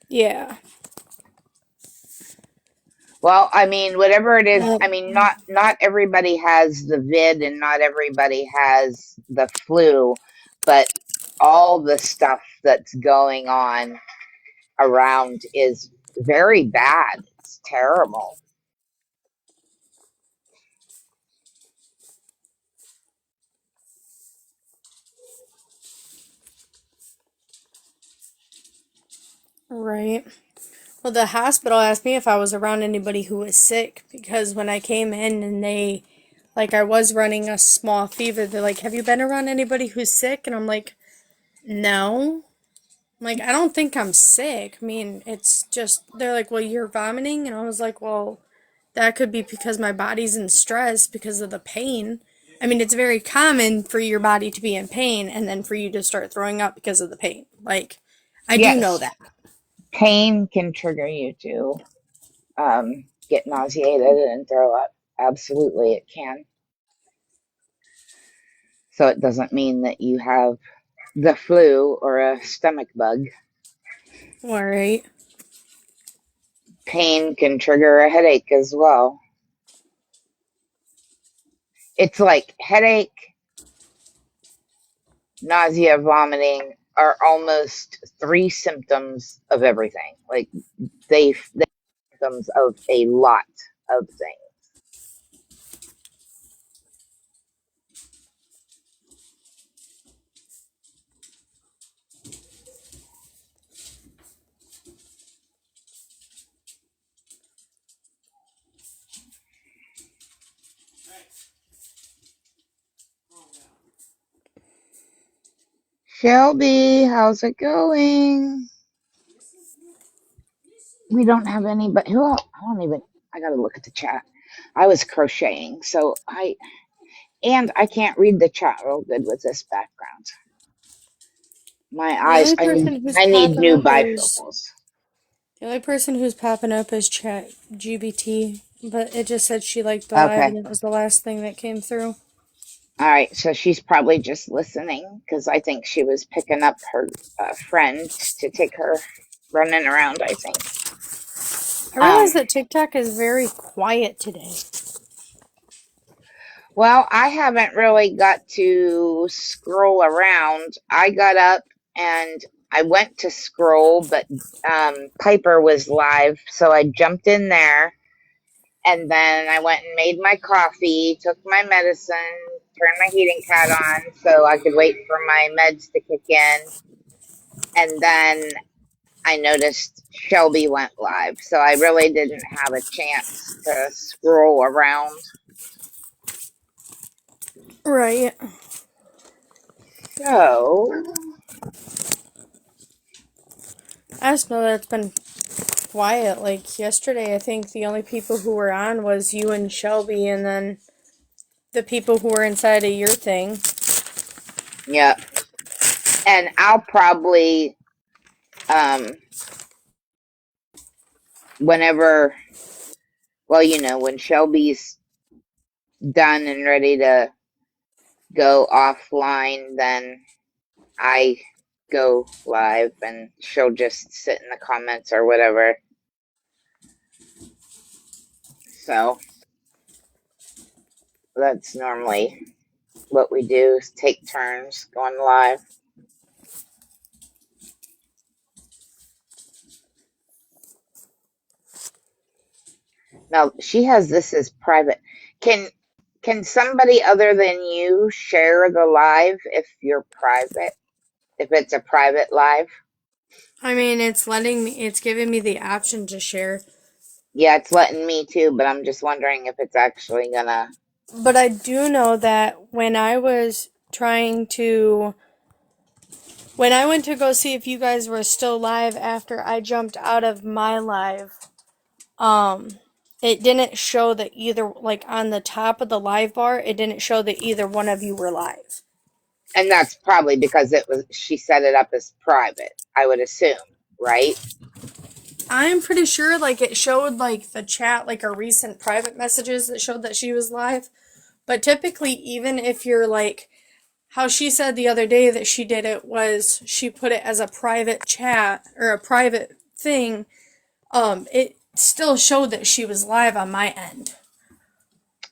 yeah. Well, I mean, whatever it is, Uh, I mean, not everybody has the vid and not everybody has the flu, but all the stuff that's going on around is very bad. It's terrible. Right. Well, the hospital asked me if I was around anybody who was sick because when I came in and I was running a small fever, they're like, have you been around anybody who's sick? And I'm like, no. I'm like, I don't think I'm sick. I mean, it's just, they're like, well, you're vomiting. And I was like, well, that could be because my body's in stress because of the pain. I mean, it's very common for your body to be in pain and then for you to start throwing up because of the pain. Like, I do know Yes, that. pain can trigger you to get nauseated and throw up. Absolutely, it can. So it doesn't mean that you have the flu or a stomach bug. All right. Pain can trigger a headache as well. It's like headache, nausea, vomiting are almost three symptoms of everything. Like they symptoms of a lot of things. Shelby, how's it going? We don't have any, but who else? I don't even. I gotta look at the chat. I was crocheting, so I can't read the chat real good with this background. My The eyes. only person who's I need popping new up is bifocals. Chat GBT, but it just said she liked the live Okay. and it was the last thing that came through. All right. So she's probably just listening because I think she was picking up her friend to take her running around. I think. I realize that TikTok is very quiet today. Well, I haven't really got to scroll around. I got up and I went to scroll, but Piper was live, so I jumped in there. And then I went and made my coffee, took my medicine, turned my heating pad on so I could wait for my meds to kick in. And then I noticed Shelby went live. So I really didn't have a chance to scroll around. Right. So, I just know that it's been quiet. Like yesterday, I think the only people who were on was you and Shelby, and then the people who were inside of your thing. yeah. And I'll probably, whenever, well, when Shelby's done and ready to go offline, then I go live and she'll just sit in the comments or whatever. So that's normally what we do is take turns going live. Now she has this as private. Can somebody other than you share the live if you're private? If it's a private live? I mean, it's giving me the option to share. Yeah, it's letting me too, but I'm just wondering if it's actually gonna. But I do know that when I went to go see if you guys were still live after I jumped out of my live, it didn't show that either, like on the top of the live bar, it didn't show that either one of you were live. And that's probably because she set it up as private, I would assume, right? I'm pretty sure, like, it showed, like, the chat, like, our recent private messages that showed that she was live. But typically, even if you're, like, how she said the other day that she did it was she put it as a private chat or a private thing, it still showed that she was live on my end.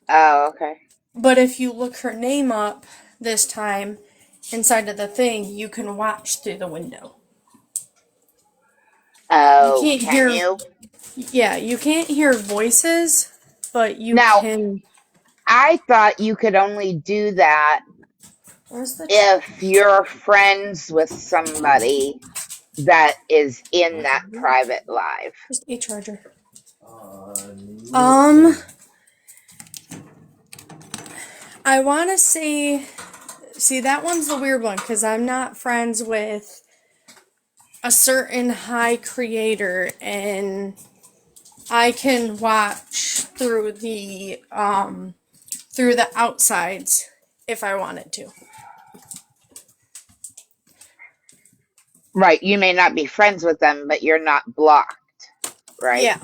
Oh, okay. But if you look her name up this time inside of the thing, you can watch through the window. Oh, You can't can hear. you? Yeah, you can't hear voices, but you Now, can. I thought you could only do that Where's the chat? if you're friends with somebody that is in that private live? Just a charger. I want to say, see, that one's the weird one because I'm not friends with a certain high creator, and I can watch through the outsides if I wanted to. Right. You may not be friends with them, but you're not blocked, right? Yeah.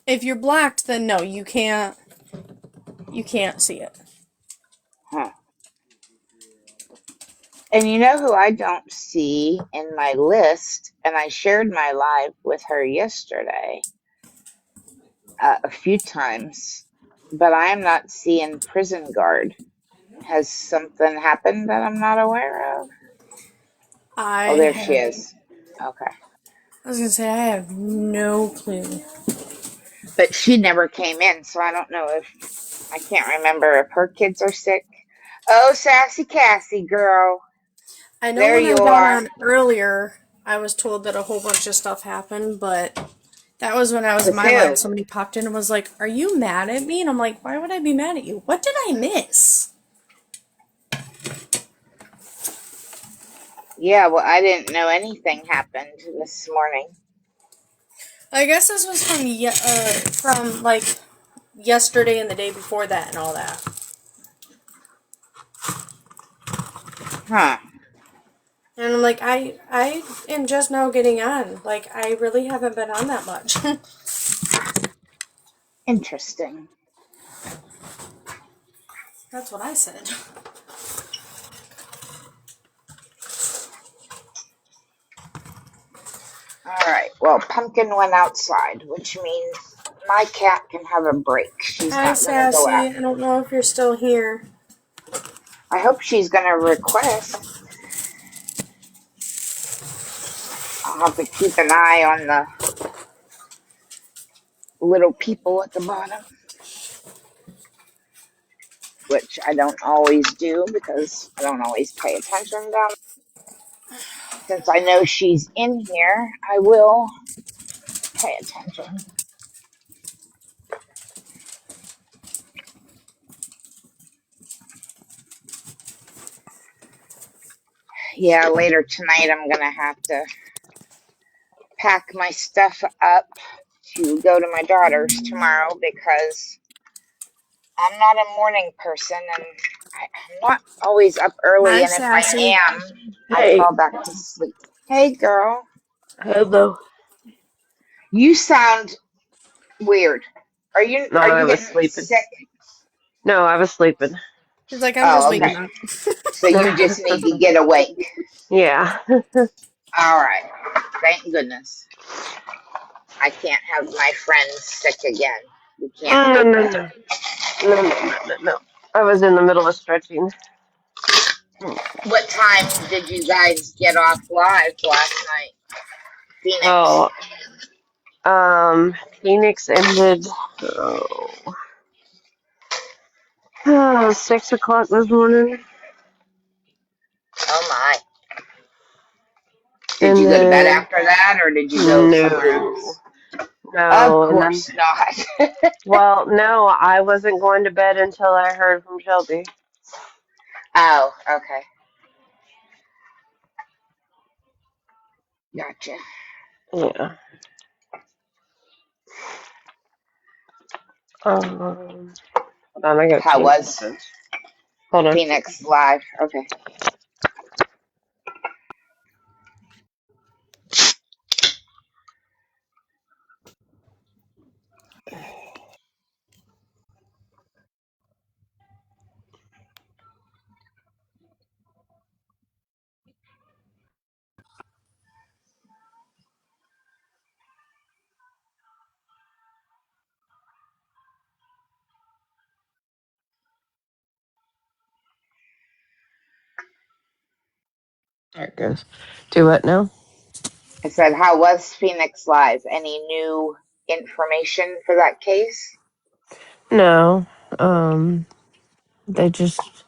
If you're blocked, then no, you can't see it. Huh. And you know who I don't see in my list? And I shared my live with her yesterday a few times, but I am not seeing Prison Guard. Has something happened that I'm not aware of? Oh, there she is. Okay. I was gonna say I have no clue. But she never came in, so I don't know if I can't remember if her kids are sick. Oh, Sassy Cassie, girl. I know There when I you got are. on earlier, I was told that a whole bunch of stuff happened, but that was when I was in With my who? live. Somebody popped in and was like, "Are you mad at me?" And I'm like, "Why would I be mad at you? What did I miss?" Yeah, well, I didn't know anything happened this morning. I guess this was from like yesterday and the day before that and all that. Huh. And I'm like, I am just now getting on. Like, I really haven't been on that much. Interesting. That's what I said. All right. Well, Pumpkin went outside, which means my cat can have a break. She's Hi, not going to go Sassy. out. I don't know if you're still here. I hope she's going to request. I'll have to keep an eye on the little people at the bottom, which I don't always do because I don't always pay attention down. Since I know she's in here, I will pay attention. Yeah, later tonight I'm going to have to pack my stuff up to go to my daughter's tomorrow because I'm not a morning person and I'm not always up early. Hi, And if I Sassy. am, I Hey. fall back to sleep. Hey, girl. Hello. You sound weird. Are you No, are I you was getting sleeping. sick? No, I was sleeping. She's like, I'm just Oh, waking okay. up. So you just need to get awake. Yeah. All right. Thank goodness. I can't have my friends sick again. You can't No, have no, that. no. No. I was in the middle of stretching. What time did you guys get off live last night? Phoenix. Phoenix ended 6 o'clock this morning. Oh my. Did And you go to bed then after that or did you go somewhere no. else? Of No, and then course not. well, no, I wasn't going to bed until I heard from Shelbie. Oh, okay. Gotcha. Yeah. Hold on, I gotta How change was something. Hold on. Phoenix live? Okay. There it goes. Do what now? I said, how was Phoenix live? Any new information for that case? No. They just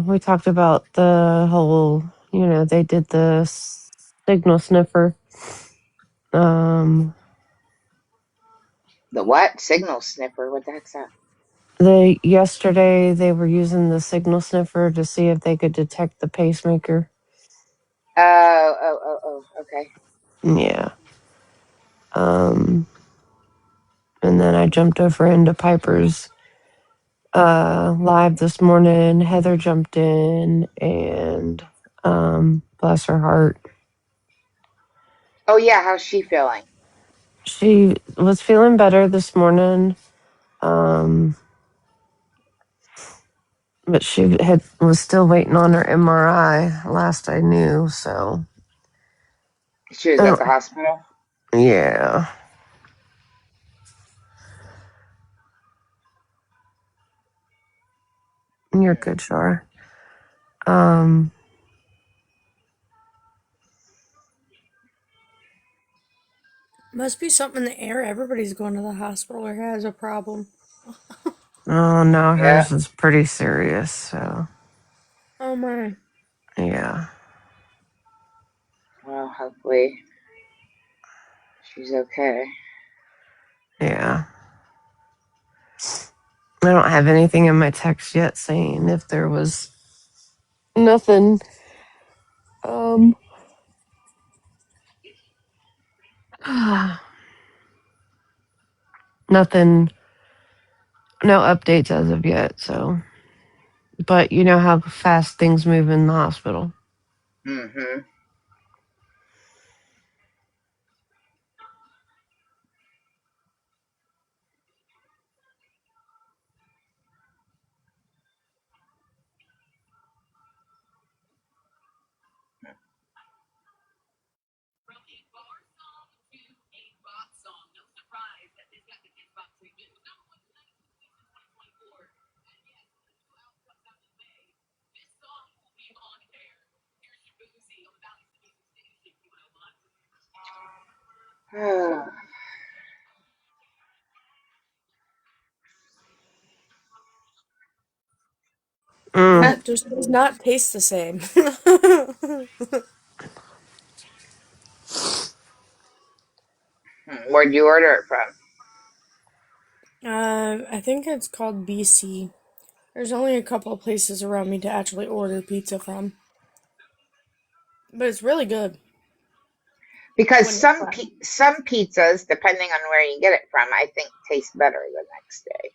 we talked about the whole They did the signal sniffer. The what? Signal sniffer? What the heck's that? Yesterday they were using the signal sniffer to see if they could detect the pacemaker. Okay. Yeah. And then I jumped over into Piper's live this morning. Heather jumped in, and bless her heart, Oh yeah, how's she feeling? she was feeling better this morning. But she was still waiting on her MRI last I knew, so She was at the hospital? yeah. You're good, Shar. Must be something in the air. Everybody's going to the hospital or has a problem. Oh no, Yeah. hers is pretty serious, so Oh my. yeah. Well, hopefully she's okay. Yeah. I don't have anything in my text yet saying if there was nothing. Nothing, no updates as of yet, so. But you know how fast things move in the hospital. Mm-hmm. Mm. That just does not taste the same. Where'd you order it from? I think it's called BC. There's only a couple of places around me to actually order pizza from. But it's really good. Because When it's some fresh. some pizzas, depending on where you get it from, I think taste better the next day.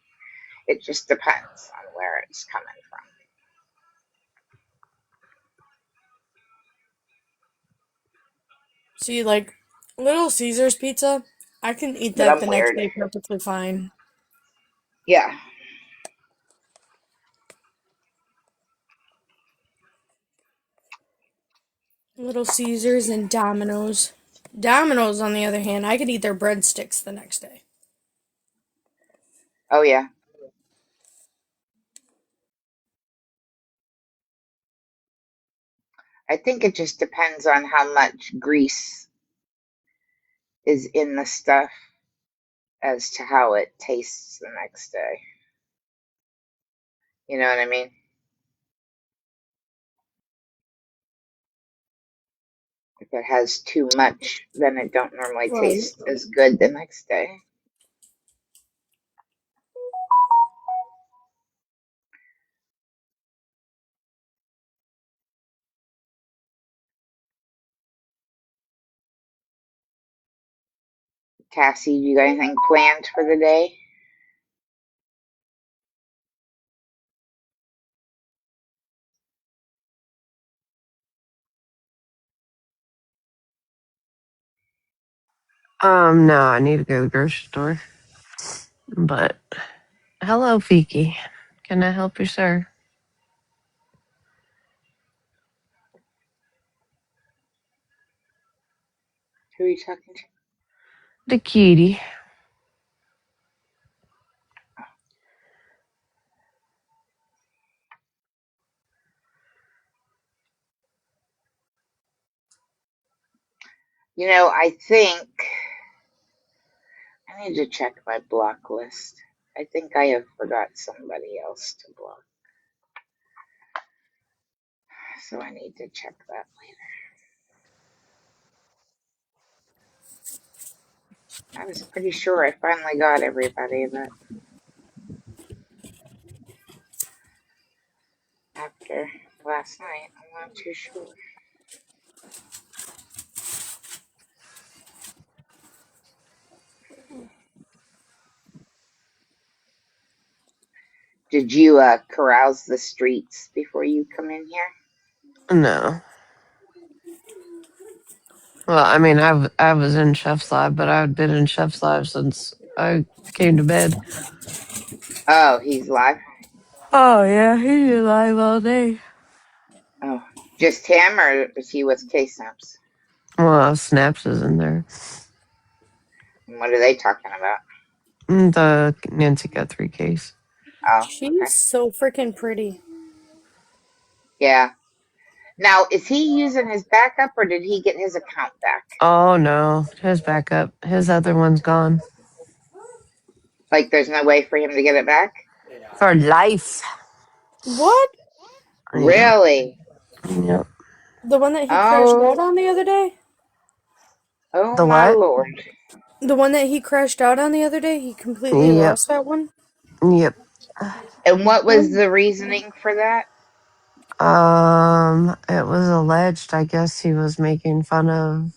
It just depends on where it's coming from. See, like, Little Caesars pizza, I can eat But that I'm the next weird. day perfectly fine. Yeah. Little Caesars and Domino's. Domino's, on the other hand, I could eat their breadsticks the next day. Oh yeah. I think it just depends on how much grease is in the stuff as to how it tastes the next day. You know what I mean? If it has too much, then it don't normally Right. taste as good the next day. Cassie, you got anything planned for the day? No, I need to go to the grocery store. But hello, Fiki. Can I help you, sir? Who are you talking to? The kitty. I think I need to check my block list. I think I have forgot somebody else to block. so I need to check that later. I was pretty sure I finally got everybody, but after last night, I'm not too sure. Did you carouse the streets before you come in here? No. Well, I mean, I was in Chef's Lab, but I've been in Chef's Lab since I came to bed. Oh, he's live? Oh yeah, he's alive all day. Oh, just him, or is he with K-Snaps? Well, Snaps is in there. And what are they talking about? The Nancy Guthrie case. Oh, okay. She's so freaking pretty. Yeah. Now, is he using his backup, or did he get his account back? Oh no, his backup. His other one's gone. Like, there's no way for him to get it back? For life. What? Yeah. Really? Yep. The one that he crashed Oh, out on the other day? oh The my what? Lord. The one that he crashed out on the other day? He completely Yep. lost that one? Yep. And what was Oh. the reasoning for that? It was alleged, I guess he was making fun of,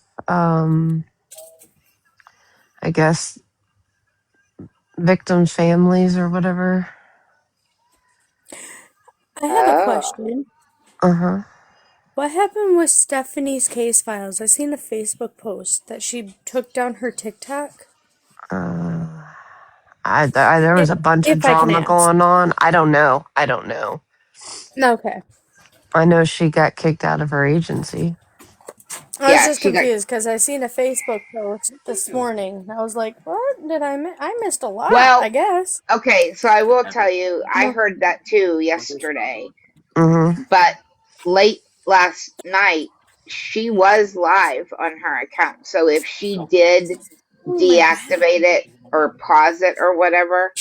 I guess, victims' families or whatever. I have a Oh. question. Uh-huh. What happened with Stephanie's case files? I seen a Facebook post that she took down her TikTok. There was If, a bunch of if I can drama ask. going on. I don't know. Okay. I know she got kicked out of her agency. I was Yeah, just she got. confused because I seen a Facebook post this morning. I was like, what did I miss? I missed a lot, I Well, guess. okay, so I will tell you, I heard that too yesterday, Mm-hmm. but late last night, she was live on her account. So if she did Oh my god. deactivate it or pause it or whatever,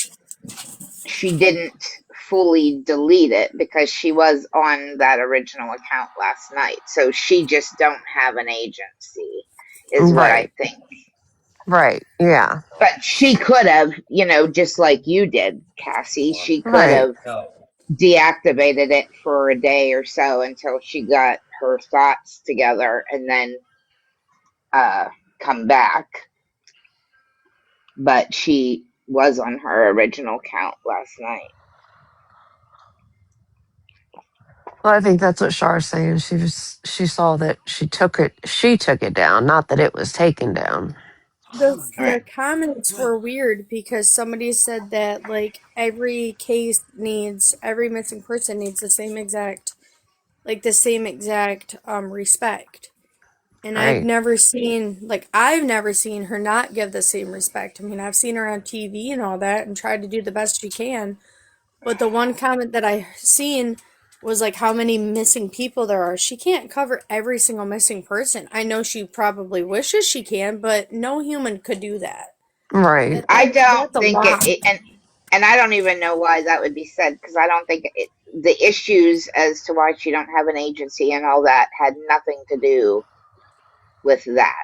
she didn't fully delete it because she was on that original account last night. So she just don't have an agency, is what I Right. think. Right. Yeah. But she could have, just like you did, Cassie, she could Right. have deactivated it for a day or so until she got her thoughts together and then uh, come back. But she was on her original count last night. Well, I think that's what Char's saying. She saw that she took it down, not that it was taken down. The Right. comments were weird because somebody said that like every case needs every missing person needs the same exact respect. And Right. I've never seen her not give the same respect. I mean, I've seen her on TV and all that and tried to do the best she can. But the one comment that I seen was like how many missing people there are. She can't cover every single missing person. I know she probably wishes she can, but no human could do that. Right. I don't That's a think lot. and I don't even know why that would be said because I don't think the issues as to why she don't have an agency and all that had nothing to do with that.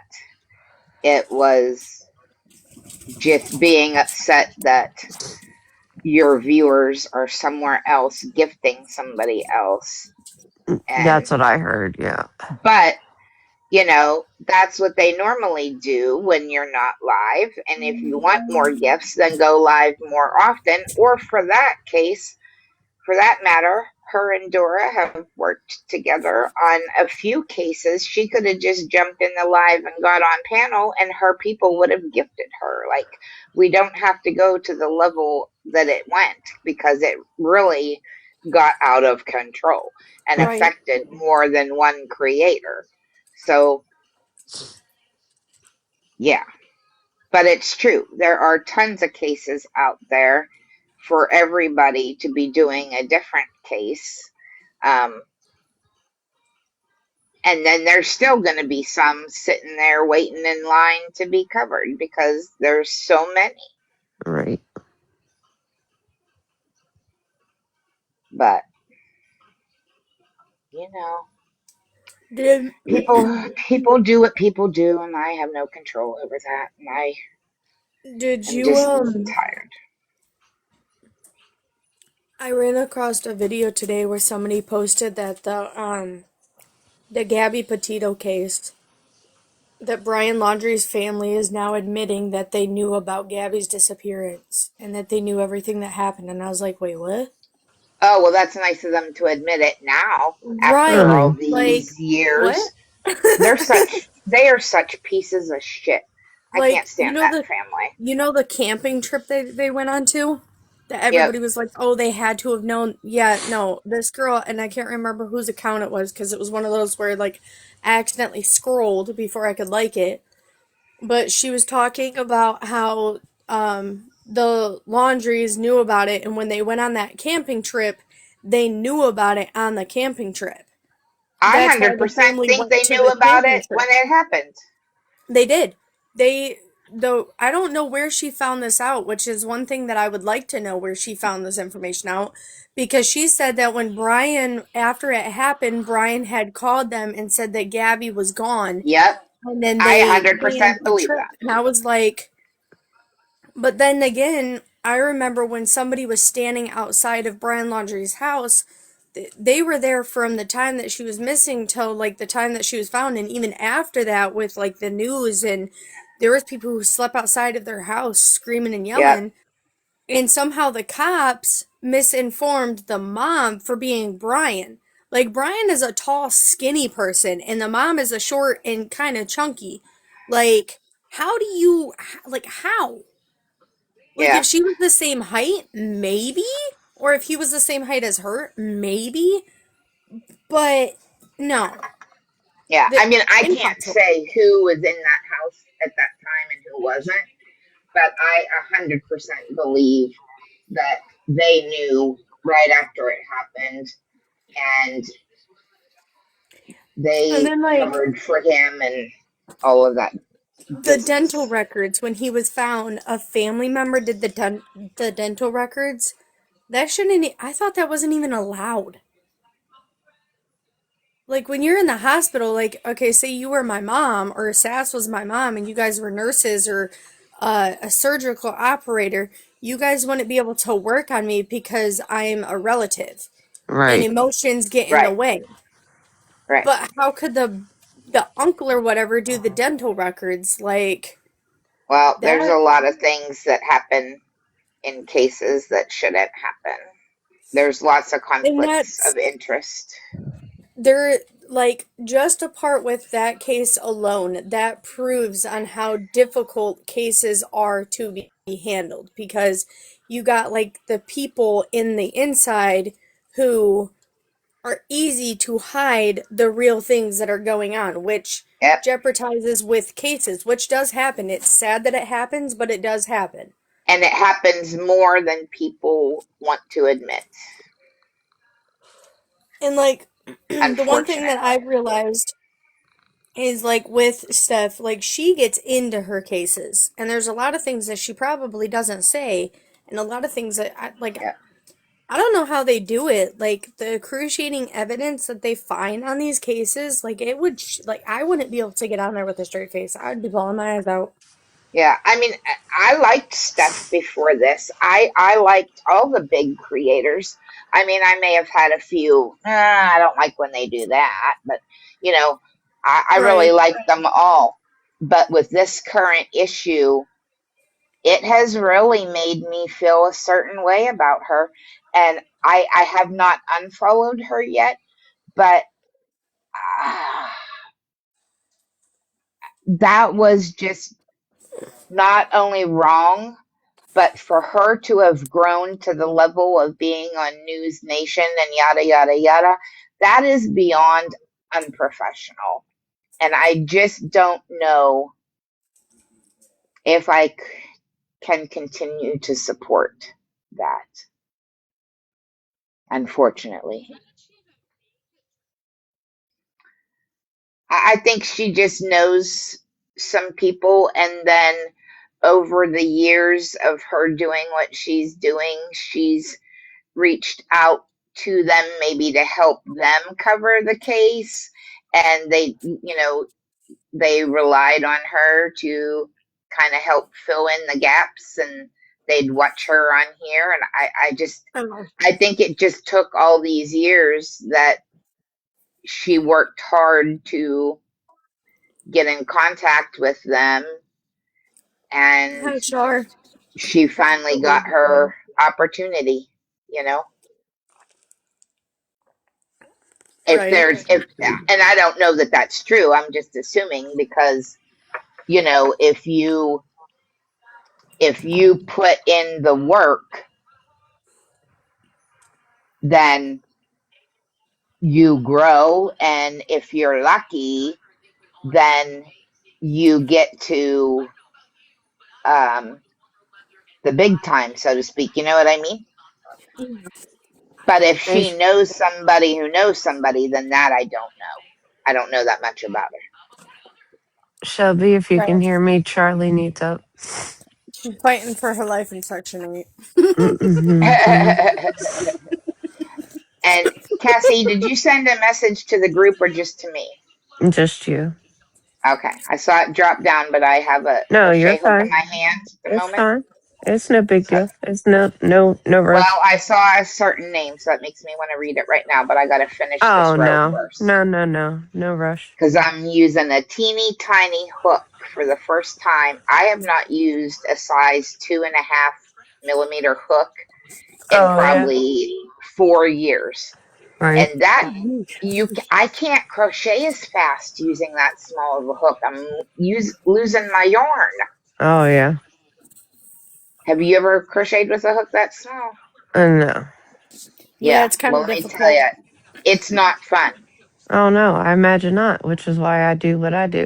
It was just being upset that your viewers are somewhere else gifting somebody else. And That's what I heard. Yeah. but that's what they normally do when you're not live. And if you want more gifts, then go live more often. Or for that matter, her and Dora have worked together on a few cases. She could have just jumped in the live and got on panel, and her people would have gifted her. Like, we don't have to go to the level that it went because it really got out of control and Right. affected more than one creator. So, yeah. But it's true. There are tons of cases out there for everybody to be doing a different case. Um, and then there's still going to be some sitting there waiting in line to be covered because there's so many. Right. But you know, Did people do what people do, and I have no control over that. And I did am you just tired. I ran across a video today where somebody posted that the Gabby Petito case, that Brian Laundrie's family is now admitting that they knew about Gabby's disappearance and that they knew everything that happened. And I was like, wait, what? Oh, well, that's nice of them to admit it now after Right. all Really? Like, these what? years. They are such pieces of shit. I Like, can't stand that family. you know the camping trip they went on to? That Yep. everybody was like, oh, they had to have known. Yeah, no, this girl, and I can't remember whose account it was because it was one of those where, like, I accidentally scrolled before I could like it. But she was talking about how the Laundries knew about it, and when they went on that camping trip, they knew about it on the camping trip. I That's why the 100% family think went they to knew the about camping it trip. when it happened. They did. They though I don't know where she found this out, which is one thing that I would like to know where she found this information out because she said that when Brian after it happened, Brian had called them and said that Gabby was gone Yep. and then I they 100% planned a believe trip. that. And I was like, but then again, I remember when somebody was standing outside of Brian Laundrie's house, they were there from the time that she was missing till like the time that she was found, and even after that with like the news, and there was people who slept outside of their house screaming and Yep. yelling, and somehow the cops misinformed the mom for being Brian. Like Brian is a tall, skinny person, and the mom is a short and kind of chunky. Like, how do you like how? Like Yeah. if she was the same height, maybe, or if he was the same height as her, maybe. But no, Yeah. the I mean, I can't impossible. say who was in that house at that time and who wasn't, but I 100% believe that they knew right after it happened, and And they then like covered for him and all of that the dental business. records when he was found, a family member did the dental records. That shouldn't. I thought that wasn't even allowed. Like when you're in the hospital, like okay, say you were my mom or Sass was my mom, and you guys were nurses or a surgical operator. You guys wouldn't be able to work on me because I'm a relative, and Right. emotions get in the Right. way. Right. But how could the uncle or whatever do the dental records like Well, there's a that? lot of things that happen in cases that shouldn't happen. There's lots of And conflicts that's of interest. there like just apart with that case alone, that proves on how difficult cases are to be handled because you got like the people in the inside who are easy to hide the real things that are going on, which Yep. jeopardizes with cases, which does happen. It's sad that it happens, but it does happen. And it happens more than people want to admit, And like the one thing that unfortunately. I've realized is like with Steph, like she gets into her cases, and there's a lot of things that she probably doesn't say, and a lot of things that Yep. I don't know how they do it. Like the excruciating evidence that they find on these cases, like it would like I wouldn't be able to get on there with a straight face. I'd be bawling my eyes out. Yeah, I mean, I liked Steph before this. I liked all the big creators. I mean, I may have had a few. I don't like when they do that, but you know, I really Right. like them all. But with this current issue, it has really made me feel a certain way about her, and I have not unfollowed her yet, but uh, that was just not only wrong, but for her to have grown to the level of being on News Nation and yada, yada, yada, that is beyond unprofessional. And I just don't know if can continue to support that, unfortunately. I think she just knows some people, and then over the years of her doing what she's doing, she's reached out to them, maybe to help them cover the case. And they relied on her to kind of help fill in the gaps, and they'd watch her on here. And I think it just took all these years that she worked hard to get in contact with them, and I'm sure. she finally got her opportunity, you know. Right. If and I don't know that that's true, I'm just assuming, because if you put in the work, then you grow, and if you're lucky, then you get to the big time, so to speak. You know what I mean? But if Hey, she knows somebody who knows somebody, then that I don't know. I don't know that much about Shelby, if you can Right. hear me, Charlie needs up. She's fighting for her life in Section 8. Mm-hmm. her. And Cassie, did you send a message to the group or just to me? Just you. Okay, I saw it drop down, but I have a No, you're crochet hook in fine. my hand at the It's moment. fine. It's no big So, deal. It's no well, rush. I saw a certain name, so that makes me want to read it right now, but I got to finish Oh this row no. first. No rush. Because I'm using a teeny tiny hook for the first time. I have not used a size 2.5 millimeter hook in Oh yeah. probably 4 years. Right. And that I can't crochet as fast using that small of a hook. I'm losing my yarn. Oh yeah. Have you ever crocheted with a hook that small? No. Yeah, Yeah. it's kind Well, of let me tell difficult. you, it's not fun. Oh no, I imagine not, which is why I do what I do.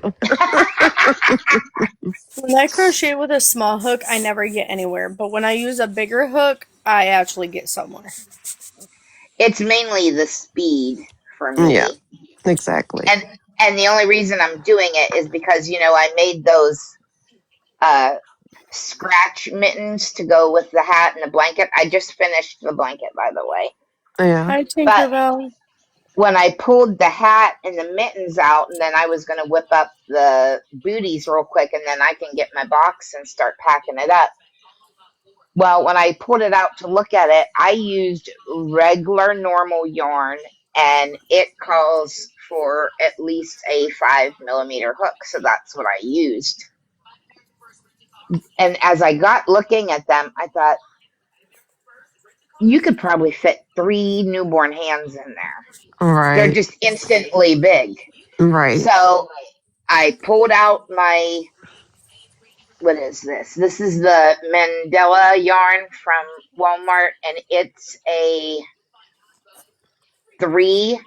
When I crochet with a small hook, I never get anywhere. But when I use a bigger hook, I actually get somewhere. It's mainly the speed for Yeah, me. exactly. And the only reason I'm doing it is because I made those uh scratch mittens to go with the hat and the blanket. I just finished the blanket, by the way. Yeah. Hi, But Tinkerbell. when I pulled the hat and the mittens out, and then I was going to whip up the booties real quick, and then I can get my box and start packing it up. Well, when I pulled it out to look at it, I used regular normal yarn, and it calls for at least a 5 millimeter hook. So that's what I used. And as I got looking at them, I thought, you could probably fit 3 newborn hands in there. They're Right. just instantly big. Right. So I pulled out my, what is this? This is the Mandela yarn from Walmart, and it's a three,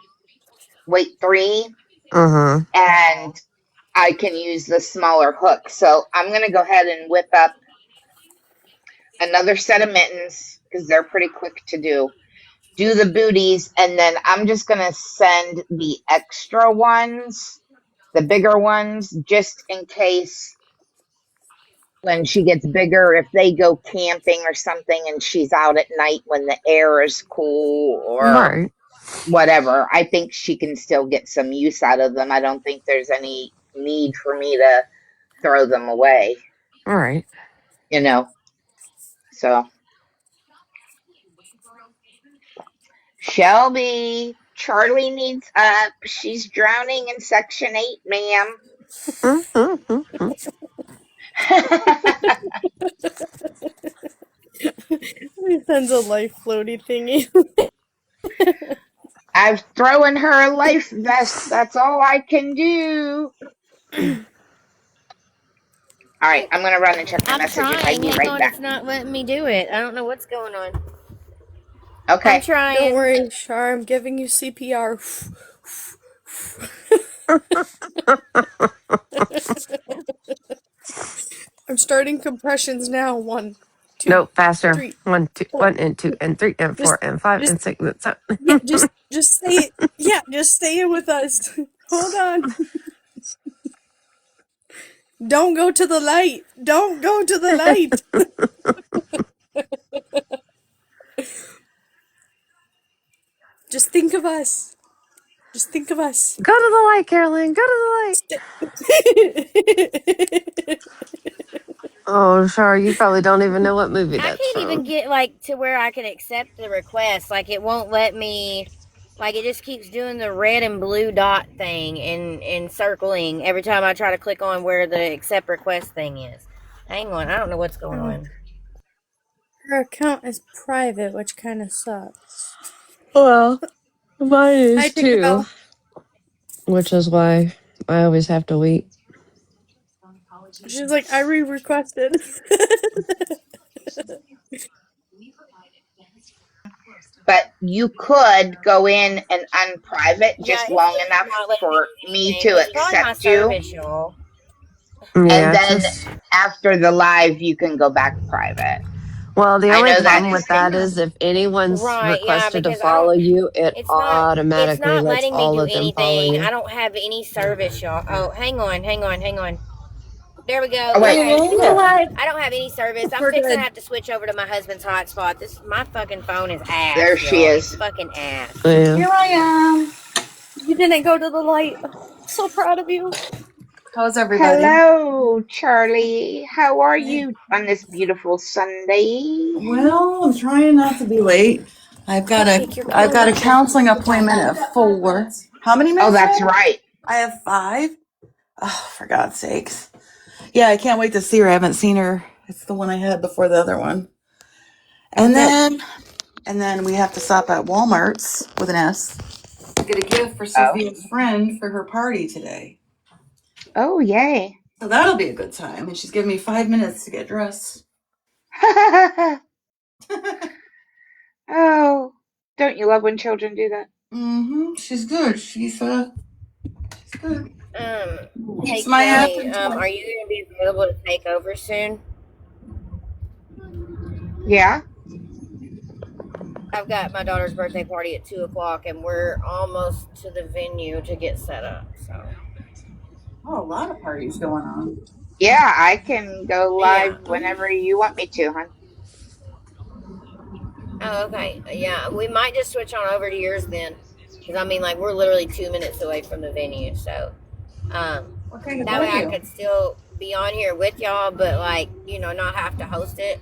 weight three, Uh-huh. and I can use the smaller hook. So I'm going to go ahead and whip up another set of mittens because they're pretty quick to do. Do the booties, and then I'm just going to send the extra ones, the bigger ones, just in case when she gets bigger, if they go camping or something and she's out at night when the air is cool or Right. whatever, I think she can still get some use out of them. I don't think there's any need for me to throw them away, Right. you know. So, Shelby, Charlie needs up. She's drowning in Section 8, ma'am. Mm-hmm. He sends a life floaty thingy. I've thrown her a life vest. That's all I can do. All right, I'm going to run and check my I'm messages. I'll trying. be Hang right on, back. it's not letting me do it. I don't know what's going on. I'm Okay. Don't trying. worry, Char. I'm giving you CPR. I'm starting compressions now. 1, 2, Nope, faster. 3, 1, 2, 4. 1 and 2 and 3 and Just, 4 and 5 just, and 6 and 7. yeah, just stay. Yeah, just stay in with us. Hold on. Don't go to the light. Don't go to the light. Just think of us. Just think of us. Go to the light, Carolyn. Go to the light. Oh, Char, you probably don't even know what movie I that's can't even from. get like to where I can accept the request. Like it won't let me. Like it just keeps doing the red and blue dot thing and circling every time I try to click on where the accept request thing is. Hang on, I don't know what's going on. Her account is private, which kind of sucks. Well, mine Hi, is too, Tinkerbell. which is why I always have to wait. She's like, I re-requested. But you could go in and unprivate Yeah, just it's long just enough not letting me for do me anything. to It's probably my accept you. service, y'all. Yeah, And it's then just. after the live, you can go back private. Well, the I only know problem that's with that is if anyone's Right, yeah, requested to because I follow don't. you, it It's automatically not lets letting me all do of them follow anything. you. I don't have any service, y'all. Oh, hang on. There we go. Oh wait, Okay. Alive. I don't have any service. I'm We're fixing to good. have to switch over to my husband's hotspot. My fucking phone is there ass, she y'all. It's is. fucking ass. Yeah. Here I am. You didn't go to the light. I'm so proud of you. How's everybody? Hello, Charlie. How are you on this beautiful Sunday? Well, I'm trying not to be late. I've got Take your a clothes off. counseling appointment at 4. How many Oh, minutes? that's right. I have 5. Oh, for God's sakes. Yeah, I can't wait to see her. I haven't seen her. It's the one I had before the other one. And Okay. then we have to stop at Walmart's with an S to get a gift for Oh. Sophia's friend for her party today. Oh, yay. So that'll be a good time. And she's giving me 5 minutes to get dressed. Oh, don't you love when children do that? She's good. She's good. Hey It's my Kelly, afternoon. are you gonna be available to take over soon? Yeah. I've got my daughter's birthday party at 2:00, and we're almost to the venue to get set up. So. Oh, a lot of parties going on. Yeah, I can go live Yeah. whenever you want me to, hon. Oh, okay. Yeah, we might just switch on over to yours then, because I mean, like, we're literally 2 minutes away from the venue, so What kind of that way I venue? could still be on here with y'all, but like, not have to host it,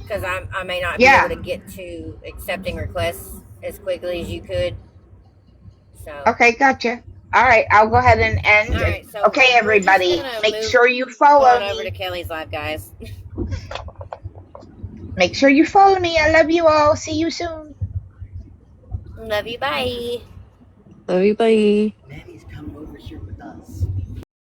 because I may not be Yeah. able to get to accepting requests as quickly as you could. So. Okay, gotcha. All right, I'll go ahead and end. All right. So Okay, we're just everybody, gonna make move sure you follow on over to me. Kelly's live, guys. Make sure you follow me. I love you all. See you soon. Love you. Bye. Love you, bye.